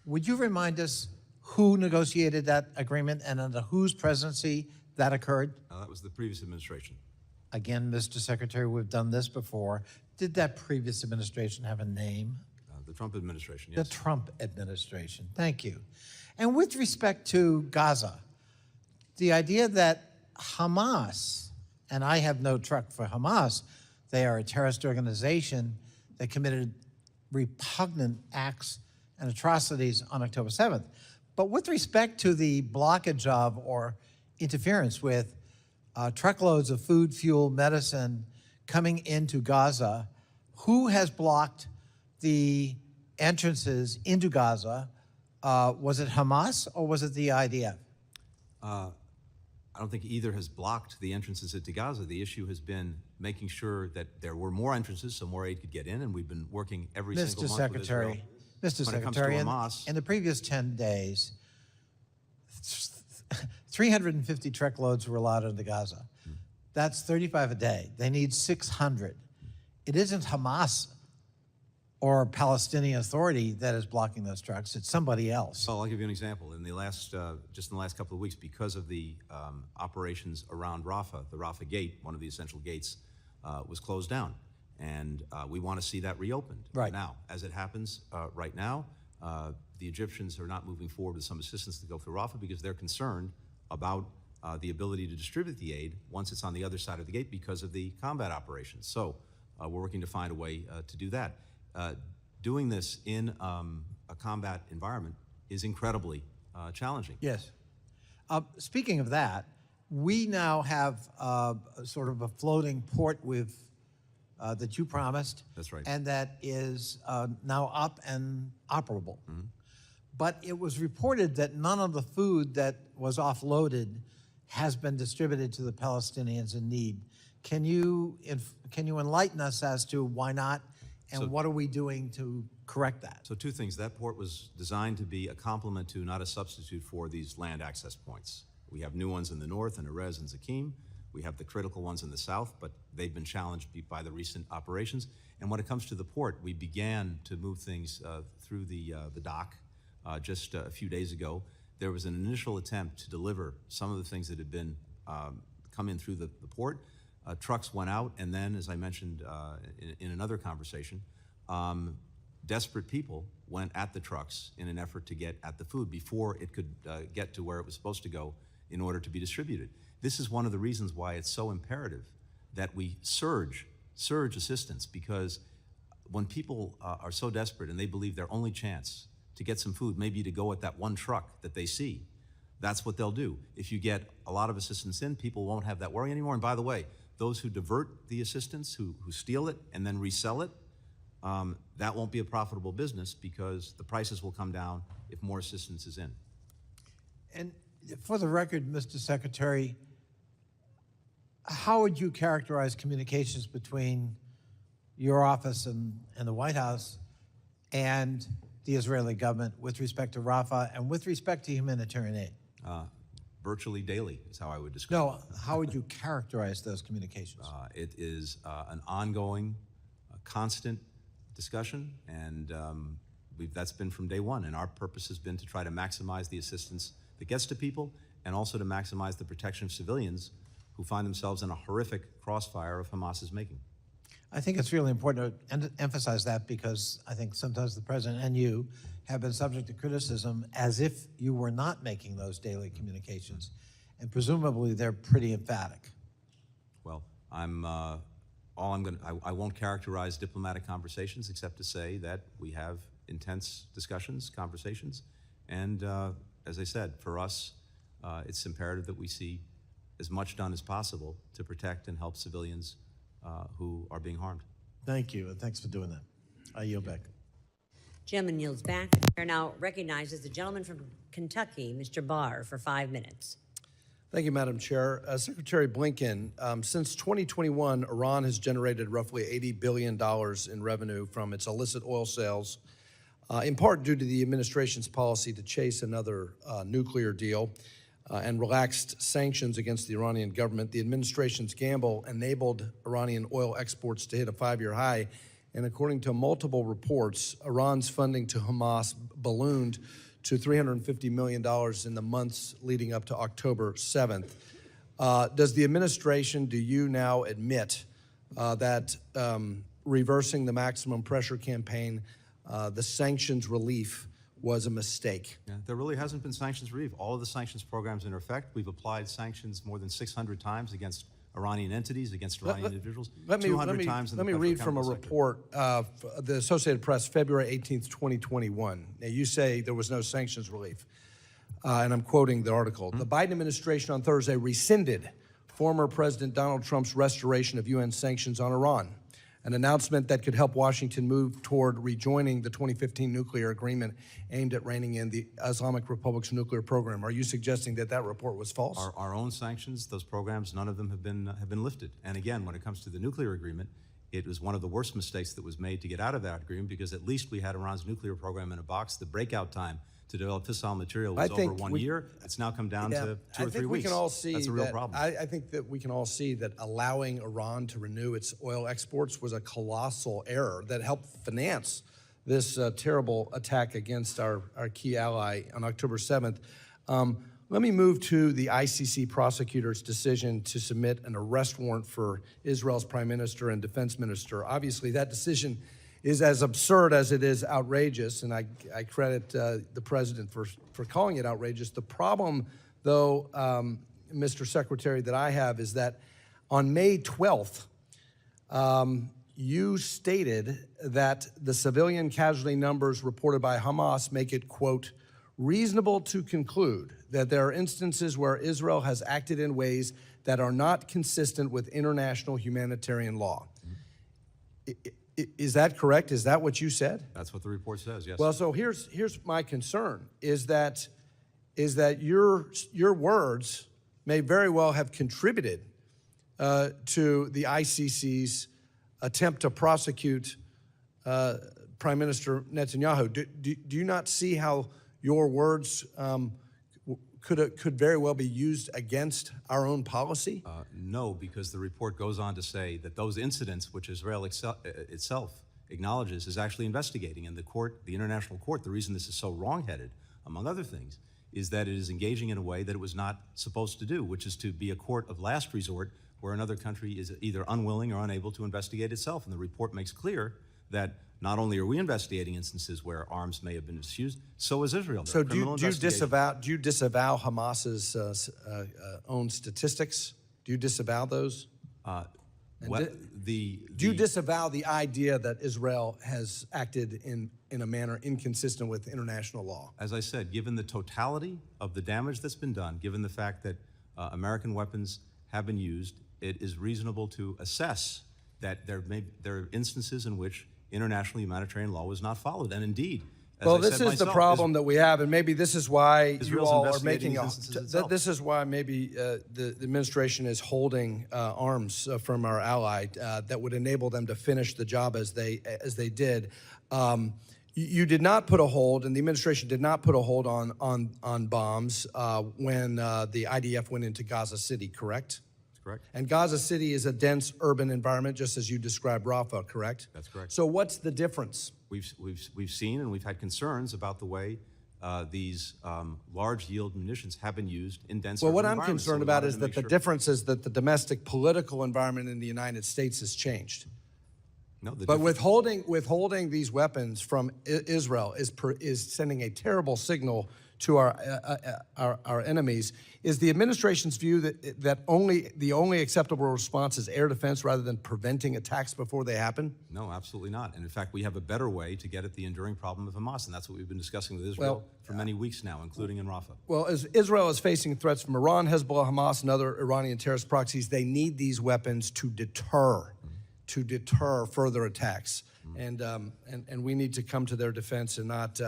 Would you remind us who negotiated that agreement and under whose presidency that occurred? That was the previous administration. Again, Mr. Secretary, we've done this before. Did that previous administration have a name? The Trump administration, yes. The Trump administration, thank you. And with respect to Gaza, the idea that Hamas, and I have no truck for Hamas, they are a terrorist organization that committed repugnant acts and atrocities on October 7th. But with respect to the blockage of or interference with truckloads of food, fuel, medicine coming into Gaza, who has blocked the entrances into Gaza? Was it Hamas or was it the IDF? I don't think either has blocked the entrances into Gaza. The issue has been making sure that there were more entrances so more aid could get in, and we've been working every single month with Israel. Mr. When it comes Secretary, to Hamas, in the previous 10 days, 350 truckloads were allowed into Gaza. That's 35 a day. They need 600. It isn't Hamas or Palestinian Authority that is blocking those trucks. It's somebody else. Well, I'll give you an example. In the last, just in the last couple of weeks, because of the operations around Rafah, the Rafah gate, one of the essential gates, was closed down. And we want to see that reopened. Right. Now, as it happens right now, the Egyptians are not moving forward with some assistance to go through Rafah because they're concerned about the ability to distribute the aid once it's on the other side of the gate because of the combat operations. So we're working to find a way to do that. Doing this in a combat environment is incredibly challenging. Yes. Speaking of that, we now have sort of a floating port that you promised. That's right. And that is now up and operable. Mm-hmm. But it was reported that none of the food that was offloaded has been distributed to the Palestinians in need. Can you enlighten us as to why not, and what are we doing to correct that? So two things. That port was designed to be a complement to, not a substitute for, these land access points. We have new ones in the north, in Erez and Zakim. We have the critical ones in the south, but they've been challenged by the recent operations. And when it comes to the port, we began to move things through the dock just a few days ago. There was an initial attempt to deliver some of the things that had been come in through the port. Trucks went out, and then, as I mentioned in another conversation, desperate people went at the trucks in an effort to get at the food before it could get to where it was supposed to go in order to be distributed. This is one of the reasons why it's so imperative that we surge assistance, because when people are so desperate and they believe their only chance to get some food may be to go at that one truck that they see, that's what they'll do. If you get a lot of assistance in, people won't have that worry anymore. And by the way, those who divert the assistance, who steal it and then resell it, that won't be a profitable business, because the prices will come down if more assistance is in. And for the record, Mr. Secretary, how would you characterize communications between your office and the White House and the Israeli government with respect to Rafah and with respect to humanitarian aid? Virtually daily is how I would describe it. No, how would you characterize those communications? It is an ongoing, constant discussion, and that's been from day one. And our purpose has been to try to maximize the assistance that gets to people, and also to maximize the protection of civilians who find themselves in a horrific crossfire of Hamas's making. I think it's really important to emphasize that, because I think sometimes the president and you have been subject to criticism as if you were not making those daily communications, and presumably they're pretty emphatic. Well, I won't characterize diplomatic conversations except to say that we have intense discussions, conversations, and as I said, for us, it's imperative that we see as much done as possible to protect and help civilians who are being harmed. Thank you, and thanks for doing that. I yield back. Gentleman yields back. The chair now recognizes the gentleman from Kentucky, Mr. Barr, for 5 minutes. Thank you, Madam Chair. Secretary Blinken, since 2021, Iran has generated roughly $80 billion in revenue from its illicit oil sales, in part due to the administration's policy to chase another nuclear deal and relaxed sanctions against the Iranian government. The administration's gamble enabled Iranian oil exports to hit a 5-year high, and according to multiple reports, Iran's funding to Hamas ballooned to $350 million in the months leading up to October 7th. Does the administration, do you now admit that reversing the maximum pressure campaign, the sanctions relief, was a mistake? Yeah, there really hasn't been sanctions relief. All of the sanctions programs in effect, we've applied sanctions more than 600 times against Iranian entities, against Iranian individuals, 200 times in the Let me read from a petrochemical sector. report of the Associated Press, February 18th, 2021. Now, you say there was no sanctions relief, and I'm quoting the article. The Biden administration on Thursday rescinded former President Donald Trump's restoration of UN sanctions on Iran, an announcement that could help Washington move toward rejoining the 2015 nuclear agreement aimed at reining in the Islamic Republic's nuclear program. Are you suggesting that that report was false? Our own sanctions, those programs, none of them have been lifted. And again, when it comes to the nuclear agreement, it was one of the worst mistakes that was made to get out of that agreement, because at least we had Iran's nuclear program in a box. The breakout time to develop fissile material was over 1 year. It's now come down to 2 or 3 weeks. We can all see that's a real problem. I think that we can all see that allowing Iran to renew its oil exports was a colossal error that helped finance this terrible attack against our key ally on October 7th. Let me move to the ICC prosecutor's decision to submit an arrest warrant for Israel's prime minister and defense minister. Obviously, that decision is as absurd as it is outrageous, and I credit the president for calling it outrageous. The problem, though, Mr. Secretary, that I have is that on May 12th, you stated that the civilian casualty numbers reported by Hamas make it, quote, reasonable to conclude that there are instances where Israel has acted in ways that are not consistent with international humanitarian law. Is that correct? Is that what you said? That's what the report says, yes. Well, so here's my concern, is that your words may very well have contributed to the ICC's attempt to prosecute Prime Minister Netanyahu. Do you not see how your words could very well be used against our own policy? No, because the report goes on to say that those incidents, which Israel itself acknowledges, is actually investigating. And the court, the international court, the reason this is so wrongheaded, among other things, is that it is engaging in a way that it was not supposed to do, which is to be a court of last resort where another country is either unwilling or unable to investigate itself. And the report makes clear that not only are we investigating instances where arms may have been misused, so is Israel. There So are do criminal you investigations. disavow Hamas's own statistics? Do you disavow those? Do you disavow the idea that Israel has acted in a manner inconsistent with international law? As I said, given the totality of the damage that's been done, given the fact that American weapons have been used, it is reasonable to assess that there are instances in which international humanitarian law was not followed. And indeed, as Well, I this said is the myself, problem that we have, and maybe this is why Israel's you all are investigating making these instances itself. this is why maybe the administration is holding arms from our ally that would enable them to finish the job as they did. You did not put a hold, and the administration did not put a hold on bombs when the IDF went into Gaza City, correct? That's correct. And Gaza City is a dense urban environment, just as you described Rafah, correct? That's correct. So what's the difference? We've seen and we've had concerns about the way these large yield munitions have been used in dense Well, urban what I'm environments. concerned So we about wanted is to that make the sure- difference is that the domestic political environment in the United States has changed. No, the But difference- withholding these weapons from Israel is sending a terrible signal to our enemies. Is the administration's view that the only acceptable response is air defense rather than preventing attacks before they happen? No, absolutely not. And in fact, we have a better way to get at the enduring problem of Hamas, and that's what we've been discussing with Israel for many weeks now, including in Rafah. Well, as Israel is facing threats from Iran, Hezbollah, Hamas, and other Iranian terrorist proxies, they need these weapons to deter further attacks. And we need to come to their defense and not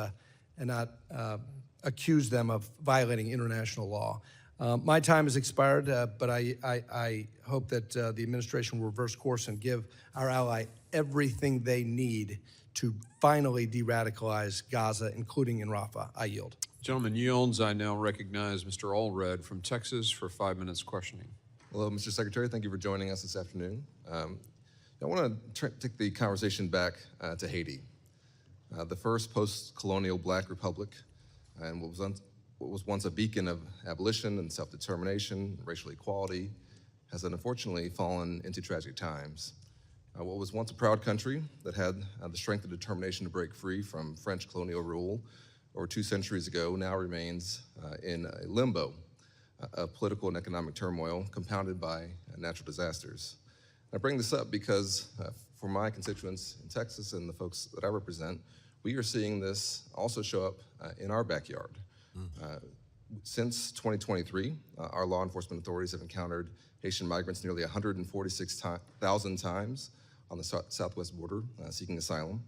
accuse them of violating international law. My time has expired, but I hope that the administration will reverse course and give our ally everything they need to finally de-radicalize Gaza, including in Rafah. I yield. Gentleman yields. I now recognize Mr. Allred from Texas for 5 minutes questioning. Hello, Mr. Secretary. Thank you for joining us this afternoon. I want to take the conversation back to Haiti, the first post-colonial black republic, and what was once a beacon of abolition and self-determination, racial equality, has unfortunately fallen into tragic times. What was once a proud country that had the strength and determination to break free from French colonial rule over 2 centuries ago now remains in a limbo of political and economic turmoil compounded by natural disasters. I bring this up because for my constituents in Texas and the folks that I represent, we are seeing this also show up in our backyard. Since 2023, our law enforcement authorities have encountered Haitian migrants nearly 146,000 times on the southwest border seeking asylum.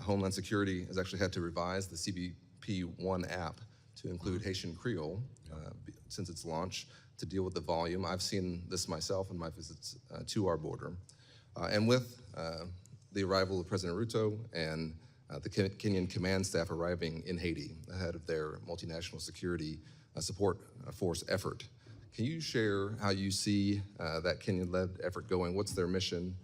Homeland Security has actually had to revise the CBP-1 app to include Haitian Creole since its launch to deal with the volume. I've seen this myself in my visits to our border. And with the arrival of President Ruto and the Kenyan command staff arriving in Haiti ahead of their multinational security support force effort, can you share how you see that Kenyan-led effort going? What's their mission?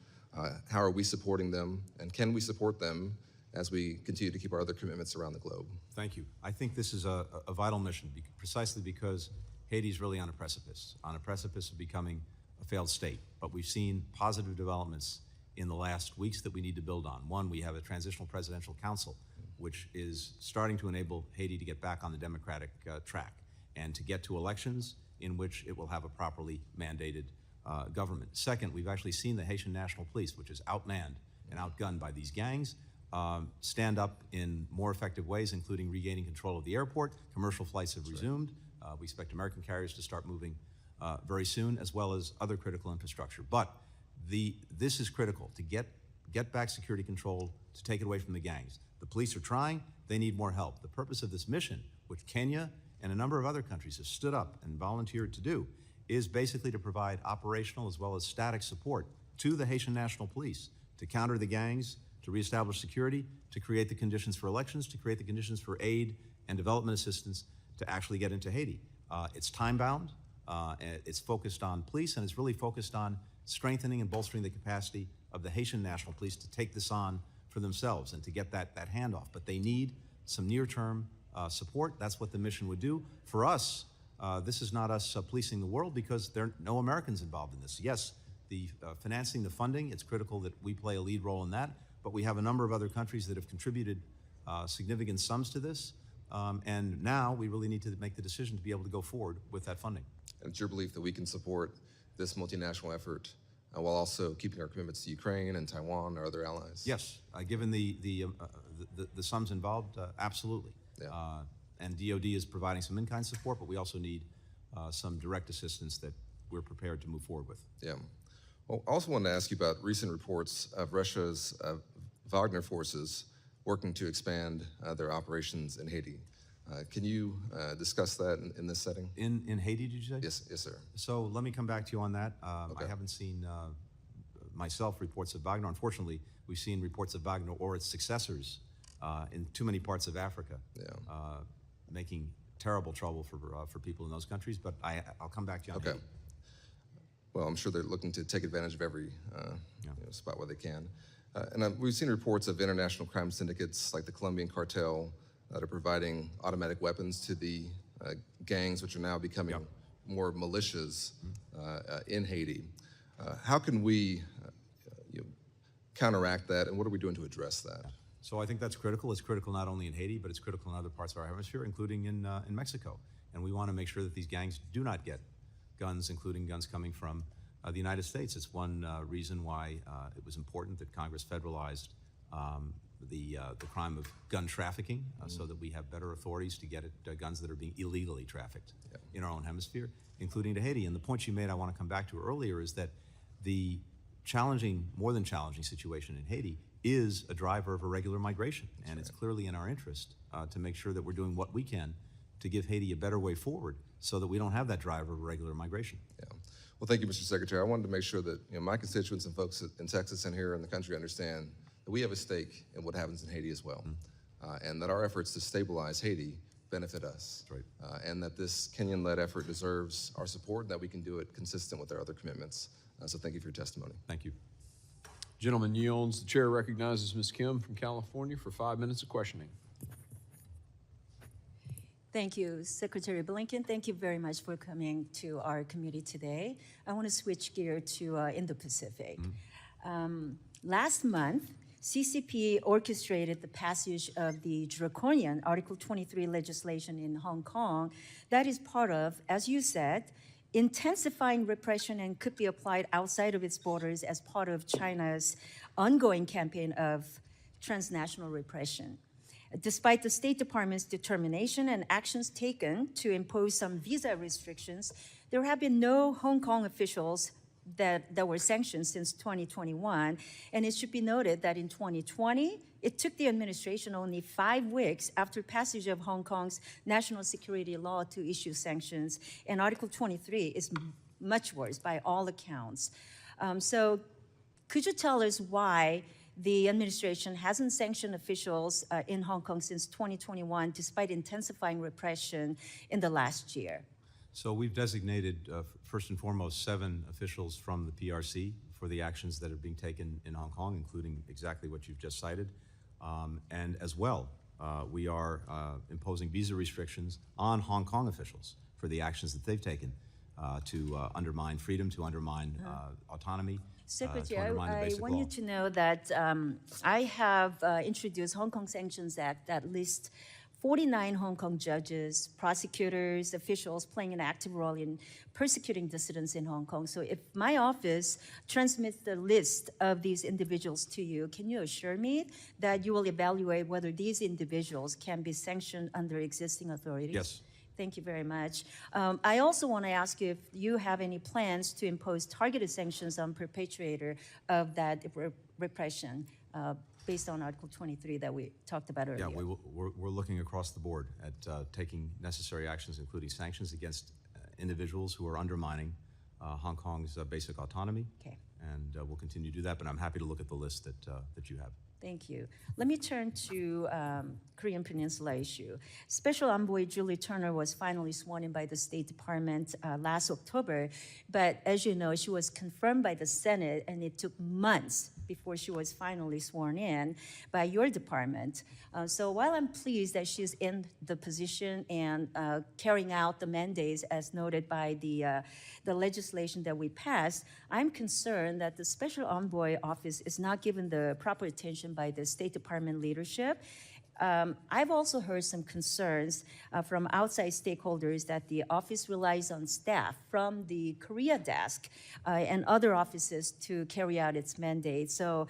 How are we supporting them? And can we support them as we continue to keep our other commitments around the globe? Thank you. I think this is a vital mission precisely because Haiti's really on a precipice of becoming a failed state. But we've seen positive developments in the last weeks that we need to build on. One, we have a transitional presidential council, which is starting to enable Haiti to get back on the democratic track and to get to elections in which it will have a properly mandated government. Second, we've actually seen the Haitian National Police, which is outmanned and outgunned by these gangs, stand up in more effective ways, including regaining control of the airport. Commercial flights have resumed. We expect American carriers to start moving very soon, as well as other critical infrastructure. But this is critical to get back security control, to take it away from the gangs. The police are trying. They need more help. The purpose of this mission, which Kenya and a number of other countries have stood up and volunteered to do, is basically to provide operational as well as static support to the Haitian National Police to counter the gangs, to reestablish security, to create the conditions for elections, to create the conditions for aid and development assistance to actually get into Haiti. It's time-bound, it's focused on police, and it's really focused on strengthening and bolstering the capacity of the Haitian National Police to take this on for themselves and to get that handoff. But they need some near-term support. That's what the mission would do. For us, this is not us policing the world because there are no Americans involved in this. Yes, the financing, the funding, it's critical that we play a lead role in that, but we have a number of other countries that have contributed significant sums to this. And now we really need to make the decision to be able to go forward with that funding. And it's your belief that we can support this multinational effort while also keeping our commitments to Ukraine and Taiwan, our other allies? Yes, given the sums involved, absolutely. Yeah. And DOD is providing some in-kind support, but we also need some direct assistance that we're prepared to move forward with. Yeah. Well, I also wanted to ask you about recent reports of Russia's Wagner forces working to expand their operations in Haiti. Can you discuss that in this setting? In Haiti, did you say? Yes, sir. So let me come back to you on that. Okay. I haven't seen myself reports of Wagner. Unfortunately, we've seen reports of Wagner or its successors in too many parts of Africa, making terrible trouble for people in those countries. But I'll come back to you on Okay. Haiti. Well, I'm sure they're looking to take advantage of every spot where they can. And we've seen reports of international crime syndicates like the Colombian cartel that are providing automatic weapons to the gangs, which are now becoming more militias in Haiti. How can we counteract that, and what are we doing to address that? So I think that's critical. It's critical not only in Haiti, but it's critical in other parts of our hemisphere, including in Mexico. And we want to make sure that these gangs do not get guns, including guns coming from the United States. It's one reason why it was important that Congress federalized the crime of gun trafficking, so that we have better authorities to get at guns that are being illegally trafficked in our own hemisphere, including to Haiti. And the point you made, I want to come back to earlier, is that the challenging, more than challenging situation in Haiti is a driver of irregular migration. And it's clearly in our interest to make sure that we're doing what we can to give Haiti a better way forward so that we don't have that driver of irregular migration. Yeah. Well, thank you, Mr. Secretary. I wanted to make sure that my constituents and folks in Texas and here in the country understand that we have a stake in what happens in Haiti as well, and that our efforts to stabilize Haiti benefit us. That's right. And that this Kenyan-led effort deserves our support, and that we can do it consistent with our other commitments. So thank you for your testimony. Thank you. Gentleman yields. The chair recognizes Ms. Kim from California for 5 minutes of questioning. Thank you, Secretary Blinken. Thank you very much for coming to our committee today. I want to switch gear to Indo-Pacific. Last month, CCP orchestrated the passage of the draconian Article 23 legislation in Hong Kong that is part of, as you said, intensifying repression and could be applied outside of its borders as part of China's ongoing campaign of transnational repression. Despite the State Department's determination and actions taken to impose some visa restrictions, there have been no Hong Kong officials that were sanctioned since 2021. And it should be noted that in 2020, it took the administration only 5 weeks after passage of Hong Kong's national security law to issue sanctions. And Article 23 is much worse by all accounts. So could you tell us why the administration hasn't sanctioned officials in Hong Kong since 2021, despite intensifying repression in the last year? So we've designated, first and foremost, 7 officials from the PRC for the actions that are being taken in Hong Kong, including exactly what you've just cited. And as well, we are imposing visa restrictions on Hong Kong officials for the actions that they've taken to undermine freedom, to undermine autonomy. Secretary, I want you to know that I have introduced Hong Kong Sanctions Act that lists 49 Hong Kong judges, prosecutors, officials playing an active role in persecuting dissidents in Hong Kong. So if my office transmits the list of these individuals to you, can you assure me that you will evaluate whether these individuals can be sanctioned under existing authorities? Yes. Thank you very much. I also want to ask you if you have any plans to impose targeted sanctions on perpetrator of that repression based on Article 23 that we talked about earlier. Yeah, we're looking across the board at taking necessary actions, including sanctions against individuals who are undermining Hong Kong's basic autonomy. Okay. And we'll continue to do that, but I'm happy to look at the list that you have. Thank you. Let me turn to Korean Peninsula issue. Special Envoy Julie Turner was finally sworn in by the State Department last October, but as you know, she was confirmed by the Senate, and it took months before she was finally sworn in by your department. So while I'm pleased that she's in the position and carrying out the mandates as noted by the legislation that we passed, I'm concerned that the Special Envoy Office is not given the proper attention mentioned by the State Department leadership. I've also heard some concerns from outside stakeholders that the office relies on staff from the Korea desk and other offices to carry out its mandate. So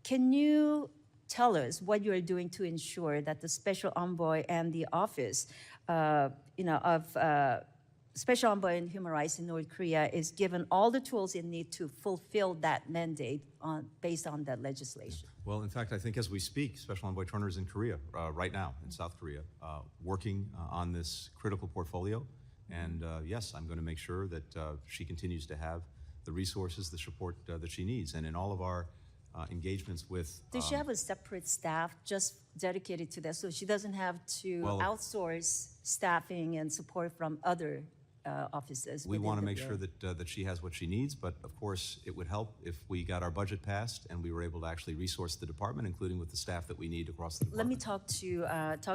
can you tell us what you are doing to ensure that the Special Envoy and the office of Special Envoy in Human Rights in North Korea is given all the tools it needs to fulfill that mandate based on that legislation? Well, in fact, I think as we speak, Special Envoy Turner is in Korea right now, in South Korea, working on this critical portfolio. And yes, I'm going to make sure that she continues to have the resources, the support that she needs. And in all of our engagements with... Does she have a separate staff just dedicated to that, so she doesn't have to outsource staffing and support from other offices? We want to make sure that she has what she needs, but of course it would help if we got our budget passed and we were able to actually resource the department, including with the staff that we need across the department. Let me talk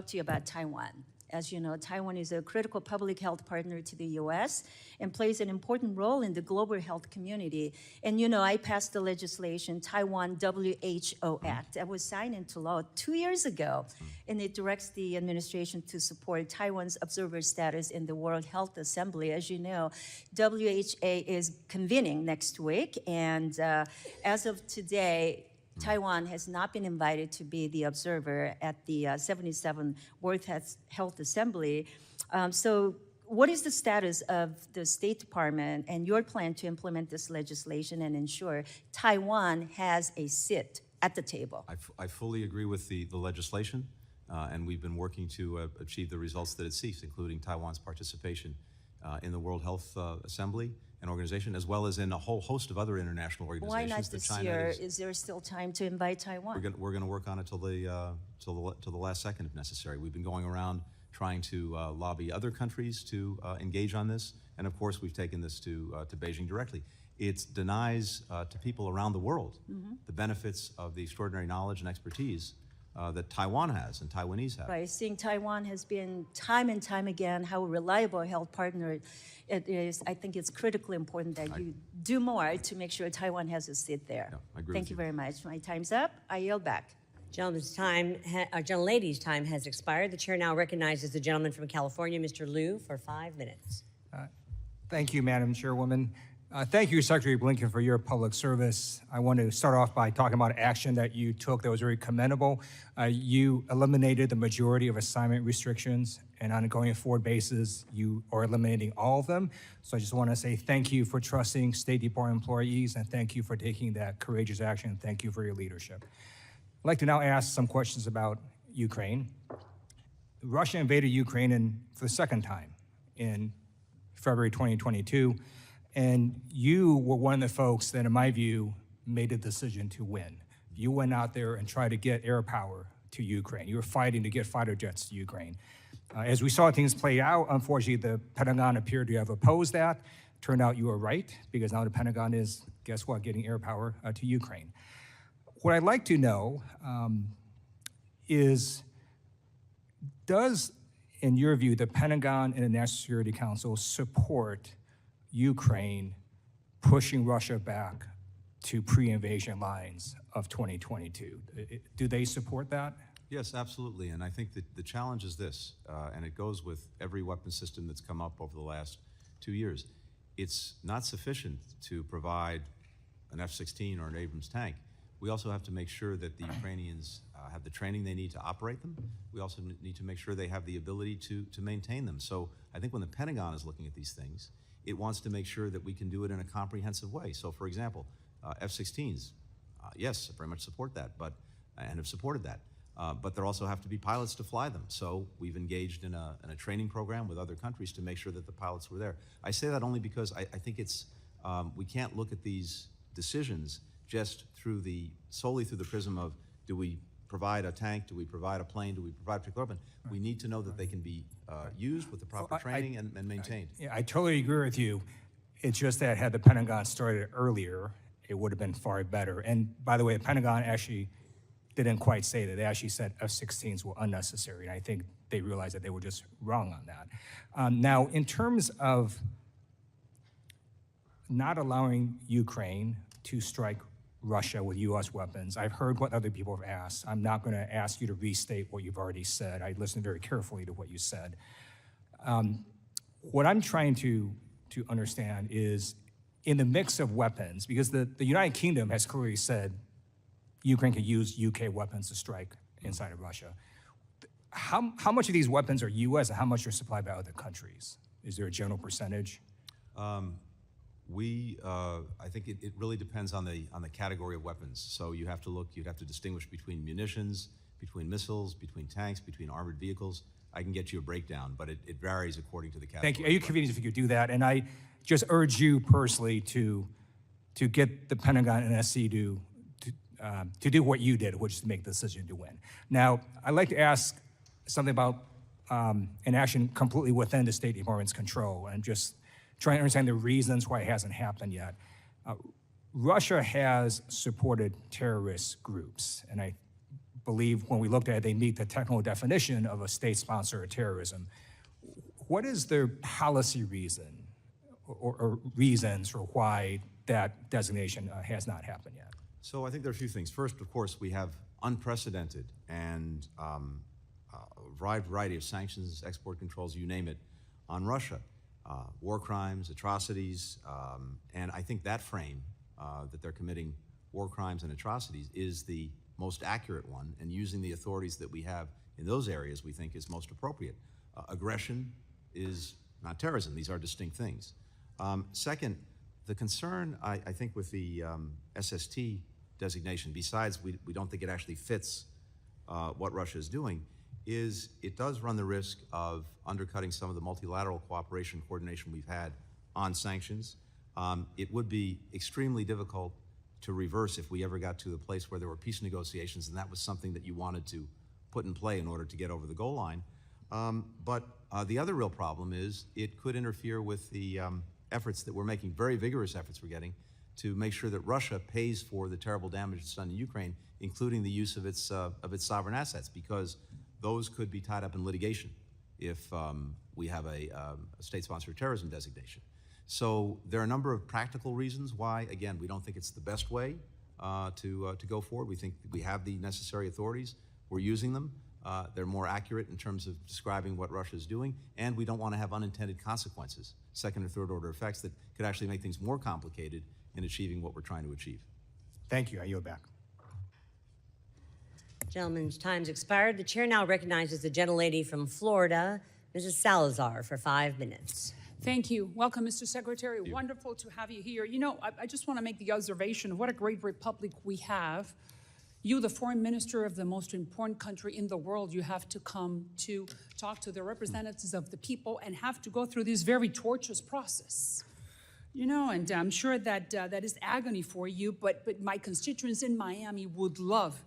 to you about Taiwan. As you know, Taiwan is a critical public health partner to the U.S. and plays an important role in the global health community. And you know, I passed the legislation, Taiwan WHO Act, that was signed into law 2 years ago. And it directs the administration to support Taiwan's observer status in the World Health Assembly. As you know, WHO is convening next week. And as of today, Taiwan has not been invited to be the observer at the 77th World Health Assembly. So what is the status of the State Department and your plan to implement this legislation and ensure Taiwan has a seat at the table? I fully agree with the legislation, and we've been working to achieve the results that it seeks, including Taiwan's participation in the World Health Assembly and organization, as well as in a whole host of other international organizations. Why not this year? Is there still time to invite Taiwan? We're going to work on it till the last second if necessary. We've been going around trying to lobby other countries to engage on this, and of course we've taken this to Beijing directly. It denies to people around the world the benefits of the extraordinary knowledge and expertise that Taiwan has and Taiwanese have. Right, seeing Taiwan has been time and time again how reliable a health partner it is. I think it's critically important that you do more to make sure Taiwan has a seat there. Yeah, I agree Thank with you very much. My time's up. I yield back. Gentlelady's time has expired. The chair now recognizes the gentleman from California, Mr. Liu, for 5 minutes. Thank you, Madam Chairwoman. Thank you, Secretary Blinken, for your public service. I want to start off by talking about action that you took that was very commendable. You eliminated the majority of assignment restrictions, and on a going forward basis, you are eliminating all of them. So I just want to say thank you for trusting State Department employees, and thank you for taking that courageous action. Thank you for your leadership. I'd like to now ask some questions about Ukraine. Russia invaded Ukraine for the second time in February 2022. And you were one of the folks that, in my view, made a decision to win. You went out there and tried to get air power to Ukraine. You were fighting to get fighter jets to Ukraine. As we saw things play out, unfortunately, the Pentagon appeared to have opposed that. Turned out you were right, because now the Pentagon is, guess what, getting air power to Ukraine. What I'd like to know is, does, in your view, the Pentagon and the National Security Council support Ukraine pushing Russia back to pre-invasion lines of 2022? Do they support that? Yes, absolutely. And I think that the challenge is this, and it goes with every weapon system that's come up over the last 2 years. It's not sufficient to provide an F-16 or an Abrams tank. We also have to make sure that the Ukrainians have the training they need to operate them. We also need to make sure they have the ability to maintain them. So I think when the Pentagon is looking at these things, it wants to make sure that we can do it in a comprehensive way. So for example, F-16s, yes, I very much support that, and have supported that. But there also have to be pilots to fly them. So we've engaged in a training program with other countries to make sure that the pilots were there. I say that only because I think it's, we can't look at these decisions just solely through the prism of, do we provide a tank, do we provide a plane, do we provide a particular weapon? We need to know that they can be used with the proper training and maintained. I totally agree with you. It's just that had the Pentagon started earlier, it would have been far better. And by the way, the Pentagon actually didn't quite say that. They actually said F-16s were unnecessary. And I think they realized that they were just wrong on that. Now, in terms of not allowing Ukraine to strike Russia with U.S. weapons. I've heard what other people have asked. I'm not going to ask you to restate what you've already said. I listened very carefully to what you said. What I'm trying to understand is, in the mix of weapons, because the United Kingdom has clearly said Ukraine can use UK weapons to strike inside of Russia. How much of these weapons are U.S. and how much are supplied by other countries? Is there a general percentage? I think it really depends on the category of weapons. So you'd have to distinguish between munitions, between missiles, between tanks, between armored vehicles. I can get you a breakdown, but it varies according to the category. Thank you. Are you convenient if you could do that? And I just urge you personally to get the Pentagon and SC to do what you did, which is to make the decision to win. Now, I'd like to ask something about an action completely within the State Department's control, and just trying to understand the reasons why it hasn't happened yet. Russia has supported terrorist groups, and I believe when we looked at it, they meet the technical definition of a state sponsor of terrorism. What is their policy reason or reasons for why that designation has not happened yet? So I think there are a few things. First, of course, we have unprecedented and a variety of sanctions, export controls, you name it, on Russia. War crimes, atrocities, and I think that frame that they're committing war crimes and atrocities is the most accurate one, and using the authorities that we have in those areas we think is most appropriate. Aggression is not terrorism. These are distinct things. Second, the concern, I think, with the SST designation, besides we don't think it actually fits what Russia is doing, is it does run the risk of undercutting some of the multilateral cooperation coordination we've had on sanctions. It would be extremely difficult to reverse if we ever got to the place where there were peace negotiations and that was something that you wanted to put in play in order to get over the goal line. But the other real problem is it could interfere with the efforts that we're making, very vigorous efforts we're getting, to make sure that Russia pays for the terrible damage that's done in Ukraine, including the use of its sovereign assets, because those could be tied up in litigation if we have a state-sponsored terrorism designation. So there are a number of practical reasons why, again, we don't think it's the best way to go forward. We think we have the necessary authorities. We're using them. They're more accurate in terms of describing what Russia is doing, and we don't want to have unintended consequences, second or third order effects that could actually make things more complicated in achieving what we're trying to achieve. Thank you. I yield back. Gentleman's time's expired. The chair now recognizes the gentlelady from Florida, Mrs. Salazar, for 5 minutes. Thank you. Welcome, Mr. Secretary. Wonderful to have you here. You know, I just want to make the observation of what a great republic we have. You, the foreign minister of the most important country in the world, you have to come to talk to the representatives of the people and have to go through this very tortuous process. You know, and I'm sure that that is agony for you, but my constituents in Miami would love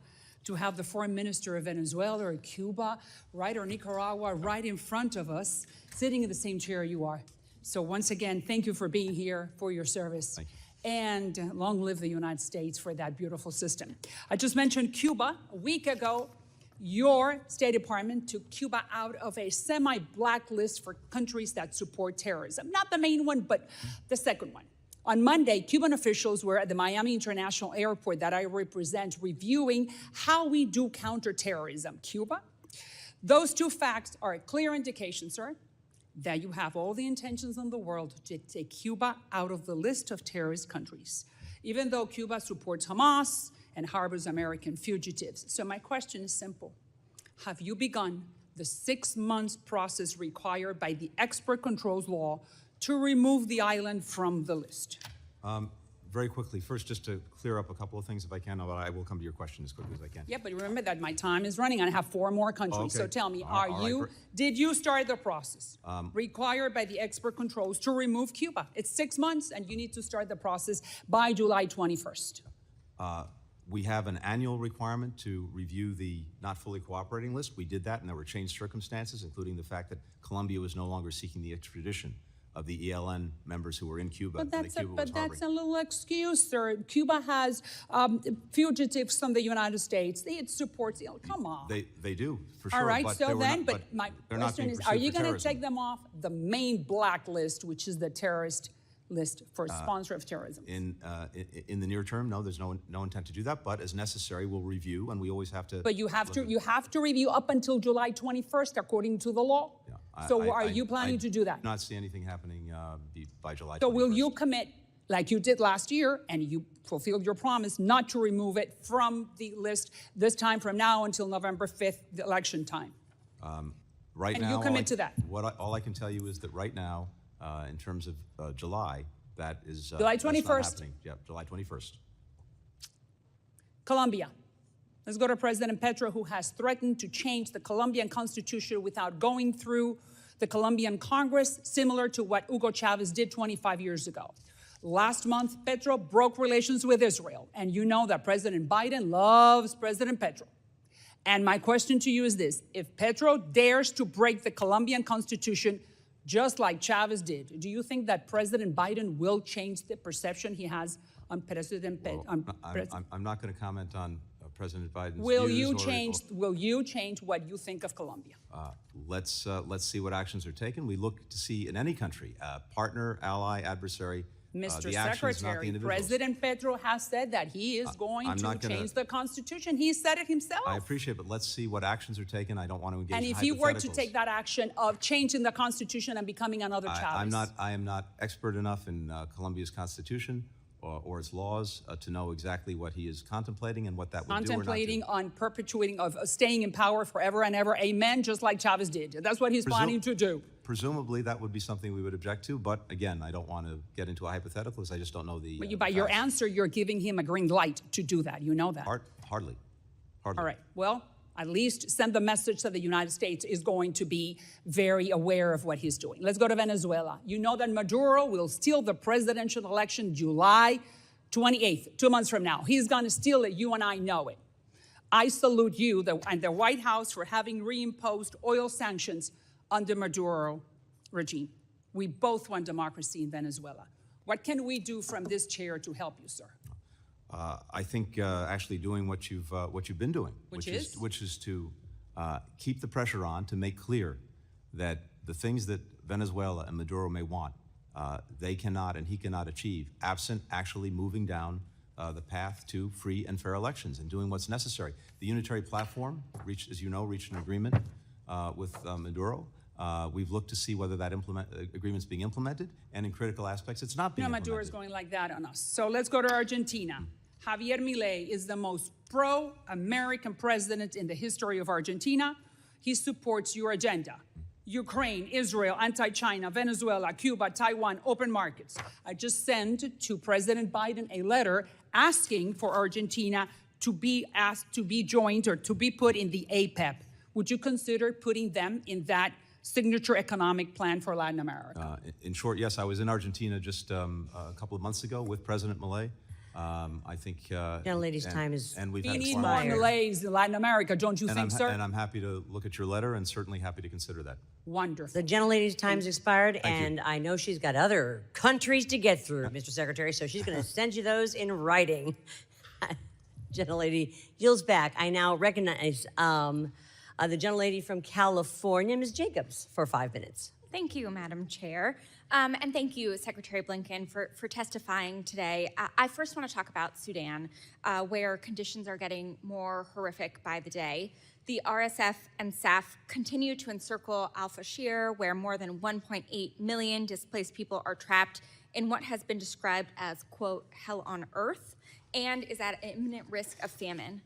to have the foreign minister of Venezuela or Cuba, right, or Nicaragua right in front of us, sitting in the same chair you are. So once again, thank you for being here, for your service. Thank you. And long live the United States for that beautiful system. I just mentioned Cuba. A week ago, your State Department took Cuba out of a semi-blacklist for countries that support terrorism. Not the main one, but the second one. On Monday, Cuban officials were at the Miami International Airport that I represent, reviewing how we do counterterrorism. Cuba? Those two facts are a clear indication, sir, that you have all the intentions in the world to take Cuba out of the list of terrorist countries, even though Cuba supports Hamas and harbors American fugitives. So my question is simple. Have you begun the 6-month process required by the export controls law to remove the island from the list? Very quickly, first, just to clear up a couple of things if I can, but I will come to your question as quickly as I can. Yeah, but remember that my time is running. I have 4 more countries. Okay. So tell me, All right. did you start the process required by the export controls to remove Cuba? It's 6 months, and you need to start the process by July 21st. We have an annual requirement to review the not fully cooperating list. We did that, and there were changed circumstances, including the fact that Colombia was no longer seeking the extradition of the ELN members who were in Cuba. But that's a little excuse, sir. Cuba has fugitives from the United States. It supports, come on. They do, for sure. All right, but so then, not, but my they're not question being is, pursued are you for going to terrorism. take them off the main blacklist, which is the terrorist list for sponsor of terrorism. In the near term, no, there's no intent to do that, but as necessary, we'll review, and we always have to. But you have to review up until July 21st, according to the law. So are you planning to do that? I do not see anything happening by July 21st. So will you commit, like you did last year, and you fulfilled your promise not to remove it from the list this time from now until November 5th, the election time? Right and now, you commit to that? All I can tell you is that right now, in terms of July, that is July that's not 21st. happening. Yeah, July 21st. Colombia. Let's go to President Petro, who has threatened to change the Colombian constitution without going through the Colombian Congress, similar to what Hugo Chavez did 25 years ago. Last month, Petro broke relations with Israel, and you know that President Biden loves President Petro. And my question to you is this: if Petro dares to break the Colombian constitution, just like Chavez did, do you think that President Biden will change the perception he has on President Petro? I'm not going to comment on President Biden's Will views you change what you think of Colombia? Let's see what actions are taken. We look to see in any country, partner, ally, adversary, Mr. the actions, not the Secretary, individuals. President Petro has said that he is going to change the Constitution. He said it himself. I appreciate it, but let's see what actions are taken. I don't want to engage And in if he were to hypotheticals. take that action of changing the Constitution and becoming another Chavez. I am not expert enough in Colombia's Constitution or its laws to know exactly what he is contemplating and what that would do or not do. Contemplating on perpetuating, of staying in power forever and ever, amen, just like Chavez did. That's what he's planning to do. Presumably, that would be something we would object to, but again, I don't want to get into a hypothetical because I just don't know the But by your facts. answer, you're giving him a green light to do that. You know that. Hardly. All right. Well, at least send the message that the United States is going to be very aware of what he's doing. Let's go to Venezuela. You know that Maduro will steal the presidential election July 28th, 2 months from now. He's going to steal it. You and I know it. I salute you and the White House for having reimposed oil sanctions on the Maduro regime. We both want democracy in Venezuela. What can we do from this chair to help you, sir? I think actually doing what you've been doing, which is to keep the pressure on to make clear that the things that Venezuela and Maduro may want, they cannot and he cannot achieve absent actually moving down the path to free and fair elections and doing what's necessary. The unitary platform, as you know, reached an agreement with Maduro. We've looked to see whether that agreement's being implemented, and in critical aspects, it's not being implemented. Maduro is going like that on us. So let's go to Argentina. Javier Milei is the most pro-American president in the history of Argentina. He supports your agenda. Ukraine, Israel, anti-China, Venezuela, Cuba, Taiwan, open markets. I just sent to President Biden a letter asking for Argentina to be asked to be joined or to be put in the APEP. Would you consider putting them in that signature economic plan for Latin America? In short, yes. I was in Argentina just a couple of months ago with President Milei. I think. Gentlelady's time is and we've We had need fun. more Malays in Latin America, don't you think, sir? And I'm happy to look at your letter and certainly happy to consider that. Wonderful. The gentlelady's time's expired, Thank you. and I know she's got other countries to get through, Mr. Secretary, so she's going to send you those in writing. Gentlelady yields back. I now recognize the gentlelady from California, Ms. Jacobs, for 5 minutes. Thank you, Madam Chair. And thank you, Secretary Blinken, for testifying today. I first want to talk about Sudan, where conditions are getting more horrific by the day. The RSF and SAF continue to encircle al-Fashir, where more than 1.8 million displaced people are trapped in what has been described as, quote, hell on earth, and is at imminent risk of famine.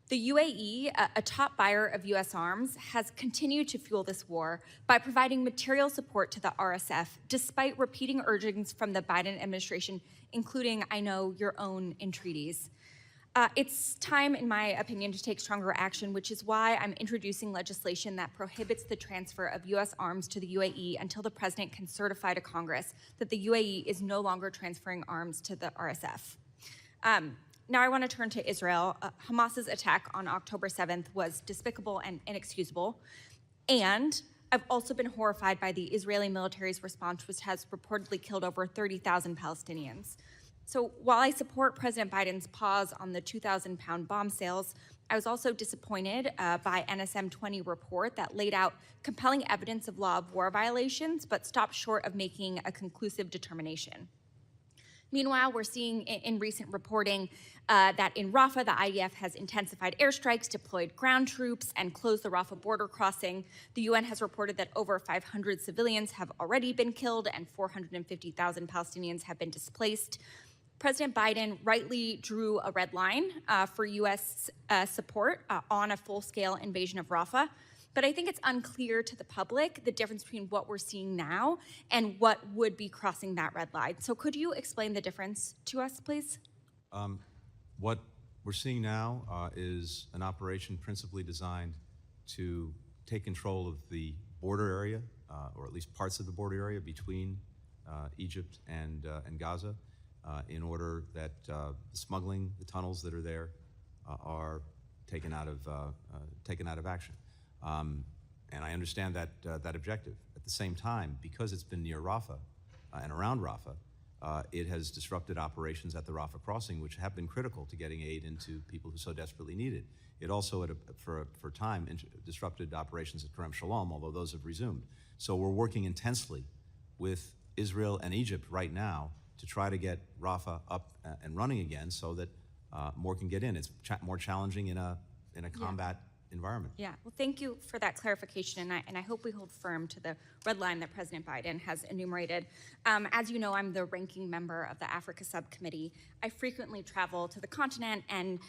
The UAE, a top buyer of U.S. arms, has continued to fuel this war by providing material support to the RSF, despite repeating urgings from the Biden administration, including, I know, your own entreaties. It's time, in my opinion, to take stronger action, which is why I'm introducing legislation that prohibits the transfer of U.S. arms to the UAE until the president can certify to Congress that the UAE is no longer transferring arms to the RSF. Now I want to turn to Israel. Hamas's attack on October 7th was despicable and inexcusable. And I've also been horrified by the Israeli military's response, which has reportedly killed over 30,000 Palestinians. So while I support President Biden's pause on the 2,000-pound bomb sales, I was also disappointed by NSM 20 report that laid out compelling evidence of law of war violations, but stopped short of making a conclusive determination. Meanwhile, we're seeing in recent reporting that in Rafah, the IDF has intensified airstrikes, deployed ground troops, and closed the Rafah border crossing. The UN has reported that over 500 civilians have already been killed and 450,000 Palestinians have been displaced. President Biden rightly drew a red line for U.S. Support on a full-scale invasion of Rafah. But I think it's unclear to the public the difference between what we're seeing now and what would be crossing that red line. So could you explain the difference to us, please? What we're seeing now is an operation principally designed to take control of the border area, or at least parts of the border area between Egypt and Gaza, in order that smuggling, the tunnels that are there, are taken out of action. And I understand that objective. At the same time, because it's been near Rafah and around Rafah, it has disrupted operations at the Rafah crossing, which have been critical to getting aid into people who so desperately need it. It also, for a time, disrupted operations at Kerem Shalom, although those have resumed. So we're working intensely with Israel and Egypt right now to try to get Rafah up and running again so that more can get in. It's more challenging in a combat environment. Yeah, well, thank you for that clarification, and I hope we hold firm to the red line that President Biden has enumerated. As you know, I'm the ranking member of the Africa Subcommittee. I frequently travel to the continent and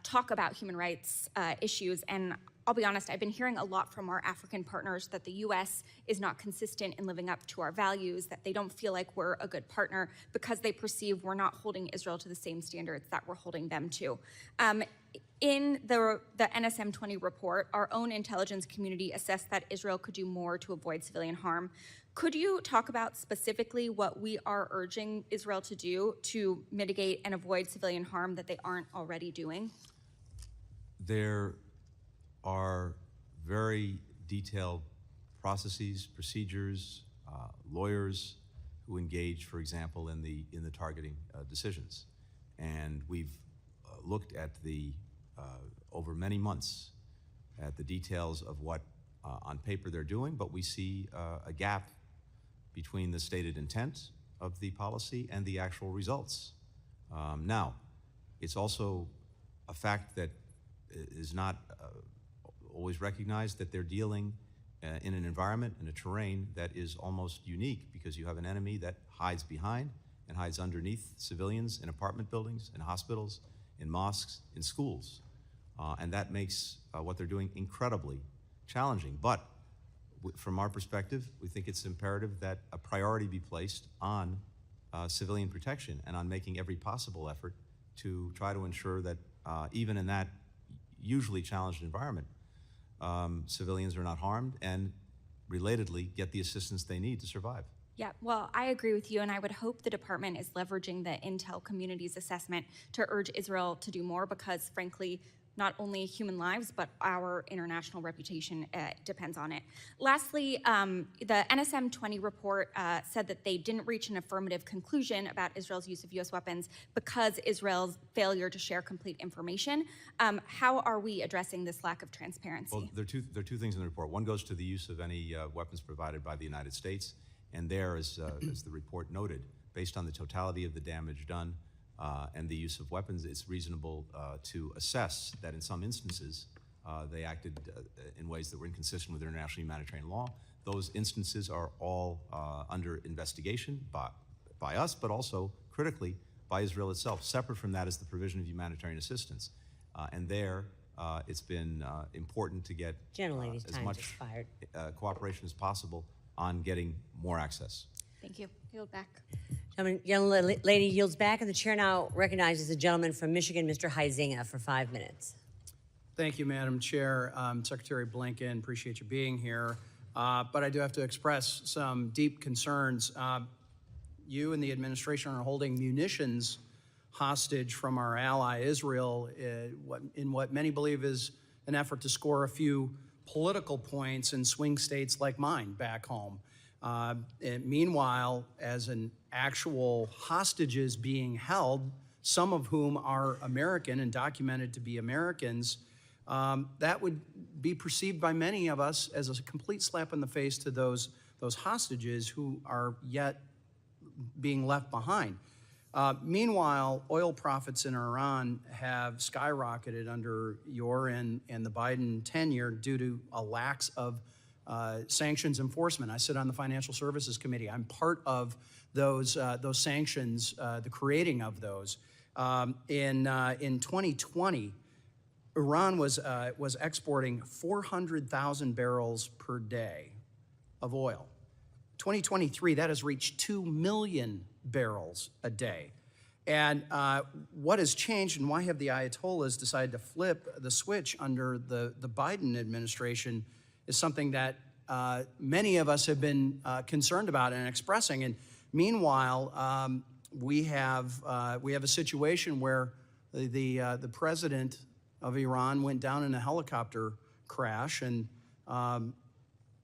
talk about human rights issues, and I'll be honest, I've been hearing a lot from our African partners that the U.S. is not consistent in living up to our values, that they don't feel like we're a good partner because they perceive we're not holding Israel to the same standards that we're holding them to. In the NSM 20 report, our own intelligence community assessed that Israel could do more to avoid civilian harm. Could you talk about specifically what we are urging Israel to do to mitigate and avoid civilian harm that they aren't already doing? There are very detailed processes, procedures, lawyers who engage, for example, in the targeting decisions. And we've looked at over many months at the details of what on paper they're doing, but we see a gap between the stated intent of the policy and the actual results. Now, it's also a fact that is not always recognized that they're dealing in an environment, in a terrain that is almost unique because you have an enemy that hides behind and hides underneath civilians in apartment buildings, in hospitals, in mosques, in schools. And that makes what they're doing incredibly challenging. But from our perspective, we think it's imperative that a priority be placed on civilian protection and on making every possible effort to try to ensure that even in that usually challenged environment, civilians are not harmed and, relatedly, get the assistance they need to survive. Yeah, well, I agree with you, and I would hope the department is leveraging the intel community's assessment to urge Israel to do more because, frankly, not only human lives, but our international reputation depends on it. Lastly, the NSM 20 report said that they didn't reach an affirmative conclusion about Israel's use of U.S. weapons because Israel's failure to share complete information. How are we addressing this lack of transparency? Well, there are two things in the report. One goes to the use of any weapons provided by the United States, and there, as the report noted, based on the totality of the damage done, and the use of weapons, it's reasonable to assess that in some instances they acted in ways that were inconsistent with international humanitarian law. Those instances are all under investigation by us, but also critically by Israel itself. Separate from that is the provision of humanitarian assistance. And there, it's been important to get as much cooperation as possible on getting more access. Thank you. Yield back. Young lady yields back, and the chair now recognizes the gentleman from Michigan, Mr. Huizinga, for 5 minutes. Thank you, Madam Chair. Secretary Blinken, appreciate you being here. But I do have to express some deep concerns. You and the administration are holding munitions hostage from our ally Israel in what many believe is an effort to score a few political points in swing states like mine back home. And meanwhile, as an actual hostages being held, some of whom are American and documented to be Americans, that would be perceived by many of us as a complete slap in the face to those hostages who are yet being left behind. Meanwhile, oil profits in Iran have skyrocketed under your and the Biden tenure due to a lax of sanctions enforcement. I sit on the Financial Services Committee. I'm part of those sanctions, the creating of those. In 2020, Iran was exporting 400,000 barrels per day of oil. 2023, that has reached 2 million barrels a day. And what has changed, and why have the Ayatollahs decided to flip the switch under the Biden administration, is something that many of us have been concerned about and expressing. And meanwhile, we have a situation where the president of Iran went down in a helicopter crash, and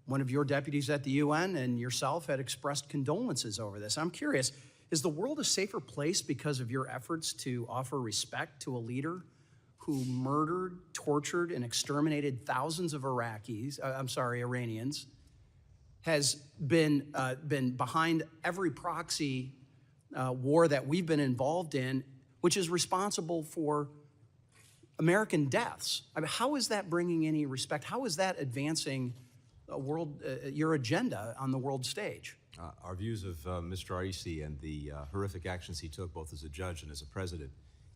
one of your deputies at the UN and yourself had expressed condolences over this. I'm curious, is the world a safer place because of your efforts to offer respect to a leader who murdered, tortured, and exterminated thousands of Iranians, has been behind every proxy war that we've been involved in, which is responsible for American deaths? I mean, how is that bringing any respect? How is that advancing your agenda on the world stage? Our views of Mr. Raisi and the horrific actions he took, both as a judge and as a president,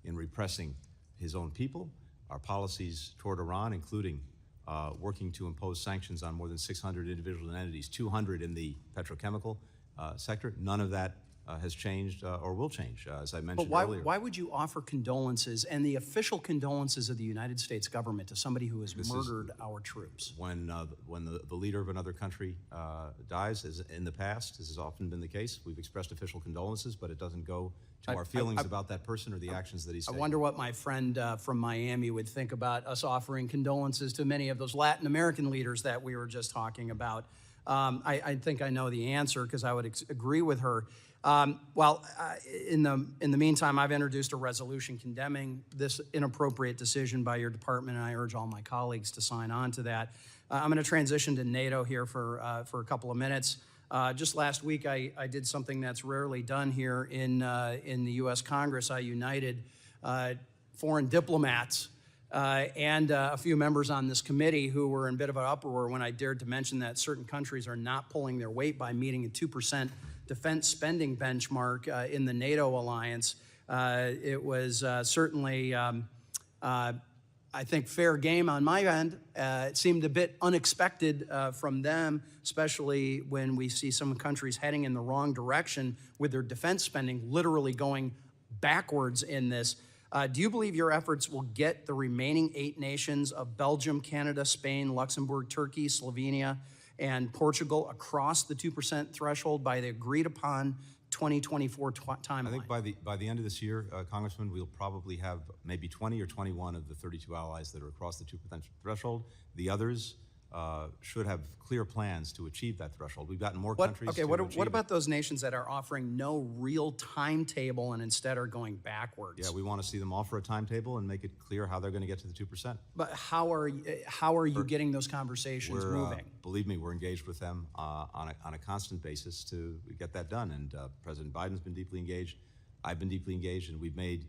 in repressing his own people, our policies toward Iran, including working to impose sanctions on more than 600 individual entities, 200 in the petrochemical sector. None of that has changed or will change, as I mentioned earlier. But why would you offer condolences and the official condolences of the United States government to somebody who has murdered our troops? When the leader of another country dies, as in the past, this has often been the case, we've expressed official condolences, but it doesn't go to our feelings about that person or the actions that he's taken. I wonder what my friend from Miami would think about us offering condolences to many of those Latin American leaders that we were just talking about. I think I know the answer because I would agree with her. In the meantime, I've introduced a resolution condemning this inappropriate decision by your department, and I urge all my colleagues to sign on to that. I'm going to transition to NATO here for a couple of minutes. Just last week, I did something that's rarely done here in the U.S. Congress. I united foreign diplomats and a few members on this committee who were in a bit of an uproar when I dared to mention that certain countries are not pulling their weight by meeting a 2% defense spending benchmark in the NATO alliance. It was certainly, I think, fair game on my end. It seemed a bit unexpected from them, especially when we see some countries heading in the wrong direction with their defense spending literally going backwards in this. Do you believe your efforts will get the remaining 8 nations of Belgium, Canada, Spain, Luxembourg, Turkey, Slovenia, and Portugal across the 2% threshold by the agreed-upon 2024 timeline? I think by the end of this year, Congressman, we'll probably have maybe 20 or 21 of the 32 allies that are across the 2% threshold. The others should have clear plans to achieve that threshold. We've gotten more countries to what achieve about those nations that are offering no real timetable and instead are going backwards? Yeah, we want to see them offer a timetable and make it clear how they're going to get to the 2%. But how are you getting those conversations moving? Believe me, we're engaged with them on a constant basis to get that done. And President Biden's been deeply engaged. I've been deeply engaged, and we've made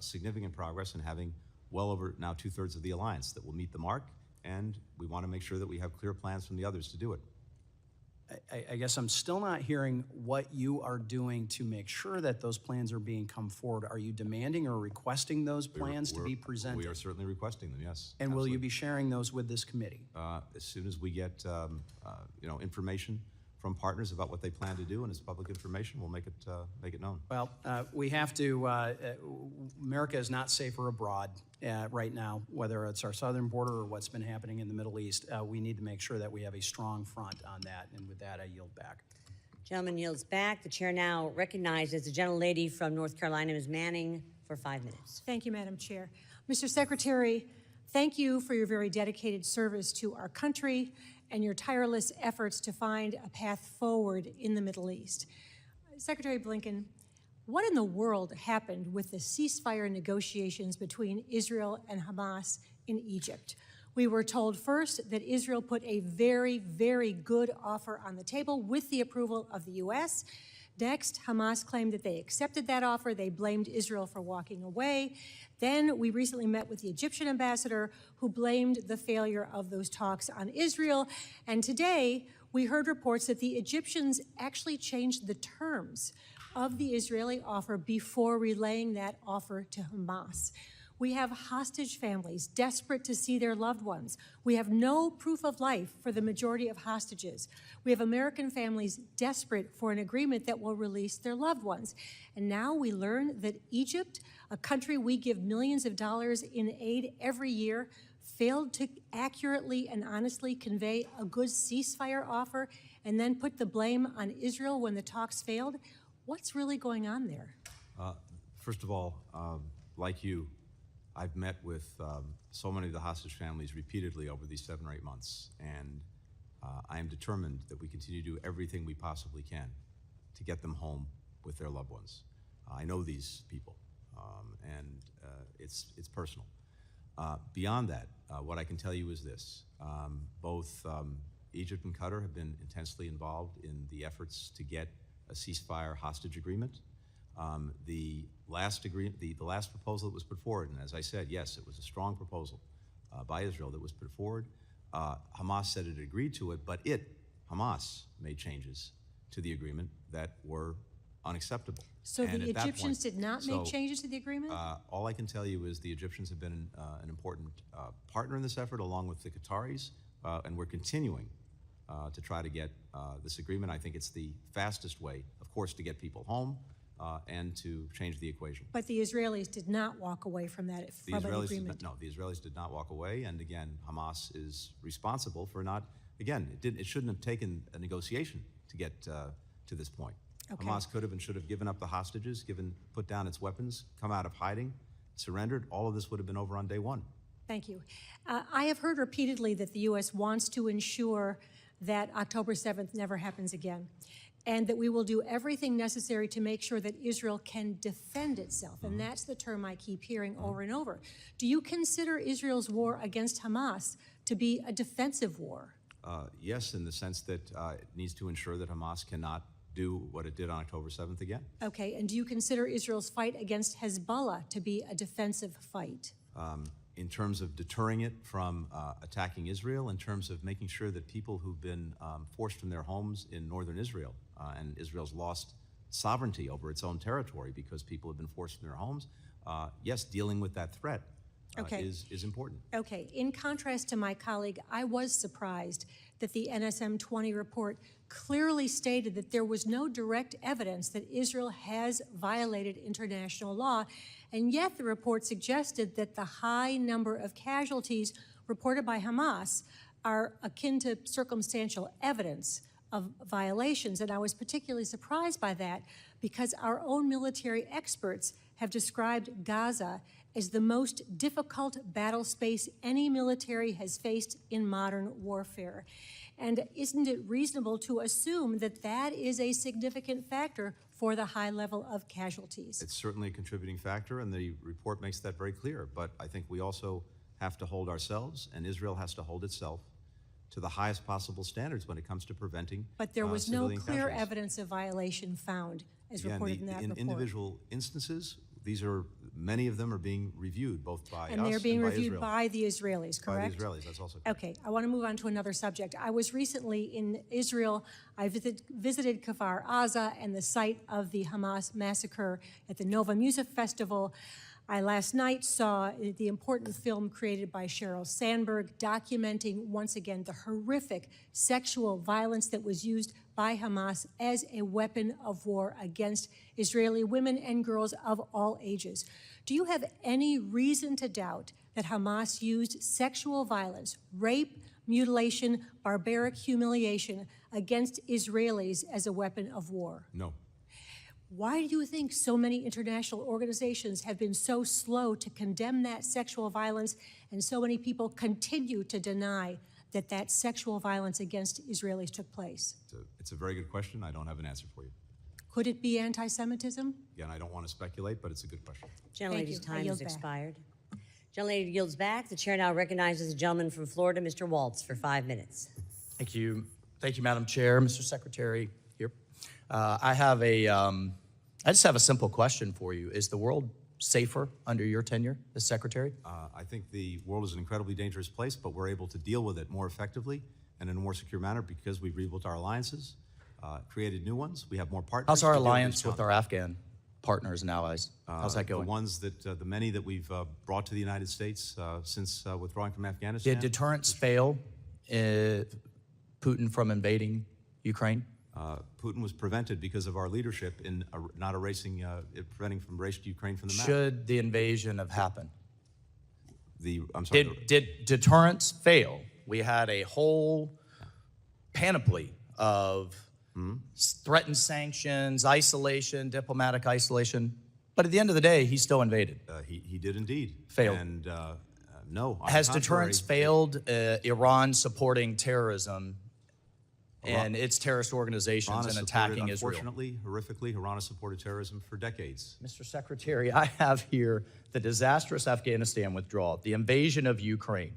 significant progress in having well over now 2/3 of the alliance that will meet the mark. And we want to make sure that we have clear plans from the others to do it. I guess I'm still not hearing what you are doing to make sure that those plans are being come forward. Are you demanding or requesting those plans to be presented? We are certainly requesting them, yes. And will you be sharing those with this committee? As soon as we get information from partners about what they plan to do, and it's public information, we'll make it known. Well, we have to. America is not safer abroad right now, whether it's our southern border or what's been happening in the Middle East. We need to make sure that we have a strong front on that. And with that, I yield back. Gentleman yields back. The chair now recognizes the gentlelady from North Carolina, Ms. Manning, for 5 minutes. Thank you, Madam Chair. Mr. Secretary, thank you for your very dedicated service to our country and your tireless efforts to find a path forward in the Middle East. Secretary Blinken, what in the world happened with the ceasefire negotiations between Israel and Hamas in Egypt? We were told first that Israel put a very, very good offer on the table with the approval of the U.S. Next, Hamas claimed that they accepted that offer. They blamed Israel for walking away. Then we recently met with the Egyptian ambassador who blamed the failure of those talks on Israel. And today we heard reports that the Egyptians actually changed the terms of the Israeli offer before relaying that offer to Hamas. We have hostage families desperate to see their loved ones. We have no proof of life for the majority of hostages. We have American families desperate for an agreement that will release their loved ones. And now we learn that Egypt, a country we give millions of dollars in aid every year, failed to accurately and honestly convey a good ceasefire offer and then put the blame on Israel when the talks failed. What's really going on there? First of all, like you, I've met with so many of the hostage families repeatedly over these 7 or 8 months, and I am determined that we continue to do everything we possibly can to get them home with their loved ones. I know these people, and it's personal. Beyond that, what I can tell you is this. Both Egypt and Qatar have been intensely involved in the efforts to get a ceasefire hostage agreement. The last proposal that was put forward, and as I said, yes, it was a strong proposal by Israel that was put forward. Hamas said it agreed to it, but Hamas, made changes to the agreement that were unacceptable. So and the at that Egyptians point, did not make changes to the agreement? All I can tell you is the Egyptians have been an important partner in this effort, along with the Qataris, and we're continuing to try to get this agreement. I think it's the fastest way, of course, to get people home and to change the equation. But the Israelis did not walk away from that The Israelis did not walk away, and again, Hamas is responsible for not. Again, it shouldn't have taken a negotiation to get to this point. Okay. Hamas could have and should have given up the hostages, put down its weapons, come out of hiding, surrendered. All of this would have been over on day one. Thank you. I have heard repeatedly that the U.S. wants to ensure that October 7th never happens again, and that we will do everything necessary to make sure that Israel can defend itself. And that's the term I keep hearing over and over. Do you consider Israel's war against Hamas to be a defensive war? Yes, in the sense that it needs to ensure that Hamas cannot do what it did on October 7th again. Okay, and do you consider Israel's fight against Hezbollah to be a defensive fight? In terms of deterring it from attacking Israel, in terms of making sure that people who've been forced from their homes in northern Israel, and Israel's lost sovereignty over its own territory because people have been forced from their homes, yes, dealing with that threat is important. Okay, in contrast to my colleague, I was surprised that the NSM 20 report clearly stated that there was no direct evidence that Israel has violated international law, and yet the report suggested that the high number of casualties reported by Hamas are akin to circumstantial evidence of violations. And I was particularly surprised by that because our own military experts have described Gaza as the most difficult battle space any military has faced in modern warfare. And isn't it reasonable to assume that that is a significant factor for the high level of casualties? It's certainly a contributing factor, and the report makes that very clear. But I think we also have to hold ourselves, and Israel has to hold itself to the highest possible standards when it comes to preventing But there was no civilian clear casualties. evidence of violation found, as Again, reported in that report. individual instances, many of them are being reviewed both by us And they're being by reviewed Israel. by the Israelis, correct? By the Israelis, that's also correct. Okay, I want to move on to another subject. I was recently in Israel. I visited Kfar Aza and the site of the Hamas massacre at the Nova Music Festival. I last night saw the important film created by Sheryl Sandberg documenting once again the horrific sexual violence that was used by Hamas as a weapon of war against Israeli women and girls of all ages. Do you have any reason to doubt that Hamas used sexual violence, rape, mutilation, barbaric humiliation against Israelis as a weapon of war? No. Why do you think so many international organizations have been so slow to condemn that sexual violence, and so many people continue to deny that that sexual violence against Israelis took place? It's a very good question. I don't have an answer for you. Could it be anti-Semitism? Again, I don't want to speculate, but it's a good question. Gentlelady's time yield has back. expired. Gentlelady yields back. The chair now recognizes the gentleman from Florida, Mr. Waltz, for 5 minutes. Thank you. Thank you, Madam Chair. Mr. Secretary, here. I just have a simple question for you. Is the world safer under your tenure as Secretary? I think the world is an incredibly dangerous place, but we're able to deal with it more effectively and in a more secure manner because we've rebuilt our alliances, created new ones. We have more partners. How's our to deal with alliance this with our Afghan partners and allies? How's that going? The ones that, the many that we've brought to the United States since withdrawing from Afghanistan. Did deterrence fail Putin from invading Ukraine? Putin was prevented because of our leadership in not erasing, preventing from erasing Ukraine from the map. Should the invasion have happened? I'm sorry. Did deterrence fail? We had a whole panoply of threatened sanctions, isolation, diplomatic isolation. But at the end of the day, he still invaded. He did indeed. Failed. And no. on Has the contrary, deterrence failed Iran supporting terrorism and its terrorist organizations Iran and has attacking supported, Israel? Unfortunately, horrifically, Iran has supported terrorism for decades. Mr. Secretary, I have here the disastrous Afghanistan withdrawal, the invasion of Ukraine,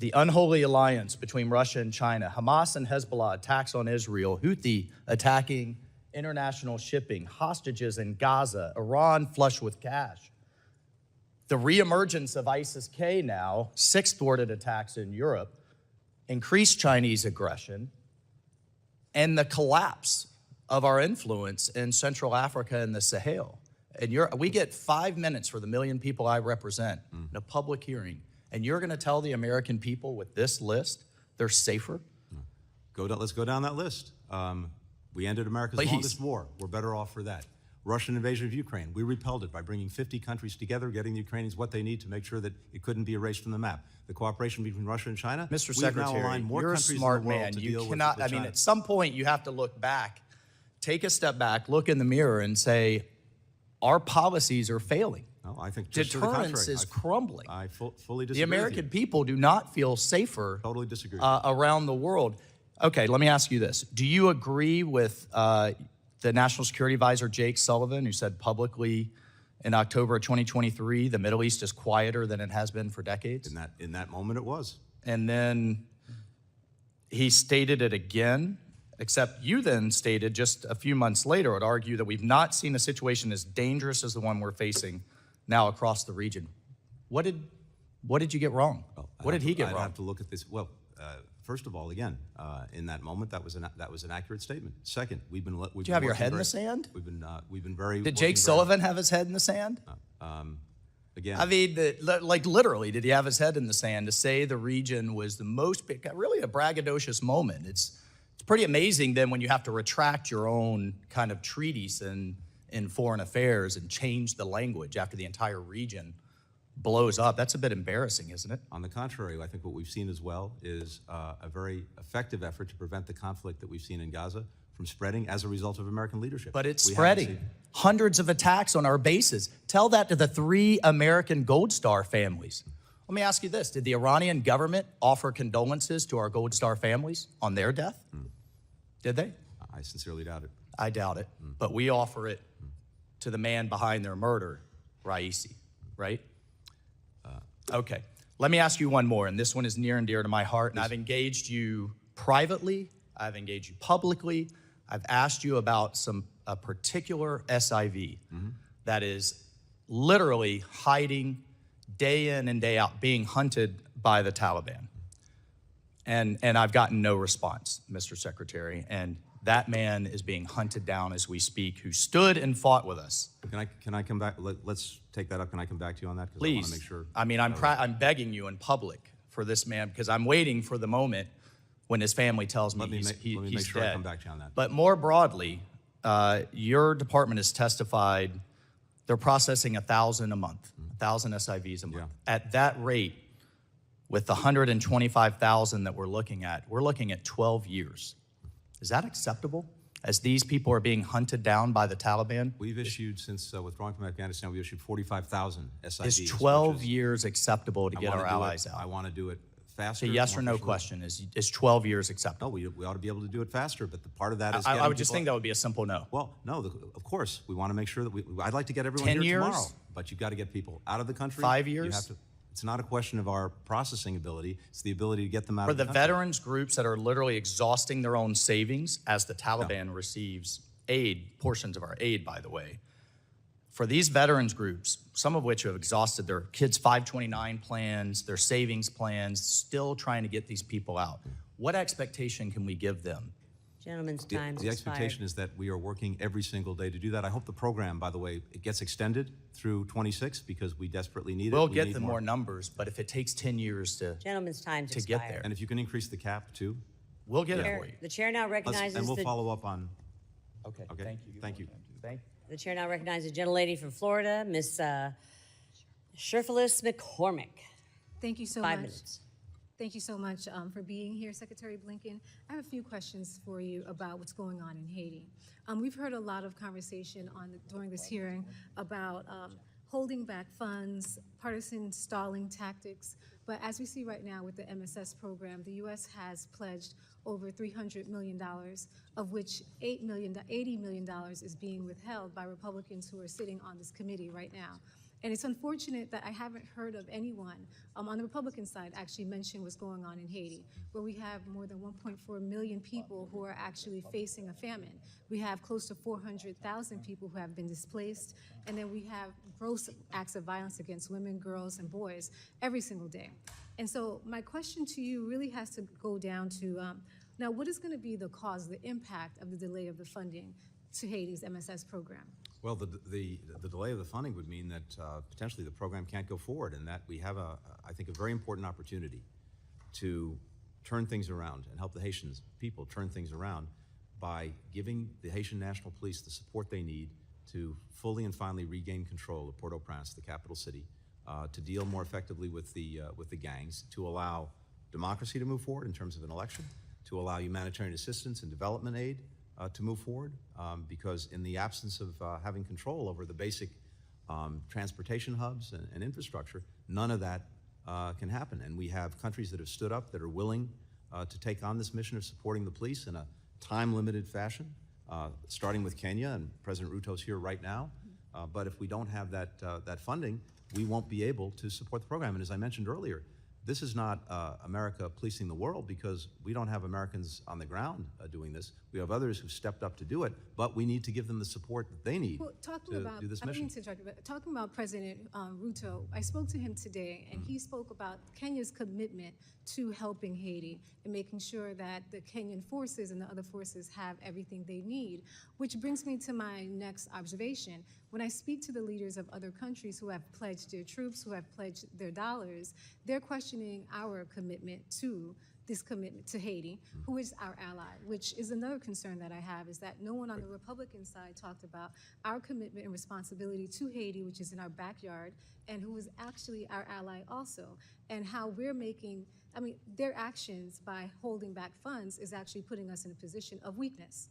the unholy alliance between Russia and China, Hamas and Hezbollah attacks on Israel, Houthi attacking international shipping, hostages in Gaza, Iran flush with cash, the reemergence of ISIS-K now, 6 thwarted attacks in Europe, increased Chinese aggression, and the collapse of our influence in Central Africa and the Sahel. And we get 5 minutes for the million people I represent in a public hearing, and you're going to tell the American people with this list they're safer? Let's go down that list. We ended America's longest war. We're better off for that. Russian invasion of Ukraine. We repelled it by bringing 50 countries together, getting the Ukrainians what they need to make sure that it couldn't be erased from the map. The cooperation between Russia and China. Mr. We've now Secretary, aligned more you're a countries smart in the world man. to You deal cannot, with I mean, China. at some point you have to look back, take a step back, look in the mirror and say, our policies are failing. No, I think just to the Deterrence contrary. is crumbling. I fully disagree The American people do not feel safer Totally disagree. Around the world. Okay, let me ask you this. Do you agree with the National Security Advisor, Jake Sullivan, who said publicly in October of 2023, the Middle East is quieter than it has been for decades? In that moment, it was. And then he stated it again, except you then stated just a few months later, would argue that we've not seen a situation as dangerous as the one we're facing now across the region. What did you get wrong? What did he get wrong? I'd have to look at this. Well, first of all, again, in that moment, that was an accurate statement. Second, we've been. Did you have your head in the sand? We've been very. Did Jake Sullivan have his head in the sand? Again, I mean, like literally, did he have his head in the sand to say the region was the most, really a braggadocious moment? It's pretty amazing then when you have to retract your own kind of treatise in foreign affairs and change the language after the entire region blows up. That's a bit embarrassing, isn't it? On the contrary, I think what we've seen as well is a very effective effort to prevent the conflict that we've seen in Gaza from spreading as a result of American leadership. But it's spreading. Hundreds of attacks on our bases. Tell that to the 3 American Gold Star families. Let me ask you this. Did the Iranian government offer condolences to our Gold Star families on their death? Did they? I sincerely doubt it. I doubt it. But we offer it to the man behind their murder, Raisi, right? Okay. Let me ask you one more, and this one is near and dear to my heart, and I've engaged you privately. I've engaged you publicly. I've asked you about a particular SIV that is literally hiding day in and day out, being hunted by the Taliban. And I've gotten no response, Mr. Secretary. And that man is being hunted down as we speak, who stood and fought with us. Can I come back? Let's take that up. Can I come back to you on that? Please. I want to make sure. I mean, I'm begging you in public for this man because I'm waiting for the moment when his family tells me he's Let me make sure dead. I come back to you on that. But more broadly, your department has testified they're processing 1,000 a month, 1,000 SIVs a month. Yeah. At that rate, with the 125,000 that we're looking at 12 years. Is that acceptable? As these people are being hunted down by the Taliban? We've issued, since withdrawing from Afghanistan, we issued 45,000 SIVs. Is 12 years acceptable to get our allies out? I want to do it faster. It's a yes or no question. Is 12 years acceptable? No, we ought to be able to do it faster, but the part of that is I would just think that would be a simple no. Well, no, of course. We want to make 10 years? I'd like to get everyone 10 here years? tomorrow, but you've got to get people out of the country. 5 You years? have to, It's not a question of our processing ability. It's the ability to get them out For of the the country. veterans groups that are literally exhausting their own savings as the Taliban receives aid, portions of our aid, by the way, for these veterans groups, some of which have exhausted their kids' 529 plans, their savings plans, still trying to get these people out, what expectation can we give them? Gentleman's The time expectation is that we are working every single day to do that. I hope the program, by the way, it gets extended through 26 because we desperately need it. We'll We get need the more numbers, but if it takes 10 years to Gentleman's time's to get there, And if you can increase the cap too, we'll get it Chair- for you. The chair now recognizes and we'll the, follow up on. Okay, Okay, thank you. the chair now recognizes the gentlelady from Florida, Ms. Sherfilis McCormick. Thank you so 5 much. minutes. Thank you so much for being here, Secretary Blinken. I have a few questions for you about what's going on in Haiti. We've heard a lot of conversation during this hearing about holding back funds, partisan stalling tactics. But as we see right now with the MSS program, the U.S. has pledged over $300 million, of which $80 million is being withheld by Republicans who are sitting on this committee right now. And it's unfortunate that I haven't heard of anyone on the Republican side actually mention what's going on in Haiti, where we have more than 1.4 million people who are actually facing a famine. We have close to 400,000 people who have been displaced, and then we have gross acts of violence against women, girls, and boys every single day. And so my question to you really has to go down to, now what is gonna be the cause, the impact of the delay of the funding to Haiti's MSS program? Well, the delay of the funding would mean that potentially the program can't go forward, and that we have I think, a very important opportunity to turn things around and help the Haitian people turn things around by giving the Haitian National Police the support they need to fully and finally regain control of Port-au-Prince, the capital city, to deal more effectively with the gangs, to allow democracy to move forward in terms of an election, to allow humanitarian assistance and development aid to move forward, because in the absence of having control over the basic transportation hubs and infrastructure, none of that can happen. And we have countries that have stood up that are willing to take on this mission of supporting the police in a time-limited fashion, starting with Kenya, and President Ruto's here right now. But if we don't have that funding, we won't be able to support the program. And as I mentioned earlier, this is not America policing the world, because we don't have Americans on the ground doing this. We have others who've stepped up to do it, but we need to give them the support that they need to do this mission. Talking about President Ruto, I spoke to him today, and he spoke about Kenya's commitment to helping Haiti and making sure that the Kenyan forces and the other forces have everything they need, which brings me to my next observation. When I speak to the leaders of other countries who have pledged their troops, who have pledged their dollars, they're questioning our commitment to this commitment to Haiti, who is our ally, which is another concern that I have, is that no one on the Republican side talked about our commitment and responsibility to Haiti, which is in our backyard, and who is actually our ally also, and how we're making, I mean, their actions by holding back funds is actually putting us in a position of weakness.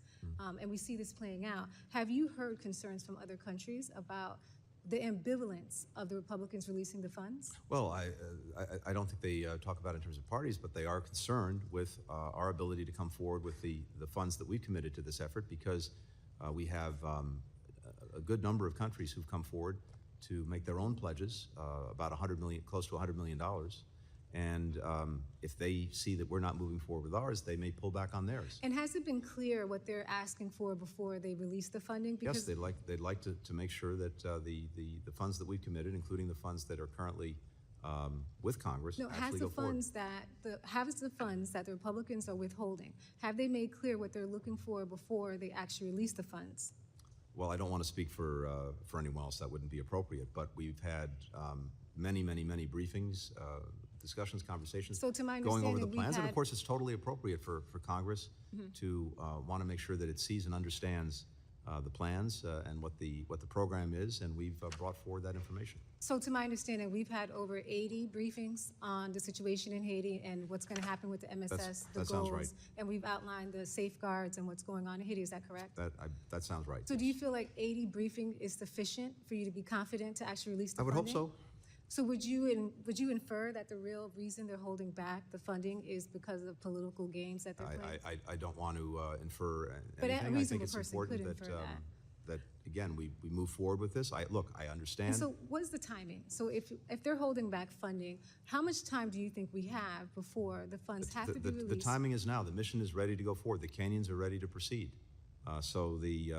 And we see this playing out. Have you heard concerns from other countries about the ambivalence of the Republicans releasing the funds? Well, I don't think they talk about it in terms of parties, but they are concerned with our ability to come forward with the funds that we've committed to this effort, because we have a good number of countries who've come forward to make their own pledges, about $100 million, close to $100 million. And if they see that we're not moving forward with ours, they may pull back on theirs. And has it been clear what they're asking for before they release the funding? Yes, they'd like to make sure that the funds that we've committed, including the funds that are currently with Congress, actually go forward. Has the funds that the Republicans are withholding, have they made clear what they're looking for before they actually release the funds? Well, I don't want to speak for anyone else. That wouldn't be appropriate. But we've had many briefings, discussions, conversations, so to my going over the understanding, plans. And of course, it's totally appropriate for Congress to want to make sure that it sees and understands the plans and what the program is, and we've brought forward that information. So to my understanding, we've had over 80 briefings on the situation in Haiti and what's going to happen with the MSS, the that goals, sounds right. and we've outlined the safeguards and what's going on in Haiti. Is that correct? That sounds right. So do you feel like 80 briefing is sufficient for you to be confident to actually release the I would funding? hope so. So would you infer that the real reason they're holding back the funding is because of political games that they're playing? I don't want to infer But anything. a reasonable I think it's person important could that infer that. that again, we move forward with this. I understand. And so what is the timing? So if they're holding back funding, how much time do you think we have before the funds have to be released? The timing is now. The mission is ready to go forward. The canyons are ready to proceed. So the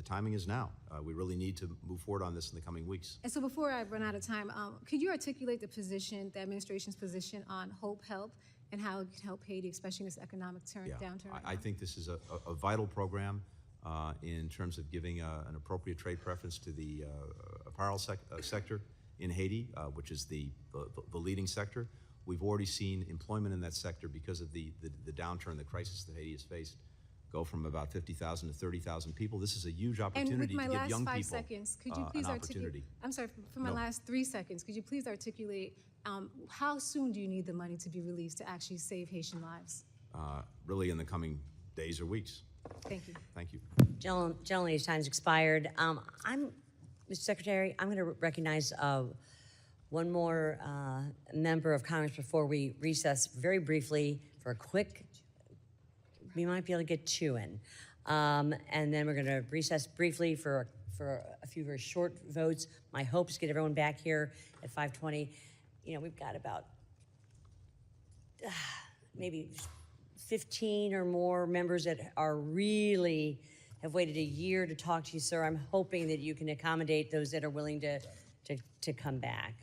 timing is now. We really need to move forward on this in the coming weeks. And so before I run out of time, could you articulate the administration's position on Hope Help and how it could help Haiti, especially in this economic downturn? I think this is a vital program in terms of giving an appropriate trade preference to the apparel sector in Haiti, which is the leading sector. We've already seen employment in that sector because of the downturn, the crisis that Haiti has faced, go from about 50,000 to 30,000 people. This is a huge opportunity to give young people seconds, could you please an articulate? opportunity. I'm sorry, for my last 3 seconds, could you please articulate how soon do you need the money to be released to actually save Haitian lives? Really in the coming days or weeks. Thank you. Thank you. Gentleman's time's expired. Mr. Secretary, I'm going to recognize one more member of Congress before we recess very briefly for a quick, we might be able to get 2 in. And then we're going to recess briefly for a few very short votes. My hope is to get everyone back here at 5:20. You know, we've got about maybe 15 or more members that are really have waited a year to talk to you, sir. I'm hoping that you can accommodate those that are willing to come back.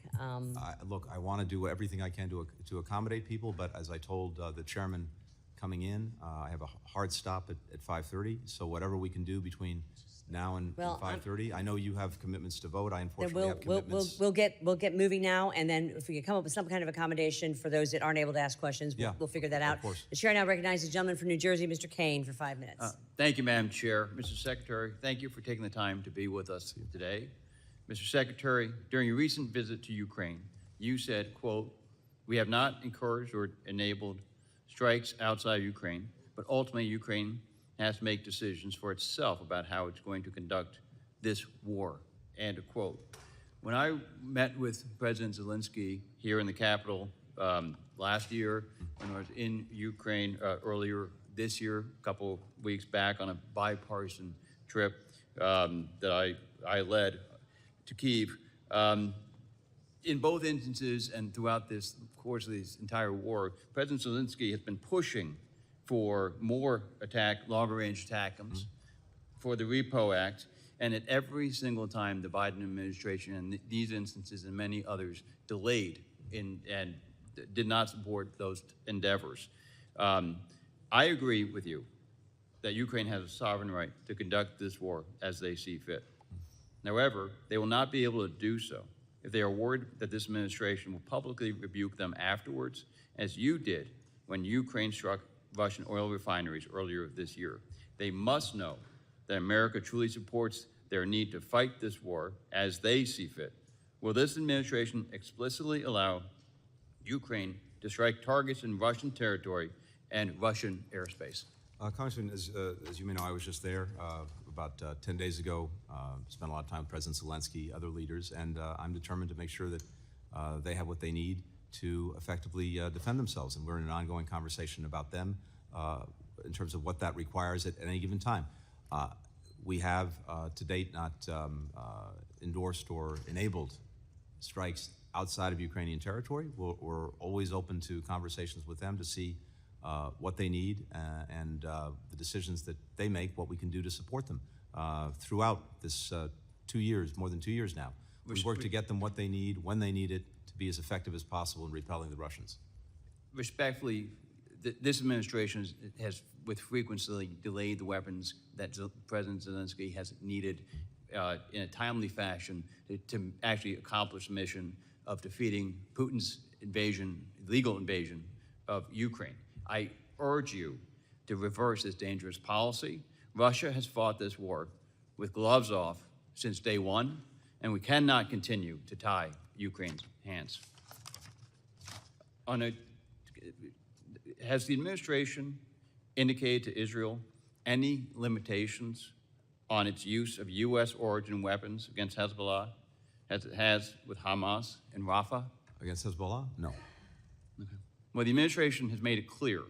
Look, I want to do everything I can to accommodate people, but as I told the chairman coming in, I have a hard stop at 5:30. So whatever we can do between now and 5:30. I know you have commitments to vote. I unfortunately have commitments. We'll get moving now, and then if we can come up with some kind of accommodation for those that aren't able to ask questions, we'll figure that out. Of course. The chair now recognizes the gentleman from New Jersey, Mr. Kane, for 5 minutes. Thank you, Madam Chair. Mr. Secretary, thank you for taking the time to be with us today. Mr. Secretary, during your recent visit to Ukraine, you said, quote, "We have not encouraged or enabled strikes outside Ukraine, but ultimately Ukraine has to make decisions for itself about how it's going to conduct this war," end of quote. When I met with President Zelensky here in the Capitol last year, when I was in Ukraine earlier this year, a couple weeks back on a bipartisan trip that I led to Kyiv, in both instances and throughout this course of this entire war, President Zelensky has been pushing for more longer-range ATACMS, for the Repo Act, and at every single time the Biden administration, in these instances and many others, delayed and did not support those endeavors. I agree with you that Ukraine has a sovereign right to conduct this war as they see fit. However, they will not be able to do so if they are worried that this administration will publicly rebuke them afterwards, as you did when Ukraine struck Russian oil refineries earlier this year. They must know that America truly supports their need to fight this war as they see fit. Will this administration explicitly allow Ukraine to strike targets in Russian territory and Russian airspace? Congressman, as you may know, I was just there about 10 days ago, spent a lot of time with President Zelensky, other leaders, and I'm determined to make sure that they have what they need to effectively defend themselves. And we're in an ongoing conversation about them in terms of what that requires at any given time. We have to date not endorsed or enabled strikes outside of Ukrainian territory. We're always open to conversations with them to see what they need and the decisions that they make, what we can do to support them throughout this 2 years, more than 2 years now. We've worked to get them what they need, when they need it, to be as effective as possible in repelling the Russians. Respectfully, this administration has with frequency delayed the weapons that President Zelensky has needed in a timely fashion to actually accomplish the mission of defeating Putin's illegal invasion of Ukraine. I urge you to reverse this dangerous policy. Russia has fought this war with gloves off since day one, and we cannot continue to tie Ukraine's hands. Has the administration indicated to Israel any limitations on its use of U.S. origin weapons against Hezbollah, as it has with Hamas and Rafah? Against Hezbollah? No. Okay. Well, the administration has made it clear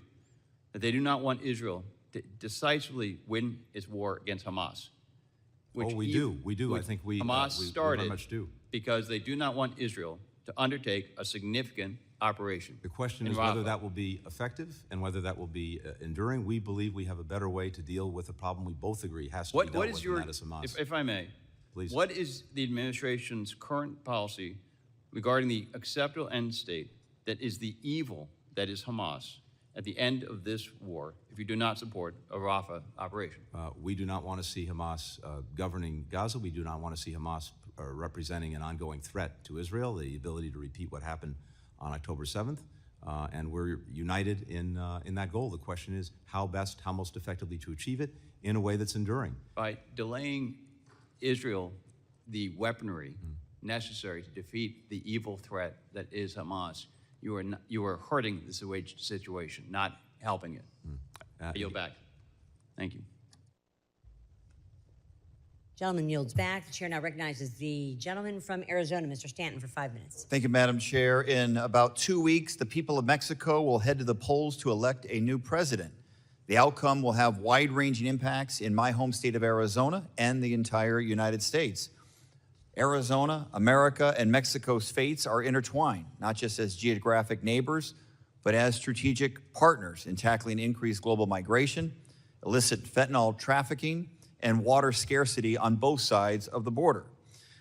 that they do not want Israel to decisively win its war against Hamas. which we do. I think we Hamas we started very much do. because they do not want Israel to undertake a significant operation. The question in is whether Rafah. that will be effective and whether that will be enduring. We believe we have a better way to deal with a problem we both agree has to be dealt What with, is your, and that is Hamas. if I may, Please. what is the administration's current policy regarding the acceptable end state that is the evil that is Hamas at the end of this war if you do not support a Rafah operation? We do not want to see Hamas governing Gaza. We do not want to see Hamas representing an ongoing threat to Israel, the ability to repeat what happened on October 7th. And we're united in that goal. The question is how best, how most effectively to achieve it in a way that's enduring. By delaying Israel the weaponry necessary to defeat the evil threat that is Hamas, you are hurting the situation, not helping it. I yield back. Thank you. Gentleman yields back. The chair now recognizes the gentleman from Arizona, Mr. Stanton, for 5 minutes. Thank you, Madam Chair. In about 2 weeks, the people of Mexico will head to the polls to elect a new president. The outcome will have wide-ranging impacts in my home state of Arizona and the entire United States. Arizona, America, and Mexico's fates are intertwined, not just as geographic neighbors, but as strategic partners in tackling increased global migration, illicit fentanyl trafficking, and water scarcity on both sides of the border.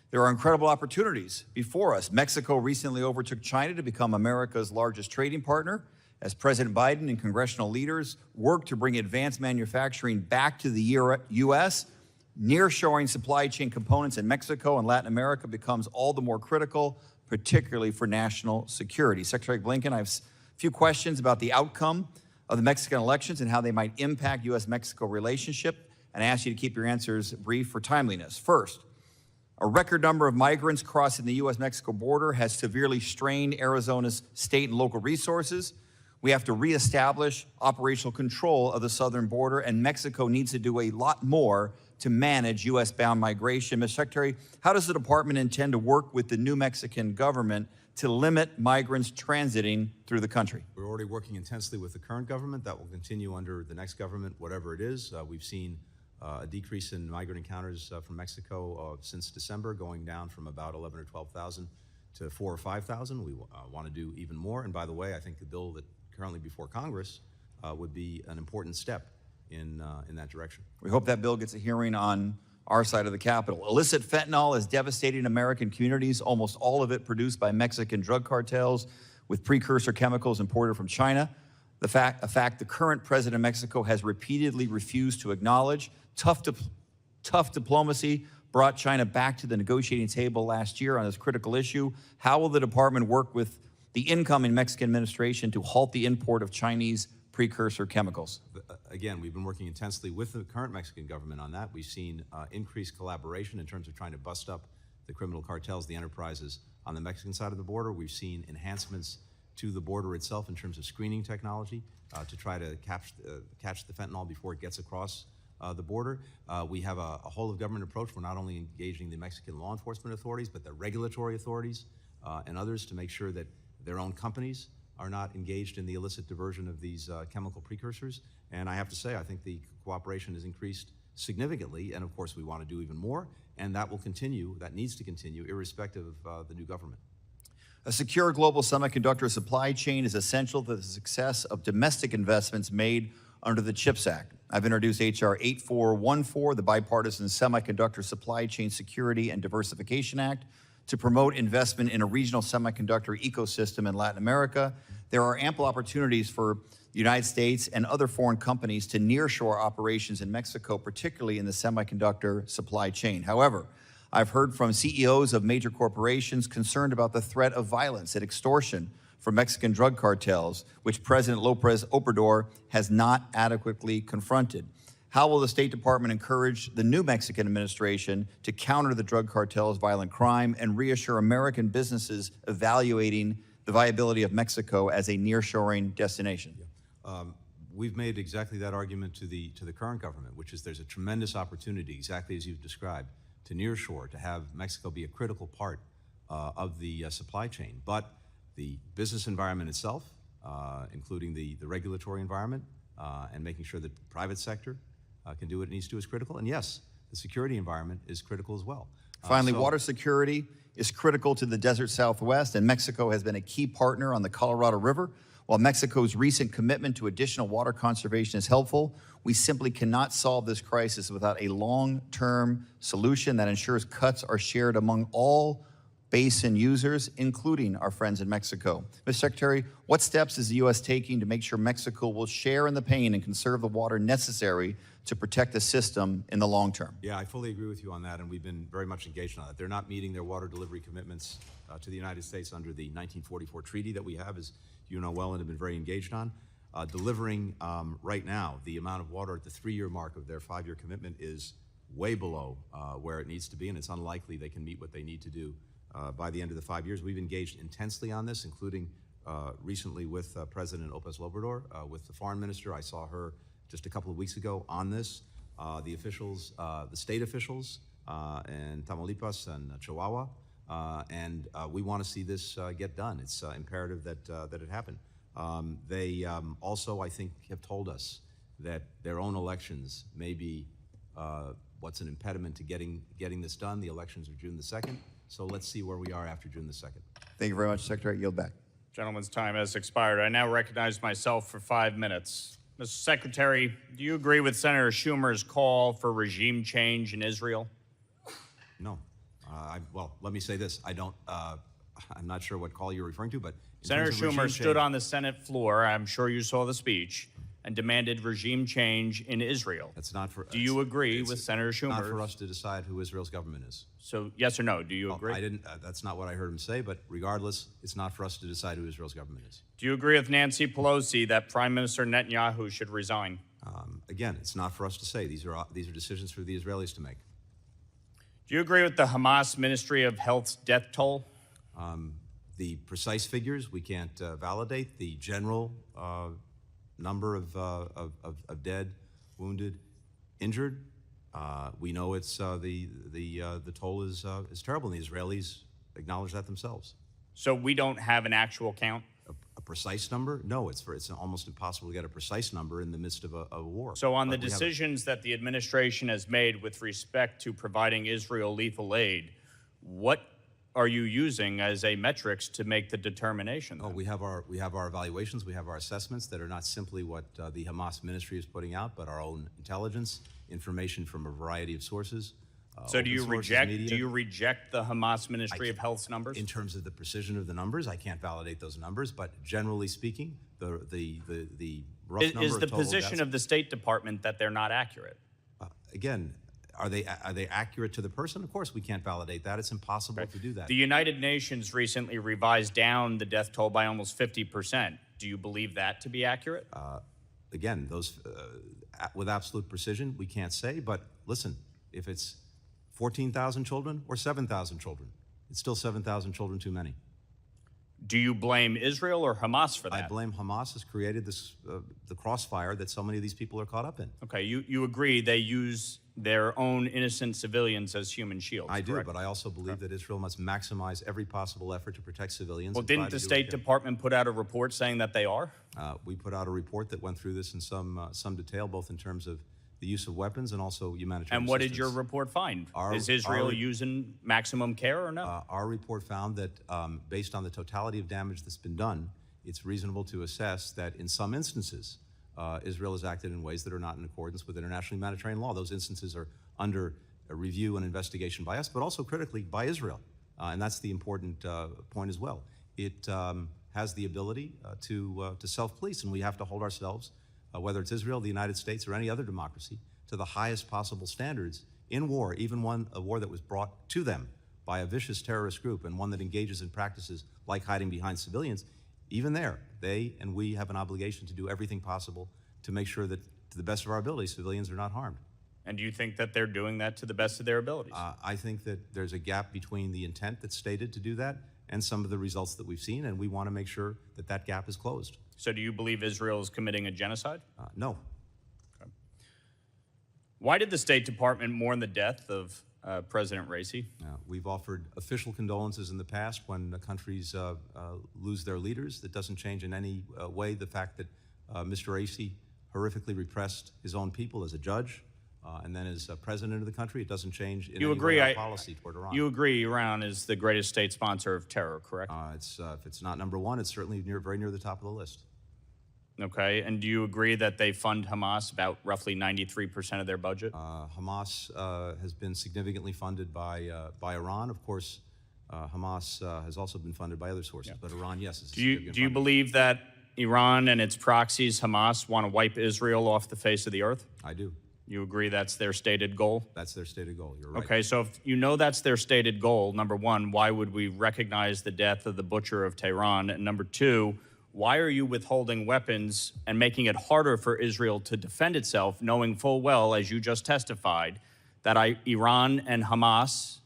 There are incredible opportunities before us. Mexico recently overtook China to become America's largest trading partner as President Biden and congressional leaders work to bring advanced manufacturing back to the U.S. Nearshoring supply chain components in Mexico and Latin America becomes all the more critical, particularly for national security. Secretary Blinken, I have a few questions about the outcome of the Mexican elections and how they might impact U.S.-Mexico relationship, and I ask you to keep your answers brief for timeliness. First, a record number of migrants crossing the U.S.-Mexico border has severely strained Arizona's state and local resources. We have to reestablish operational control of the southern border, and Mexico needs to do a lot more to manage U.S.-bound migration. Mr. Secretary, how does the department intend to work with the new Mexican government to limit migrants transiting through the country? We're already working intensely with the current government. That will continue under the next government, whatever it is. We've seen a decrease in migrant encounters from Mexico since December, going down from about 11 or 12,000 to 4,000 or 5,000. We want to do even more. And by the way, I think the bill that currently before Congress would be an important step in that direction. We hope that bill gets a hearing on our side of the Capitol. Illicit fentanyl is devastating American communities, almost all of it produced by Mexican drug cartels with precursor chemicals imported from China. A fact the current president of Mexico has repeatedly refused to acknowledge. Tough diplomacy brought China back to the negotiating table last year on this critical issue. How will the department work with the incoming Mexican administration to halt the import of Chinese precursor chemicals? Again, we've been working intensely with the current Mexican government on that. We've seen increased collaboration in terms of trying to bust up the criminal cartels, the enterprises on the Mexican side of the border. We've seen enhancements to the border itself in terms of screening technology to try to catch the fentanyl before it gets across the border. We have a whole-of-government approach. We're not only engaging the Mexican law enforcement authorities, but the regulatory authorities and others to make sure that their own companies are not engaged in the illicit diversion of these chemical precursors. And I have to say, I think the cooperation has increased significantly, and of course we want to do even more, and that will continue, that needs to continue, irrespective of the new government. A secure global semiconductor supply chain is essential to the success of domestic investments made under the CHIPS Act. I've introduced H.R. 8414, the Bipartisan Semiconductor Supply Chain Security and Diversification Act, to promote investment in a regional semiconductor ecosystem in Latin America. There are ample opportunities for the United States and other foreign companies to nearshore operations in Mexico, particularly in the semiconductor supply chain. However, I've heard from CEOs of major corporations concerned about the threat of violence and extortion from Mexican drug cartels, which President López Obrador has not adequately confronted. How will the State Department encourage the new Mexican administration to counter the drug cartel's violent crime and reassure American businesses evaluating the viability of Mexico as a nearshoring destination? We've made exactly that argument to the current government, which is there's a tremendous opportunity, exactly as you've described, to nearshore, to have Mexico be a critical part of the supply chain. But the business environment itself, including the regulatory environment, and making sure that the private sector can do what it needs to is critical. And yes, the security environment is critical as well. Finally, So- water security is critical to the desert Southwest, and Mexico has been a key partner on the Colorado River. While Mexico's recent commitment to additional water conservation is helpful, we simply cannot solve this crisis without a long-term solution that ensures cuts are shared among all basin users, including our friends in Mexico. Mr. Secretary, what steps is the U.S. taking to make sure Mexico will share in the pain and conserve the water necessary to protect the system in the long term? Yeah, I fully agree with you on that, and we've been very much engaged on that. They're not meeting their water delivery commitments to the United States under the 1944 treaty that we have, as you know well and have been very engaged on. Delivering right now, the amount of water at the 3-year mark of their 5-year commitment is way below where it needs to be, and it's unlikely they can meet what they need to do by the end of the 5 years. We've engaged intensely on this, including recently with President López Obrador, with the foreign minister. I saw her just a couple of weeks ago on this. The officials, the state officials in Tamaulipas and Chihuahua, and we want to see this get done. It's imperative that it happen. They also, I think, have told us that their own elections may be what's an impediment to getting this done. The elections are June the 2nd, so let's see where we are after June the 2nd. Thank you very much, Secretary. Yield back. Gentleman's time has expired. I now recognize myself for 5 minutes. Mr. Secretary, do you agree with Senator Schumer's call for regime change in Israel? No. Well, let me say this. I'm not sure what call you're referring to, but in Senator terms of regime Schumer change- stood on the Senate floor, I'm sure you saw the speech, and demanded regime change in Israel. That's not for. Do you agree with Senator Schumer? Not for us to decide who Israel's government is. So, yes or no? Do you agree? I didn't. That's not what I heard him say. But regardless, it's not for us to decide who Israel's government is. Do you agree with Nancy Pelosi that Prime Minister Netanyahu should resign? Again, it's not for us to say. These are decisions for the Israelis to make. Do you agree with the Hamas Ministry of Health's death toll? The precise figures we can't validate. The general number of dead, wounded, injured. We know it's the toll is terrible, and the Israelis acknowledge that themselves. So we don't have an actual count? A precise number? No, it's almost impossible to get a precise number in the midst of a war. So on the But we have- decisions that the administration has made with respect to providing Israel lethal aid, what are you using as a metrics to make the determination? Oh, we have our evaluations, we have our assessments that are not simply what the Hamas ministry is putting out, but our own intelligence, information from a variety of sources. So do you open sources, reject media. the Hamas Ministry of Health's numbers? In terms of the precision of the numbers, I can't validate those numbers, but generally speaking, the rough number Is of the total position deaths- of the State Department that they're not accurate? Again, are they accurate to the person? Of course, we can't validate that. It's impossible to do that. The United Nations recently revised down the death toll by almost 50%. Do you believe that to be accurate? Again, those with absolute precision, we can't say. But listen, if it's 14,000 children or 7,000 children, it's still 7,000 children too many. Do you blame Israel or Hamas for that? I blame Hamas has created this the crossfire that so many of these people are caught up in. Okay, you agree they use their own innocent civilians as human shields, I do, correct? but I also believe that Israel must maximize every possible effort to protect civilians. Well, and try didn't to the do State it. Department put out a report saying that they are? We put out a report that went through this in some detail, both in terms of the use of weapons and also humanitarian And what did assistance. your report find? Our- Is Israel our- using maximum care or no? Our report found that based on the totality of damage that's been done, it's reasonable to assess that in some instances, Israel has acted in ways that are not in accordance with international humanitarian law. Those instances are under a review and investigation by us, but also critically by Israel. And that's the important point as well. It has the ability to self-police, and we have to hold ourselves, whether it's Israel, the United States, or any other democracy, to the highest possible standards in war, even a war that was brought to them by a vicious terrorist group and one that engages in practices like hiding behind civilians. Even there, they and we have an obligation to do everything possible to make sure that, to the best of our ability, civilians are not harmed. And do you think that they're doing that to the best of their abilities? I think that there's a gap between the intent that's stated to do that and some of the results that we've seen, and we want to make sure that that gap is closed. So do you believe Israel is committing a genocide? No. Okay. Why did the State Department mourn the death of President Raisi? We've offered official condolences in the past when countries lose their leaders. That doesn't change in any way the fact that Mr. Raisi horrifically repressed his own people as a judge, And then as president of the country, it doesn't change in You any agree? way our policy toward Iran. You agree Iran is the greatest state sponsor of terror, correct? If it's not number one, it's certainly very near the top of the list. Okay, and do you agree that they fund Hamas about roughly 93% of their budget? Hamas has been significantly funded by Iran. Of course, Hamas has also been funded by other sources, but Iran, yes, is a significant Do you funder. believe that Iran and its proxies, Hamas, want to wipe Israel off the face of the earth? I do. You agree that's their stated goal? That's their stated goal. You're right. Okay, so if you know that's their stated goal, number one, why would we recognize the death of the butcher of Tehran? And number two, why are you withholding weapons and making it harder for Israel to defend itself, knowing full well, as you just testified, that Iran and Hamas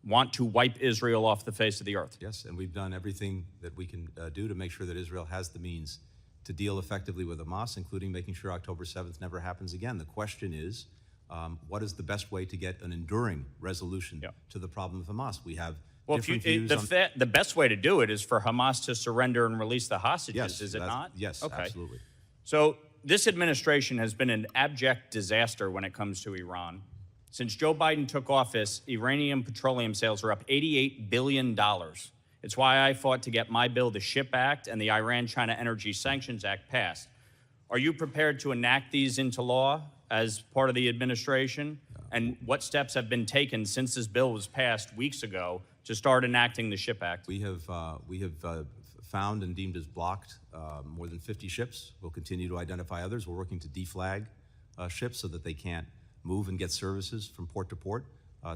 want to wipe Israel off the face of the earth? Yes, and we've done everything that we can do to make sure that Israel has the means to deal effectively with Hamas, including making sure October 7th never happens again. The question is, what is the best way to get an enduring resolution to the problem of Hamas? We have different views on... The best way to do it is for Hamas to surrender and release the hostages, Yes, is it not? Yes, okay. Absolutely. So this administration has been an abject disaster when it comes to Iran. Since Joe Biden took office, Iranian petroleum sales are up $88 billion. It's why I fought to get my bill, the SHIP Act, and the Iran-China Energy Sanctions Act passed. Are you prepared to enact these into law as part of the administration? And what steps have been taken since this bill was passed weeks ago to start enacting the SHIP Act? We have found and deemed as blocked more than 50 ships. We'll continue to identify others. We're working to deflag ships so that they can't move and get services from port to port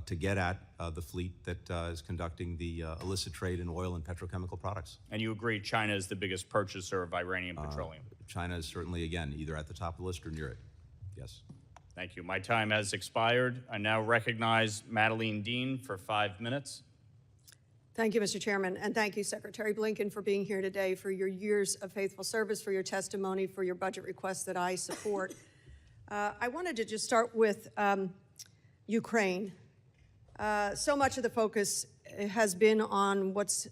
to get at the fleet that is conducting the illicit trade in oil and petrochemical products. And you agree China is the biggest purchaser of Iranian petroleum? China is certainly, again, either at the top of the list or near it. Yes. Thank you. My time has expired. I now recognize Madeleine Dean for 5 minutes. Thank you, Mr. Chairman, and thank you, Secretary Blinken, for being here today, for your years of faithful service, for your testimony, for your budget requests that I support. I wanted to just start with Ukraine. So much of the focus has been on what's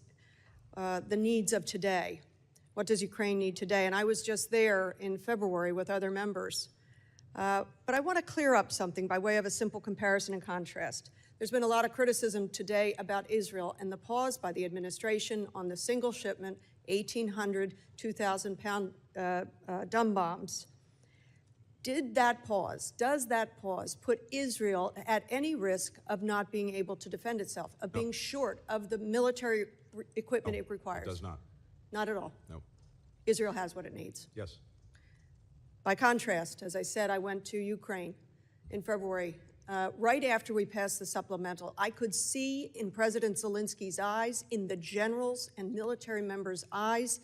the needs of today. What does Ukraine need today? And I was just there in February with other members. But I want to clear up something by way of a simple comparison and contrast. There's been a lot of criticism today about Israel and the pause by the administration on the single shipment, 1,800, 2,000-pound dumb bombs. Does that pause put Israel at any risk of not being able to defend itself, of being short of the military equipment it requires? It does not. Not at all? No. Israel has what it needs. Yes. By contrast, as I said, I went to Ukraine in February. Right after we passed the supplemental, I could see in President Zelensky's eyes, in the generals and military members' eyes,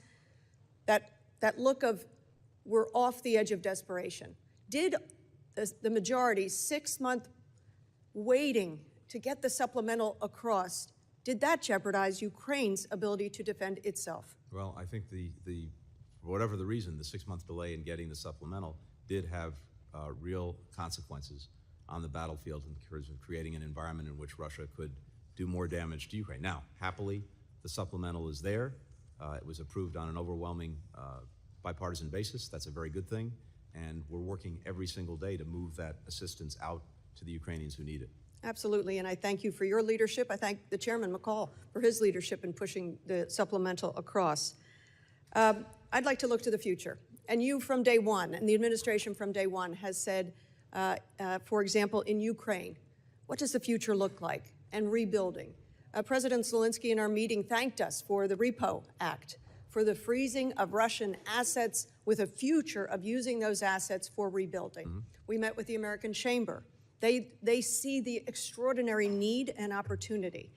that look of we're off the edge of desperation. Did the majority 6-month waiting to get the supplemental across, did that jeopardize Ukraine's ability to defend itself? Well, I think for whatever the reason, the 6-month delay in getting the supplemental did have real consequences on the battlefield in terms of creating an environment in which Russia could do more damage to Ukraine. Now, happily, the supplemental is there. It was approved on an overwhelming bipartisan basis. That's a very good thing. And we're working every single day to move that assistance out to the Ukrainians who need it. Absolutely, and I thank you for your leadership. I thank the Chairman McCall for his leadership in pushing the supplemental across. I'd like to look to the future. And you from day one, and the administration from day one has said, for example, in Ukraine, what does the future look like? And rebuilding. President Zelensky in our meeting thanked us for the Repo Act, for the freezing of Russian assets with a future of using those assets for rebuilding. Mm-hmm. We met with the American Chamber. They see the extraordinary need and opportunity.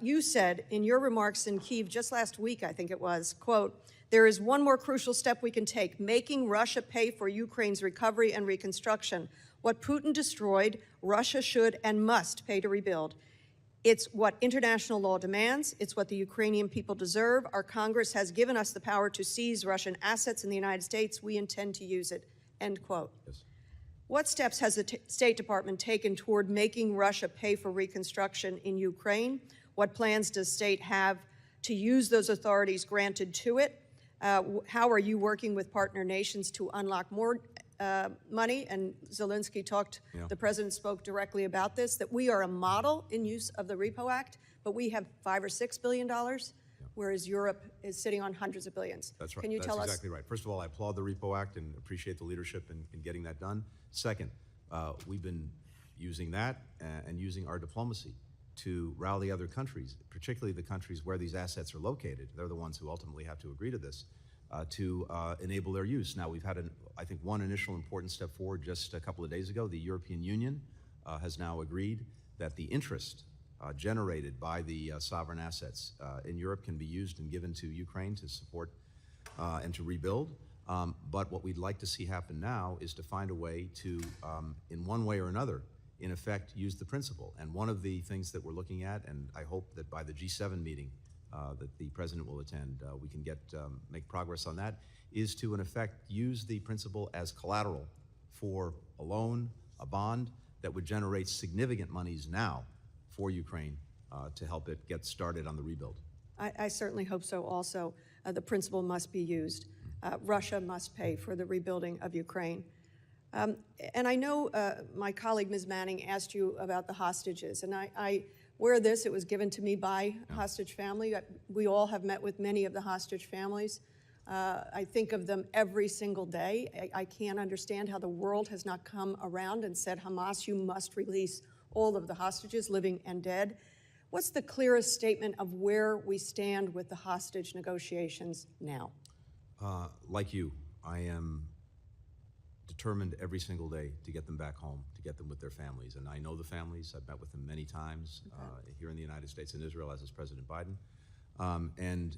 You said in your remarks in Kyiv just last week, I think it was, quote, "There is one more crucial step we can take, making Russia pay for Ukraine's recovery and reconstruction. What Putin destroyed, Russia should and must pay to rebuild. It's what international law demands. It's what the Ukrainian people deserve. Our Congress has given us the power to seize Russian assets in the United States. We intend to use it," end quote. Yes. What steps has the State Department taken toward making Russia pay for reconstruction in Ukraine? What plans does State have to use those authorities granted to it? How are you working with partner nations to unlock more money, and Zelensky the president spoke directly about this, that we are a model in use of the Repo Act, but we have $5 or $6 billion, whereas Europe is sitting on hundreds of billions. That's right. Can you tell us? That's exactly right. First of all, I applaud the Repo Act and appreciate the leadership in getting that done. Second, we've been using that and using our diplomacy to rally other countries, particularly the countries where these assets are located. They're the ones who ultimately have to agree to this, to enable their use. Now, we've had, I think, one initial important step forward just a couple of days ago. The European Union has now agreed that the interest generated by the sovereign assets in Europe can be used and given to Ukraine to support and to rebuild. But what we'd like to see happen now is to find a way to, in one way or another, in effect, use the principle. And one of the things that we're looking at, and I hope that by the G7 meeting that the president will attend, we can make progress on that, is to, in effect, use the principle as collateral for a loan, a bond, that would generate significant monies now for Ukraine to help it get started on the rebuild. I certainly hope so also. The principle must be used. Russia must pay for the rebuilding of Ukraine. And I know my colleague, Ms. Manning, asked you about the hostages, and I wear this. It was given to me by a hostage family. We all have met with many of the hostage families. I think of them every single day. I can't understand how the world has not come around and said, Hamas, you must release all of the hostages, living and dead. What's the clearest statement of where we stand with the hostage negotiations now? Like you, I am determined every single day to get them back home, to get them with their families. And I know the families. I've met with them many times here in the United States and Israel, as is President Biden. And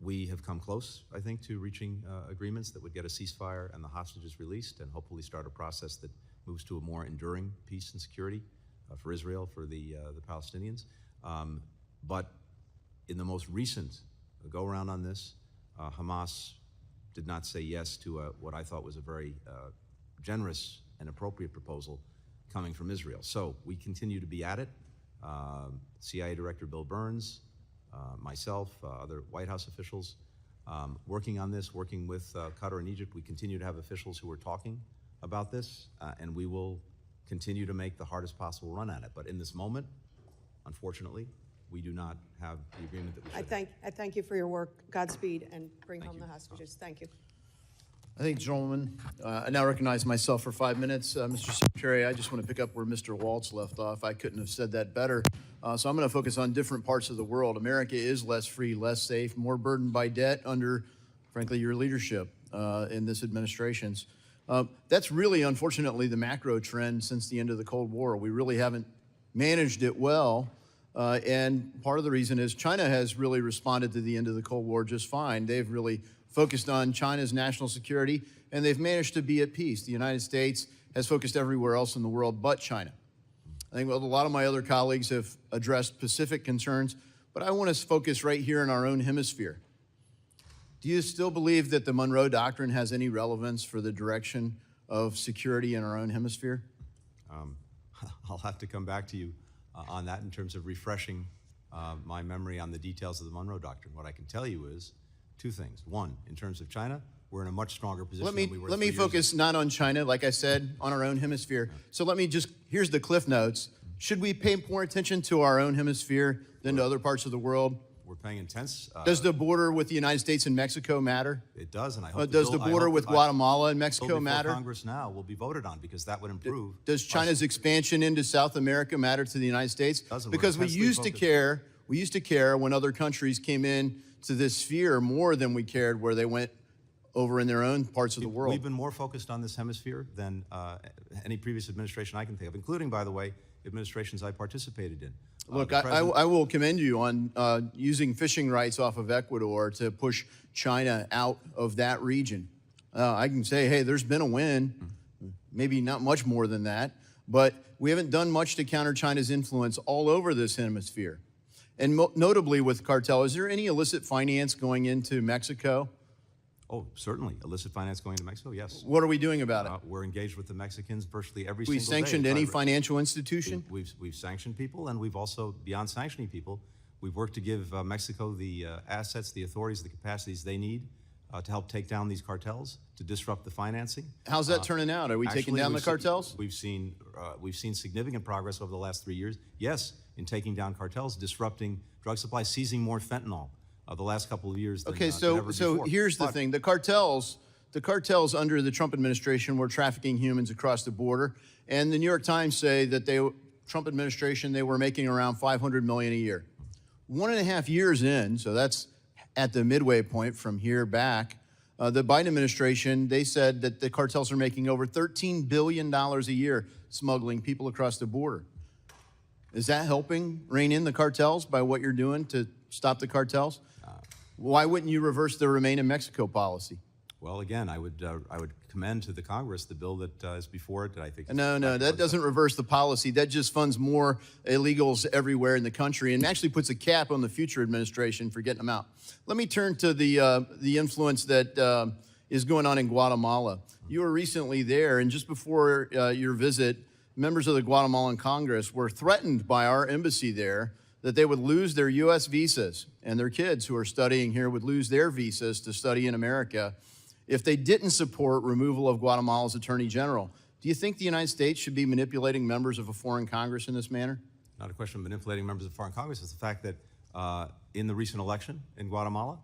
we have come close, I think, to reaching agreements that would get a ceasefire and the hostages released and hopefully start a process that moves to a more enduring peace and security for Israel, for the Palestinians. But in the most recent go-around on this, Hamas did not say yes to what I thought was a very generous and appropriate proposal coming from Israel. So we continue to be at it. CIA Director Bill Burns, myself, other White House officials, working on this, working with Qatar and Egypt. We continue to have officials who are talking about this, and we will continue to make the hardest possible run at it. But in this moment, unfortunately, we do not have the agreement that we should have. I thank you for your work. Godspeed, and bring home the hostages. Thank you. I thank the gentleman. I now recognize myself for 5 minutes. Mr. Secretary, I just want to pick up where Mr. Waltz left off. I couldn't have said that better. So I'm going to focus on different parts of the world. America is less free, less safe, more burdened by debt under, frankly, your leadership in this administration's. That's really, unfortunately, the macro trend since the end of the Cold War. We really haven't managed it well. And part of the reason is China has really responded to the end of the Cold War just fine. They've really focused on China's national security, and they've managed to be at peace. The United States has focused everywhere else in the world but China. I think a lot of my other colleagues have addressed Pacific concerns, but I want to focus right here in our own hemisphere. Do you still believe that the Monroe Doctrine has any relevance for the direction of security in our own hemisphere? I'll have to come back to you on that in terms of refreshing my memory on the details of the Monroe Doctrine. What I can tell you is two things. One, in terms of China, we're in a much stronger position than we were 3 years ago. Let me focus not on China, like I said, on our own hemisphere. So let me just, here's the cliff notes. Should we pay more attention to our own hemisphere than to other parts of the world? We're paying intense. Does the border with the United States and Mexico matter? It does, and I hope does the border with Guatemala and Mexico matter? Congress now will be voted on because that would improve. Does China's expansion into South America matter to the United States? Because we used to care when other countries came in to this sphere more than we cared where they went over in their own parts of the world. We've been more focused on this hemisphere than any previous administration I can think of, including, by the way, administrations I participated in. Look, I will commend you on using fishing rights off of Ecuador to push China out of that region. I can say, hey, there's been a win, maybe not much more than that, but we haven't done much to counter China's influence all over this hemisphere. And notably with cartel, is there any illicit finance going into Mexico? Oh, certainly. Illicit finance going to Mexico, yes. What are we doing about it? We're engaged with the Mexicans virtually every single day. We sanctioned any financial institution? We've sanctioned people, and we've also, beyond sanctioning people, we've worked to give Mexico the assets, the authorities, the capacities they need to help take down these cartels, to disrupt the financing. How's that turning out? Are we taking down the cartels? We've seen significant progress over the last 3 years. Yes, in taking down cartels, disrupting drug supply, seizing more fentanyl the last couple of years. Than, Okay, than ever so before. here's the thing: the cartels under the Trump administration were trafficking humans across the border, and the New York Times say that Trump administration, they were making around $500 million a year. 1.5 years in, so that's at the midway point from here back, the Biden administration, they said that the cartels are making over $13 billion a year smuggling people across the border. Is that helping rein in the cartels by what you're doing to stop the cartels? Why wouldn't you reverse the Remain in Mexico policy? Well, again, I would commend to the Congress the bill that is before it that I think. No, that doesn't reverse the policy. That just funds more illegals everywhere in the country and actually puts a cap on the future administration for getting them out. Let me turn to the influence that is going on in Guatemala. You were recently there, and just before your visit, members of the Guatemalan Congress were threatened by our embassy there that they would lose their U.S. visas, and their kids who are studying here would lose their visas to study in America if they didn't support removal of Guatemala's Attorney General. Do you think the United States should be manipulating members of a foreign Congress in this manner? Not a question of manipulating members of foreign Congress. It's the fact that in the recent election in Guatemala,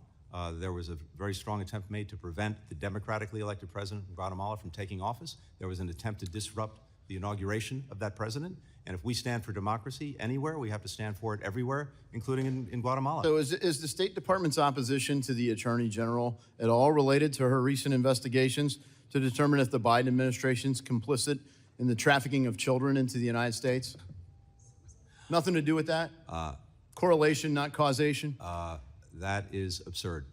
there was a very strong attempt made to prevent the democratically elected president of Guatemala from taking office. There was an attempt to disrupt the inauguration of that president. And if we stand for democracy anywhere, we have to stand for it everywhere, including in Guatemala. So is the State Department's opposition to the Attorney General at all related to her recent investigations to determine if the Biden administration's complicit in the trafficking of children into the United States? Nothing to do with that? Correlation, not causation? That is absurd.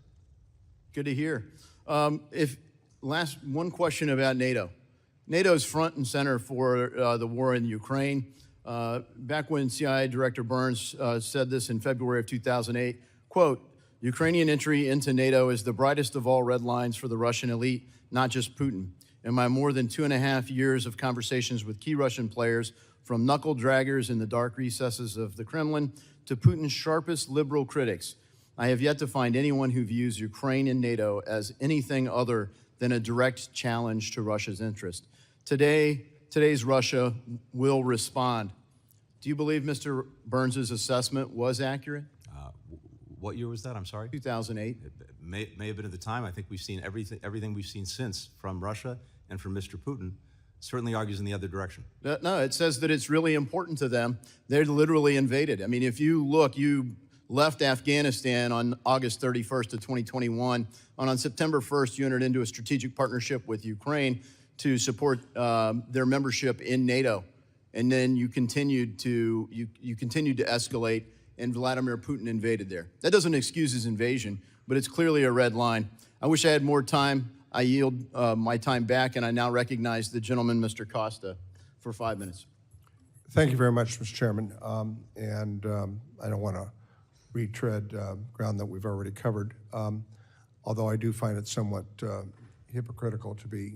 Good to hear. One question about NATO. NATO is front and center for the war in Ukraine. Back when CIA Director Burns said this in February of 2008, quote, Ukrainian entry into NATO is the brightest of all red lines for the Russian elite, not just Putin. In my more than 2.5 years of conversations with key Russian players, from knuckle draggers in the dark recesses of the Kremlin to Putin's sharpest liberal critics, I have yet to find anyone who views Ukraine and NATO as anything other than a direct challenge to Russia's interest. Today's Russia will respond. Do you believe Mr. Burns' assessment was accurate? What year was that? I'm sorry? 2008. It may have been at the time. I think we've seen everything we've seen since from Russia and from Mr. Putin certainly argues in the other direction. No, it says that it's really important to them. They're literally invaded. I mean, if you look, you left Afghanistan on August 31st of 2021, and on September 1st, you entered into a strategic partnership with Ukraine to support their membership in NATO. And then you continued to escalate, and Vladimir Putin invaded there. That doesn't excuse his invasion, but it's clearly a red line. I wish I had more time. I yield my time back, and I now recognize the gentleman, Mr. Costa, for 5 minutes. Thank you very much, Mr. Chairman. I don't want to retread ground that we've already covered, although I do find it somewhat hypocritical to be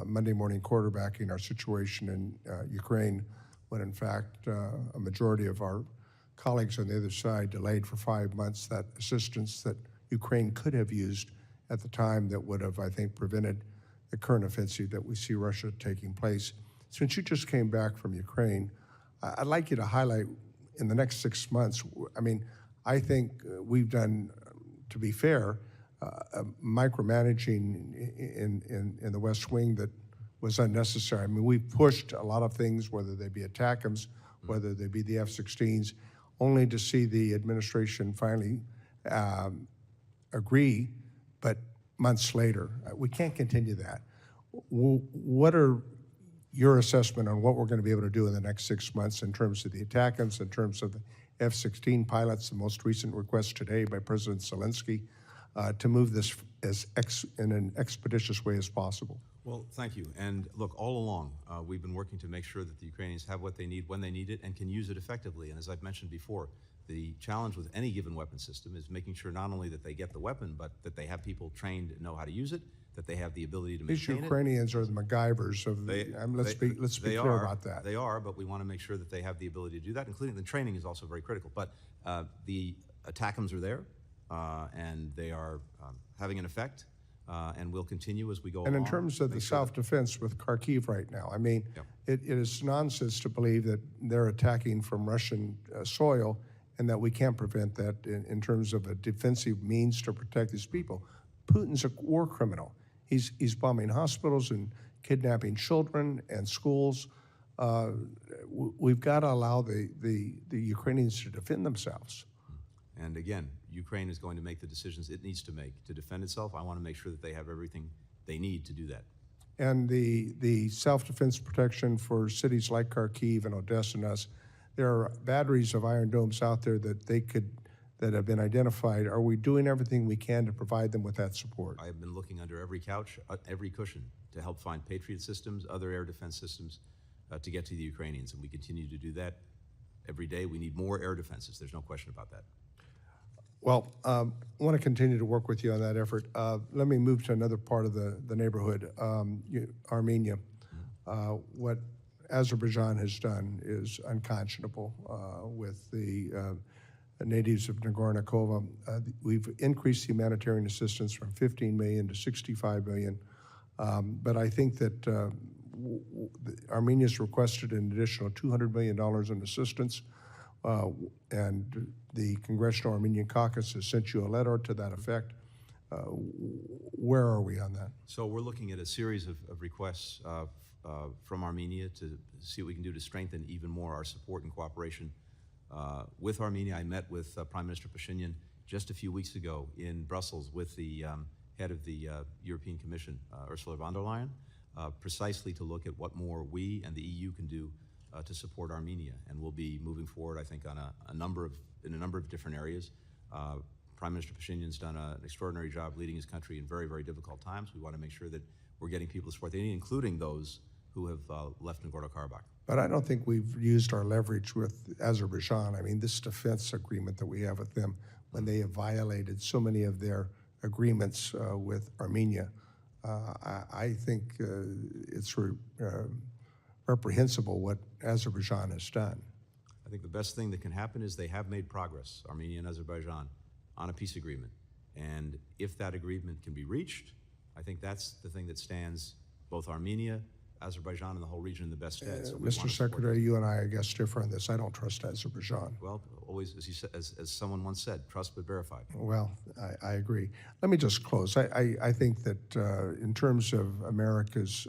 Monday morning quarterbacking our situation in Ukraine when, in fact, a majority of our colleagues on the other side delayed for 5 months that assistance that Ukraine could have used at the time that would have, I think, prevented the current offensive that we see Russia taking place. Since you just came back from Ukraine, I'd like you to highlight in the next 6 months, I mean, I think we've done, to be fair, micromanaging in the West Wing that was unnecessary. I mean, we pushed a lot of things, whether they be ATACMS, whether they be the F-16s, only to see the administration finally agree, but months later. We can't continue that. What are your assessment on what we're going to be able to do in the next 6 months in terms of the ATACMS, in terms of the F-16 pilots, the most recent request today by President Zelensky, to move this in an expeditious way as possible? Well, thank you. And look, all along, we've been working to make sure that the Ukrainians have what they need when they need it and can use it effectively. And as I've mentioned before, the challenge with any given weapon system is making sure not only that they get the weapon, but that they have people trained and know how to use it, that they have the ability to maintain it. These Ukrainians are the MacGyvers of let's be clear about that. They are, but we want to make sure that they have the ability to do that, including the training is also very critical. But the ATACMS are there. and they are having an effect, and will continue as we go And along. in terms of the self-defense with Kharkiv right now, I mean, it is nonsense to believe that they're attacking from Russian soil and that we can't prevent that in terms of a defensive means to protect these people. Putin's a war criminal. He's bombing hospitals and kidnapping children and schools. We've got to allow the Ukrainians to defend themselves. And again, Ukraine is going to make the decisions it needs to make to defend itself. I want to make sure that they have everything they need to do that. And the self-defense protection for cities like Kharkiv and Odessa and us, there are batteries of Iron Domes out there that have been identified. Are we doing everything we can to provide them with that support? I have been looking under every couch, every cushion, to help find Patriot systems, other air defense systems, to get to the Ukrainians, and we continue to do that every day. We need more air defenses. There's no question about that. Well, I want to continue to work with you on that effort. Let me move to another part of the neighborhood, Armenia. What Azerbaijan has done is unconscionable with the natives of Nagorno-Karabakh. We've increased the humanitarian assistance from 15 million to 65 million. But I think that Armenia's requested an additional $200 million in assistance. And the Congressional Armenian Caucus has sent you a letter to that effect. Where are we on that? So we're looking at a series of requests from Armenia to see what we can do to strengthen even more our support and cooperation with Armenia. I met with Prime Minister Pashinyan just a few weeks ago in Brussels with the head of the European Commission, Ursula von der Leyen, precisely to look at what more we and the EU can do to support Armenia. And we'll be moving forward, I think, on a number of different areas. Prime Minister Pashinyan's done an extraordinary job leading his country in very, very difficult times. We want to make sure that we're getting people the support they need, including those who have left Nagorno-Karabakh. But I don't think we've used our leverage with Azerbaijan. I mean, this defense agreement that we have with them, when they have violated so many of their agreements with Armenia, I think it's reprehensible what Azerbaijan has done. I think the best thing that can happen is they have made progress, Armenia and Azerbaijan, on a peace agreement. And if that agreement can be reached, I think that's the thing that stands both Armenia, Azerbaijan, and the whole region in the best stead. So we Mr. want to Secretary, you and I guess, differ on this. I don't trust Azerbaijan. Well, always, as you said, as someone once said, trust but verify. Well, I agree. Let me just close. I think that in terms of America's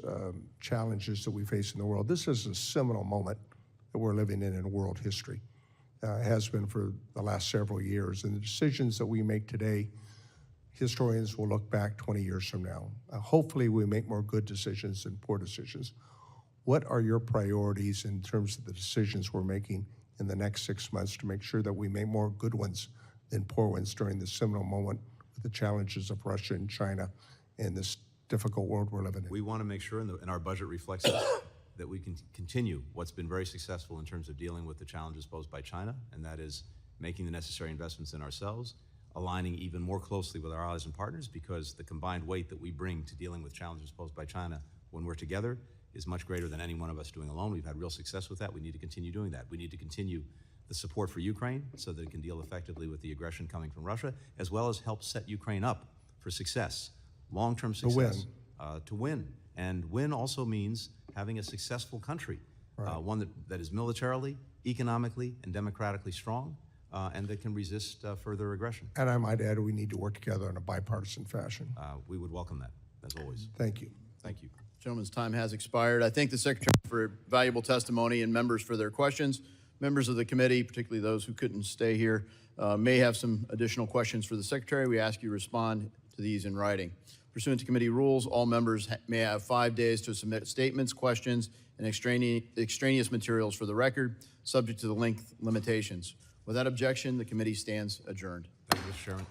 challenges that we face in the world, this is a seminal moment that we're living in world history. Has been for the last several years. And the decisions that we make today, historians will look back 20 years from now. Hopefully we make more good decisions than poor decisions. What are your priorities in terms of the decisions we're making in the next 6 months to make sure that we make more good ones than poor ones during this seminal moment with the challenges of Russia and China and this difficult world we're living in? We want to make sure, and our budget reflects this, that we can continue what's been very successful in terms of dealing with the challenges posed by China, and that is making the necessary investments in ourselves, aligning even more closely with our allies and partners, because the combined weight that we bring to dealing with challenges posed by China when we're together is much greater than any one of us doing alone. We've had real success with that. We need to continue doing that. We need to continue the support for Ukraine so that it can deal effectively with the aggression coming from Russia, as well as help set Ukraine up for success, long-term success. To win. And win also means having a successful country, one that is militarily, economically, and democratically strong, and that can resist further aggression. And I might add, we need to work together in a bipartisan fashion. We would welcome that, as always. Thank you. Thank you. Gentleman's time has expired. I thank the Secretary for valuable testimony and members for their questions. Members of the committee, particularly those who couldn't stay here, may have some additional questions for the Secretary. We ask you to respond to these in writing. Pursuant to committee rules, all members may have 5 days to submit statements, questions, and extraneous materials for the record, subject to the length limitations. Without objection, the committee stands adjourned. Thank you, Mr. Chairman.